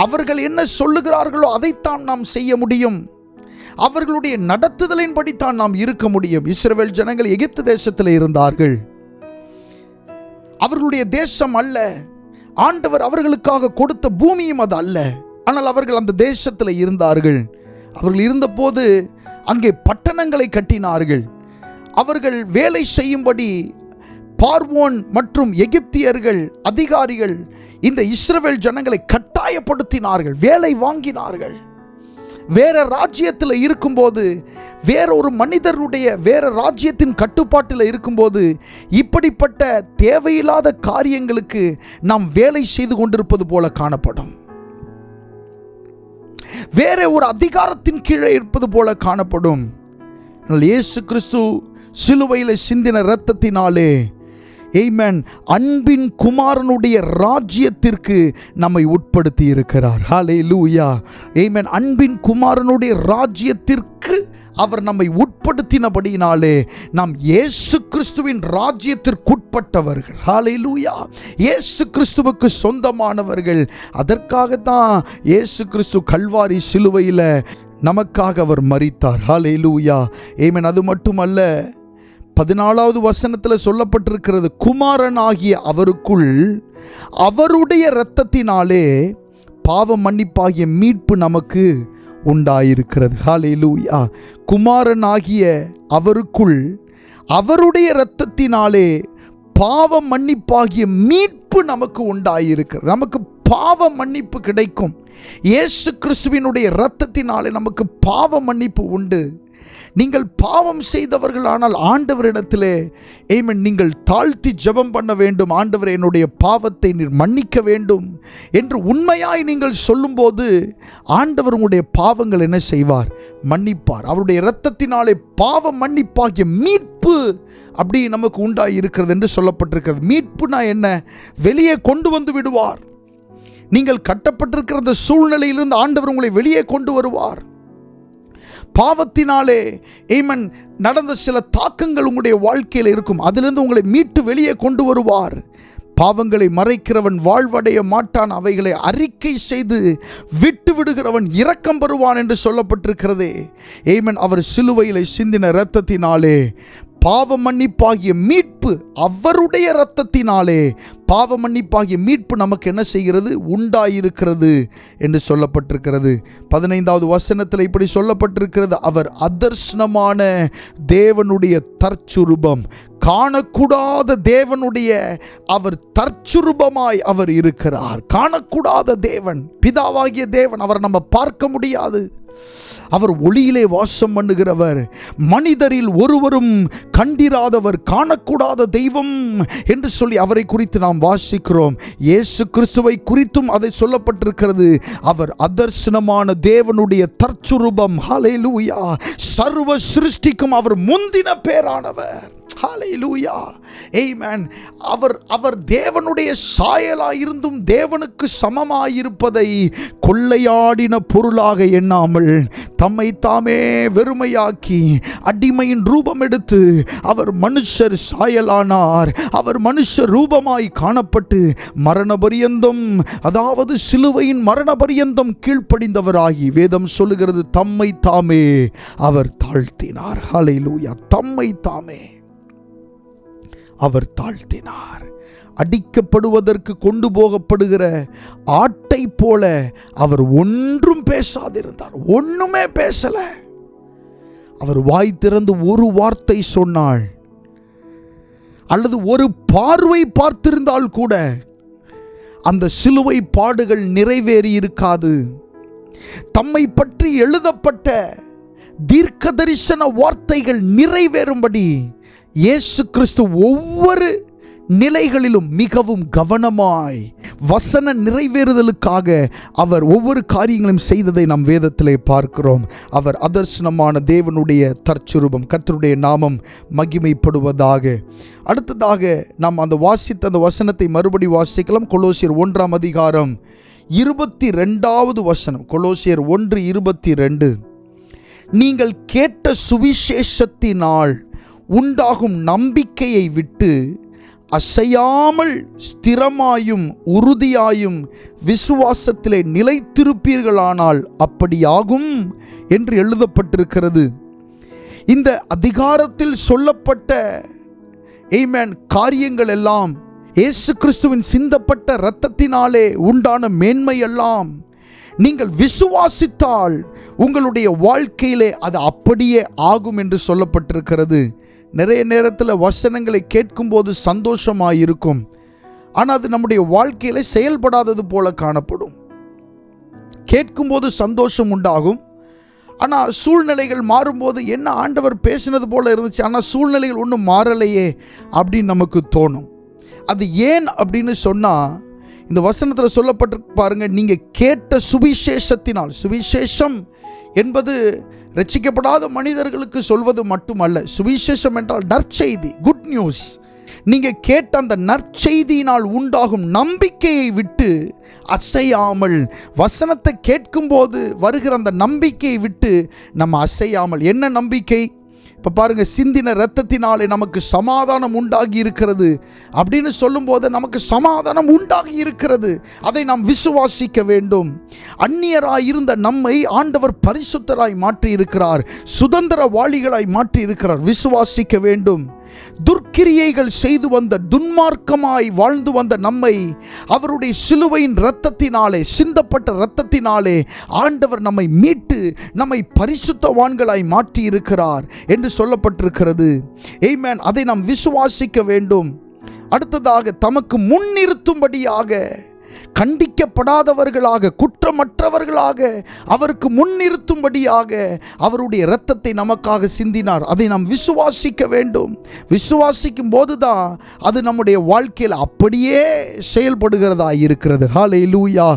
B: அவர்கள் என்ன சொல்லுகிறார்களோ அதைத்தான் நாம் செய்ய முடியும். அவர்களுடைய நடத்துதலின்படி தான் நாம் இருக்க முடியும். இஸ்ரவேல் ஜனங்கள் எகிப்து தேசத்தில் இருந்தார்கள். அவர்களுடைய தேசம் அல்ல, ஆண்டவர் அவர்களுக்காக கொடுத்த பூமியும் அது அல்ல. ஆனால் அவர்கள் அந்த தேசத்தில் இருந்தார்கள். அவர்கள் இருந்தபோது அங்கே பட்டணங்களை கட்டினார்கள். அவர்கள் வேலை செய்யும்படி பார்வோன் மற்றும் எகிப்தியர்கள் அதிகாரிகள் இந்த இஸ்ரவேல் ஜனங்களை கட்டாயப்படுத்தினார்கள், வேலை வாங்கினார்கள். வேற ராஜ்யத்தில் இருக்கும்போது, வேற ஒரு மனிதருடைய வேற ராஜ்யத்தின் கட்டுப்பாட்டில் இருக்கும்போது இப்படிப்பட்ட தேவையில்லாத காரியங்களுக்கு நாம் வேலை செய்து கொண்டிருப்பது போல காணப்படும். வேற ஒரு அதிகாரத்தின் கீழே இருப்பது போல காணப்படும். இயேசு கிறிஸ்து சிலுவையில் சிந்தின இரத்தத்தினாலே ஆமென் அன்பின் குமாரனுடைய ராஜ்யத்திற்கு நம்மை உட்படுத்தி இருக்கிறார். ஹல்லேலூயா. ஆமென். அன்பின் குமாரனுடைய ராஜ்யத்திற்கு அவர் நம்மை உட்படுத்தினபடியினாலே நாம் இயேசு கிறிஸ்துவின் ராஜ்யத்திற்குட்பட்டவர்கள். ஹல்லேலூயா. இயேசு கிறிஸ்துவுக்கு சொந்தமானவர்கள். அதற்காகத்தான் இயேசு கிறிஸ்து கல்வாரி சிலுவையில் நமக்காக அவர் மரித்தார். ஹல்லேலூயா. ஆமென். அது மட்டுமல்ல, 14வது வசனத்தில் சொல்லப்பட்டிருக்கிறது, குமாரனாகிய அவருக்குள் அவருடைய இரத்தத்தினாலே பாவ மன்னிப்பாகிய மீட்பு நமக்கு உண்டாயிருக்கிறது. ஹல்லேலூயா. குமாரனாகிய அவருக்குள் அவருடைய இரத்தத்தினாலே பாவ மன்னிப்பாகிய மீட்பு நமக்கு உண்டாயிருக்கிறது. நமக்கு பாவ மன்னிப்பு கிடைக்கும். இயேசு கிறிஸ்துவினுடைய இரத்தத்தினாலே நமக்கு பாவ மன்னிப்பு உண்டு. நீங்கள் பாவம் செய்தவர்கள் ஆனால் ஆண்டவரிடத்திலே ஆமென் நீங்கள் தாழ்த்தி ஜெபம் பண்ண வேண்டும். ஆண்டவரே, என்னுடைய பாவத்தை நீர் மன்னிக்க வேண்டும் என்று உண்மையாய் நீங்கள் சொல்லும்போது ஆண்டவர் உங்களுடைய பாவங்கள் என்ன செய்வார்? மன்னிப்பார். அவருடைய இரத்தத்தினாலே பாவ மன்னிப்பாகிய மீட்பு அப்படி நமக்கு உண்டாகி இருக்கிறது என்று சொல்லப்பட்டிருக்கிறது. மீட்புனா என்ன? வெளியே கொண்டு வந்து விடுவார். நீங்கள் கட்டப்பட்டிருக்கிற அந்த சூழ்நிலையிலிருந்து ஆண்டவர் உங்களை வெளியே கொண்டு வருவார். பாவத்தினாலே ஆமென் நடந்த சில தாக்கங்கள் உங்களுடைய வாழ்க்கையில் இருக்கும். அதிலிருந்து உங்களை மீட்டு வெளியே கொண்டு வருவார். பாவங்களை மறைக்கிறவன் வாழ்வடைய மாட்டான், அவைகளை அறிக்கை செய்து விட்டு விடுகிறவன் இரக்கம் பெறுவான் என்று சொல்லப்பட்டிருக்கிறதே. ஆமென். அவர் சிலுவையில் சிந்தின இரத்தத்தினாலே பாவ மன்னிப்பாகிய மீட்பு, அவருடைய இரத்தத்தினாலே பாவ மன்னிப்பாகிய மீட்பு நமக்கு என்ன செய்கிறது? உண்டாயிருக்கிறது என்று சொல்லப்பட்டிருக்கிறது. 15வது வசனத்தில் இப்படி சொல்லப்பட்டிருக்கிறது, அவர் அதர்சனமான தேவனுடைய தற்சுரூபம், காணக்கூடாத தேவனுடைய அவர் தற்சுரூபமாய் அவர் இருக்கிறார். காணக்கூடாத தேவன், பிதாவாகிய தேவன், அவர் நம்ம பார்க்க முடியாது. அவர் ஒளியிலே வாசம் பண்ணுகிறவர், மனிதரில் ஒருவரும் கண்டிராதவர், காணக்கூடாத தெய்வம் என்று சொல்லி அவரை குறித்து நாம் வாசிக்கிறோம். இயேசு கிறிஸ்துவை குறித்தும் அதை சொல்லப்பட்டிருக்கிறது, அவர் அதர்சனமான தேவனுடைய தற்சுரூபம். ஹல்லேலூயா. சர்வ சிருஷ்டிக்கும் அவர் முந்தின பேரானவர். ஹல்லேலூயா. ஆமென். அவர் தேவனுடைய சாயலாயிருந்தும் தேவனுக்கு சமமாயிருப்பதை கொள்ளையாடின பொருளாக எண்ணாமல் தம்மை தாமே வெறுமையாக்கி அடிமையின் ரூபம் எடுத்து அவர் மனுஷர் சாயலானார். அவர் மனுஷ ரூபமாய் காணப்பட்டு மரண பரியந்தம், அதாவது சிலுவையின் மரண பரியந்தம் கீழ்ப்படிந்தவராகி, வேதம் சொல்லுகிறது, தம்மை தாமே அவர் தாழ்த்தினார். ஹல்லேலூயா. தம்மை தாமே அவர் தாழ்த்தினார். அடிக்கப்படுவதற்கு கொண்டு போகப்படுகிற ஆட்டை போல அவர் ஒன்றும் பேசாதிருந்தார். ஒண்ணுமே பேசல. அவர் வாய் திறந்து ஒரு வார்த்தை சொன்னாள் அல்லது ஒரு பார்வை பார்த்திருந்தால் கூட அந்த சிலுவை பாடுகள் நிறைவேறி இருக்காது. தம்மை பற்றி எழுதப்பட்ட தீர்க்க தரிசன வார்த்தைகள் நிறைவேறும்படி இயேசு கிறிஸ்து ஒவ்வொரு நிலைகளிலும் மிகவும் கவனமாய் வசன நிறைவேறுதலுக்காக அவர் ஒவ்வொரு காரியங்களும் செய்ததை நாம் வேதத்திலே பார்க்கிறோம். அவர் அதர்சனமான தேவனுடைய தற்சுரூபம். கர்த்தருடைய நாமம் மகிமைப்படுவதாக. அடுத்ததாக நாம் அந்த வசனத்தை மறுபடி வாசிக்கலாம். கொலோசியர் 1ஆம் அதிகாரம் 22வது வசனம். கொலோசியர் 1:22. நீங்கள் கேட்ட சுவிசேஷத்தினால் உண்டாகும் நம்பிக்கையை விட்டு அசையாமல் ஸ்திரமாயும் உறுதியாயும் விசுவாசத்திலே நிலைத்திருப்பீர்களானால் அப்படியாகும் என்று எழுதப்பட்டிருக்கிறது. இந்த அதிகாரத்தில் சொல்லப்பட்ட காரியங்கள் எல்லாம் இயேசு கிறிஸ்துவின் சிந்தப்பட்ட இரத்தத்தினாலே உண்டான மேன்மையெல்லாம் நீங்கள் விசுவாசித்தால் உங்களுடைய வாழ்க்கையிலே அது அப்படியே ஆகும் என்று சொல்லப்பட்டிருக்கிறது. நிறைய நேரத்தில் வசனங்களை கேட்கும்போது சந்தோஷமாக இருக்கும், ஆனால் அது நம்முடைய வாழ்க்கையில செயல்படாதது போல காணப்படும். கேட்கும்போது சந்தோஷம் உண்டாகும், ஆனால் சூழ்நிலைகள் மாறும்போது என்ன ஆண்டவர் பேசினது போல இருந்துச்சு, ஆனால் சூழ்நிலைகள் ஒன்றும் மாறலையே அப்படின்னு நமக்கு தோணும். அது ஏன் அப்படின்னு சொன்னால், இந்த வசனத்தில் சொல்லப்பட்டிருக்கு பாருங்க, நீங்கள் கேட்ட சுவிசேஷத்தினால். சுவிசேஷம் என்பது ரட்சிக்கப்படாத மனிதர்களுக்கு சொல்வது மட்டுமல்ல. சுவிசேஷம் என்றால் நற்செய்தி, குட் நியூஸ். நீங்கள் கேட்ட அந்த நற்செய்தியினால் உண்டாகும் நம்பிக்கையை விட்டு அசையாமல், வசனத்தை கேட்கும்போது வருகிற அந்த நம்பிக்கையை விட்டு நம்ம அசையாமல். என்ன நம்பிக்கை? இப்போ பாருங்கள், சிந்தின இரத்தத்தினாலே நமக்கு சமாதானம் உண்டாகி இருக்கிறது அப்படின்னு சொல்லும்போது நமக்கு சமாதானம் உண்டாகி இருக்கிறது. அதை நாம் விசுவாசிக்க வேண்டும். அந்நியராய் இருந்த நம்மை ஆண்டவர் பரிசுத்தராய் மாற்றி இருக்கிறார், சுதந்திரவாளிகளாய் மாற்றி இருக்கிறார். விசுவாசிக்க வேண்டும். துர்க்கிரியைகள் செய்து வந்த, துன்மார்க்கமாய் வாழ்ந்து வந்த நம்மை அவருடைய சிலுவையின் இரத்தத்தினாலே, சிந்தப்பட்ட இரத்தத்தினாலே ஆண்டவர் நம்மை மீட்டு நம்மை பரிசுத்தவான்களாய் மாற்றி இருக்கிறார் என்று சொல்லப்பட்டிருக்கிறது. ஆமென். அதை நாம் விசுவாசிக்க வேண்டும். அடுத்ததாக, தமக்கு முன்னிறுத்தும்படியாக, கண்டிக்கப்படாதவர்களாக, குற்றமற்றவர்களாக அவருக்கு முன்னிறுத்தும்படியாக அவருடைய இரத்தத்தை நமக்காக சிந்தினார். அதை நாம் விசுவாசிக்க வேண்டும். விசுவாசிக்கும் போதுதான் அது நம்முடைய வாழ்க்கையில் அப்படியே செயல்படுகிறதா இருக்கிறது. ஹல்லேலூயா,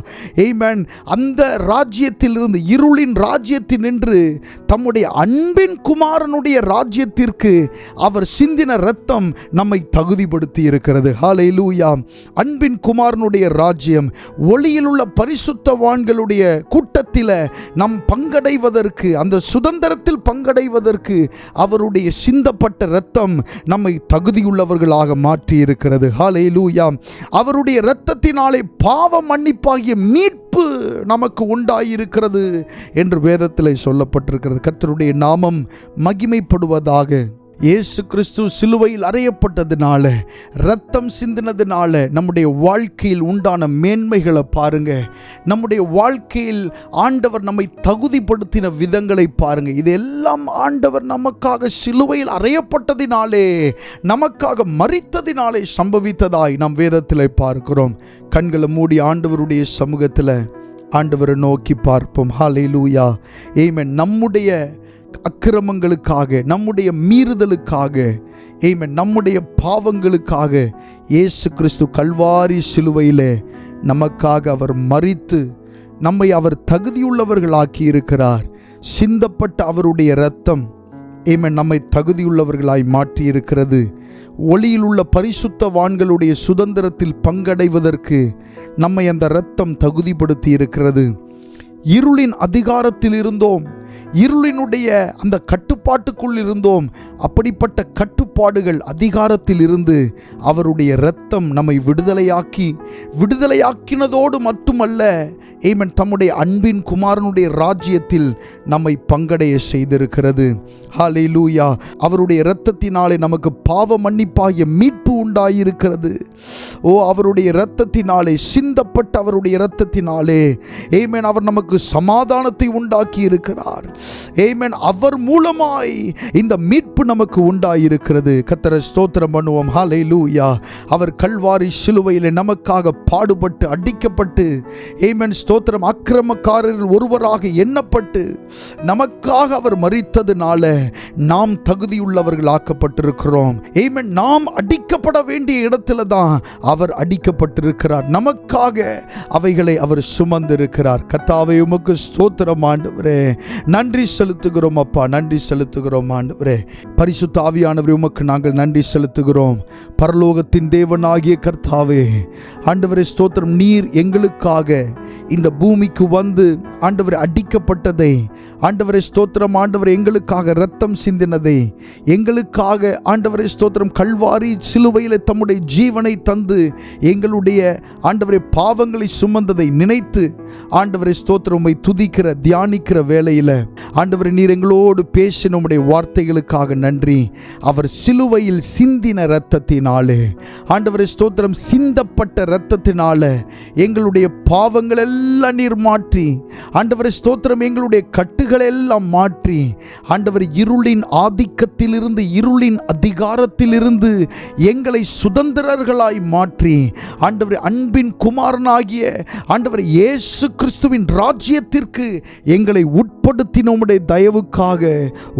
B: ஆமென். அந்த ராஜ்யத்திலிருந்து, இருளின் ராஜ்யத்தில் நின்று தம்முடைய அன்பின் குமாரனுடைய ராஜ்யத்திற்கு அவர் சிந்தின இரத்தம் நம்மை தகுதிப்படுத்தி இருக்கிறது. ஹல்லேலூயா. அன்பின் குமாரனுடைய ராஜ்யம், ஒளியில் உள்ள பரிசுத்தவான்களுடைய கூட்டத்தில் நம் பங்கடைவதற்கு, அந்த சுதந்திரத்தில் பங்கடைவதற்கு அவருடைய சிந்தப்பட்ட இரத்தம் நம்மை தகுதியுள்ளவர்களாக மாற்றி இருக்கிறது. ஹல்லேலூயா. அவருடைய இரத்தத்தினாலே பாவ மன்னிப்பாகிய மீட்பு நமக்கு உண்டாயிருக்கிறது என்று வேதத்தில் சொல்லப்பட்டிருக்கிறது. கர்த்தருடைய நாமம் மகிமைப்படுவதாக. இயேசு கிறிஸ்து சிலுவையில் அறையப்பட்டதுனால, இரத்தம் சிந்தினதுனால நம்முடைய வாழ்க்கையில் உண்டான மேன்மைகளை பாருங்க. நம்முடைய வாழ்க்கையில் ஆண்டவர் நம்மை தகுதிப்படுத்தின விதங்களை பாருங்க. இதெல்லாம் ஆண்டவர் நமக்காக சிலுவையில் அறையப்பட்டதினாலே, நமக்காக மரித்ததினாலே சம்பவித்ததாய் நாம் வேதத்தில் பார்க்கிறோம். கண்களை மூடி ஆண்டவருடைய சமூகத்தில் ஆண்டவரை நோக்கி பார்ப்போம். ஹல்லேலூயா, ஆமென். நம்முடைய அக்கிரமங்களுக்காக, நம்முடைய மீறுதலுக்காக, ஆமென், நம்முடைய பாவங்களுக்காக இயேசு கிறிஸ்து கல்வாரி சிலுவையிலே நமக்காக அவர் மரித்து நம்மை அவர் தகுதியுள்ளவர்களாக்கி இருக்கிறார். சிந்தப்பட்ட அவருடைய இரத்தம், ஆமென், நம்மை தகுதியுள்ளவர்களாய் மாற்றி இருக்கிறது. ஒளியில் உள்ள பரிசுத்தவான்களுடைய சுதந்திரத்தில் பங்கடைவதற்கு நம்மை அந்த இரத்தம் தகுதிப்படுத்தி இருக்கிறது. இருளின் அதிகாரத்தில் இருந்தோம், இருளினுடைய அந்த கட்டுப்பாட்டுக்குள் இருந்தோம். அப்படிப்பட்ட கட்டுப்பாடுகள், அதிகாரத்தில் இருந்து அவருடைய இரத்தம் நம்மை விடுதலையாக்கினதோடு மட்டுமல்ல, ஆமென், தம்முடைய அன்பின் குமாரனுடைய ராஜ்யத்தில் நம்மை பங்கடைய செய்திருக்கிறது. ஹல்லேலூயா. அவருடைய இரத்தத்தினாலே நமக்கு பாவ மன்னிப்பாகிய மீட்பு உண்டாயிருக்கிறது. அவருடைய இரத்தத்தினாலே, சிந்தப்பட்ட அவருடைய இரத்தத்தினாலே, ஆமென், அவர் நமக்கு நமக்கு சமாதானத்தை உண்டாக்கி இருக்கிறார். ஆமென். அவர் மூலமாய் இந்த மீட்பு நமக்கு உண்டாயிருக்கிறது. கர்த்தரை ஸ்தோத்திரம் பண்ணுவோம். ஹல்லேலூயா. அவர் கல்வாரி சிலுவையில் நமக்காக பாடுபட்டு அடிக்கப்பட்டு, ஆமென், ஸ்தோத்திரம், அக்கிரமக்காரரில் ஒருவராக எண்ணப்பட்டு நமக்காக அவர் மரித்ததுனால நாம் தகுதியுள்ளவர்கள் ஆக்கப்பட்டிருக்கிறோம். ஆமென். நாம் அடிக்கப்பட வேண்டிய இடத்துல தான் அவர் அடிக்கப்பட்டிருக்கிறார். நமக்காக அவைகளை அவர் சுமந்திருக்கிறார். கர்த்தாவே உமக்கு ஸ்தோத்திரம் ஆண்டவரே. நன்றி செலுத்துகிறோம் அப்பா, நன்றி செலுத்துகிறோம் ஆண்டவரே. பரிசுத்த ஆவியானவரே, உமக்கு நாங்கள் நன்றி செலுத்துகிறோம். பரலோகத்தின் தேவனாகிய கர்த்தாவே, ஆண்டவரே ஸ்தோத்திரம், நீர் எங்களுக்காக இந்த பூமிக்கு வந்து ஆண்டவரே அடிக்கப்பட்டதை, ஆண்டவரே ஸ்தோத்திரம், ஆண்டவரே எங்களுக்காக இரத்தம் சிந்தினதை, எங்களுக்காக ஆண்டவரே ஸ்தோத்திரம் கல்வாரி சிலுவையில் தம்முடைய ஜீவனை தந்து எங்களுடைய ஆண்டவரே பாவங்களை சுமந்ததை நினைத்து ஆண்டவரே ஸ்தோத்திரம் உம்மை துதிக்கிற தியானிக்கிற வேளையில் ஆண்டவரே நீர் எங்களோடு பேசின உம்முடைய வார்த்தைகளுக்காக நன்றி. அவர் சிலுவையில் சிந்தின இரத்தத்தினாலே, ஆண்டவரே ஸ்தோத்திரம், சிந்தப்பட்ட இரத்தத்தினால எங்களுடைய பாவங்கள் எல்லாம் நீர் மாற்றி, ஆண்டவரே ஸ்தோத்திரம், எங்களுடைய கட்டுகளை எல்லாம் மாற்றி, ஆண்டவர் இருளின் ஆதிக்கத்திலிருந்து, இருளின் அதிகாரத்திலிருந்து எங்களை சுதந்திரர்களாய் மாற்றி, ஆண்டவர் அன்பின் குமாரனாகிய ஆண்டவர் இயேசு கிறிஸ்துவின் ராஜ்யத்திற்கு எங்களை உட்படுத்தின உம்முடைய தயவுக்காக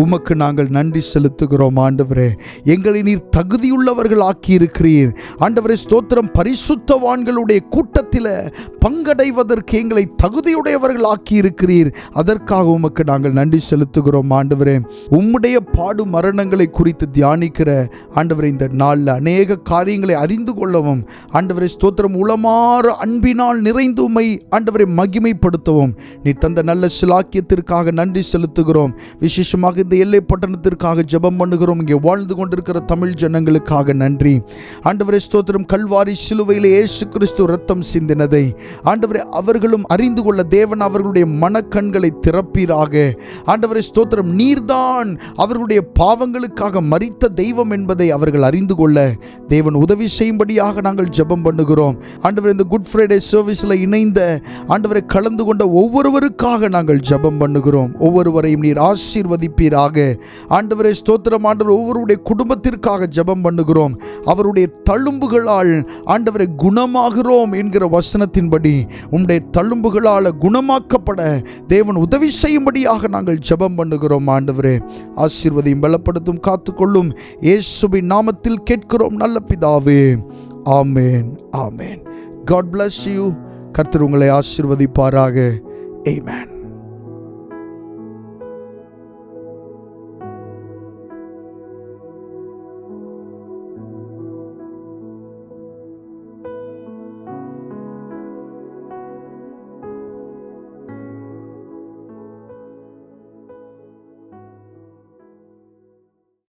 B: உமக்கு நாங்கள் நன்றி செலுத்துகிறோம். ஆண்டவரே, எங்களை நீர் தகுதியுள்ளவர்கள் ஆக்கி இருக்கிறீர். ஆண்டவரே ஸ்தோத்திரம், பரிசுத்தவான்களுடைய கூட்டத்தில் பங்கடைவதற்கு எங்களை தகுதியுடையவர்கள் ஆக்கி இருக்கிறீர். அதற்காக உமக்கு நாங்கள் நன்றி செலுத்துகிறோம். ஆண்டவரே, உம்முடைய பாடு மரணங்களை குறித்து தியானிக்கிற ஆண்டவரே இந்த நாளில் அநேக காரியங்களை அறிந்து கொள்ளவும், ஆண்டவரே ஸ்தோத்திரம், உளமாற அன்பினால் நிறைந்து உம்மை ஆண்டவரை மகிமைப்படுத்தவும் நீ தந்த நல்ல சிலாக்கியத்திற்காக நன்றி செலுத்துகிறோம். விசேஷமாக இந்த எல்லை பட்டணத்திற்காக ஜெபம் பண்ணுகிறோம். இங்கே வாழ்ந்து கொண்டிருக்கிற தமிழ் ஜனங்களுக்காக நன்றி. ஆண்டவரே ஸ்தோத்திரம், கல்வாரி சிலுவையில் இயேசு கிறிஸ்து ரத்தம் சிந்தினதை ஆண்டவரே அவர்களும் அறிந்து கொள்ள தேவன் அவர்களுடைய மனக்கண்களை திறப்பீராக. ஆண்டவரே ஸ்தோத்திரம், நீர்தான் அவர்களுடைய பாவங்களுக்காக மரித்த தெய்வம் என்பதை அவர்கள் அறிந்து கொள்ள தேவன் உதவி செய்யும்படியாக நாங்கள் ஜெபம் பண்ணுகிறோம். ஆண்டவரே, இந்த குட் ஃப்ரைடே சர்வீஸில் இணைந்த ஆண்டவரை கலந்து கொண்ட ஒவ்வொருவருக்காக நாங்கள் ஜெபம் பண்ணுகிறோம். ஒவ்வொருவரையும் நீர் ஆசீர்வதிப்பீராக. ஆண்டவரே ஸ்தோத்திரம், ஆண்டவர் ஒவ்வொருடைய குடும்பத்திற்காக ஜெபம் பண்ணுகிறோம். அவருடைய தழும்புகளால் ஆண்டவரை குணமாகிறோம் என்கிற வசனத்தின்படி உம்முடைய தழும்புகளால் குணமாக்கப்பட தேவன் உதவி செய்யும்படியாக நாங்கள் ஜெபம் பண்ணுகிறோம். ஆண்டவரே, ஆசீர்வதியும் பலப்படுத்தும் காத்துக்கொள்ளும் இயேசுவின் நாமத்தில் கேட்கிறோம் நல்ல பிதாவே. ஆமேன், ஆமேன். God bless you. கர்த்தர் உங்களை ஆசீர்வதிப்பாராக. ஆமென்.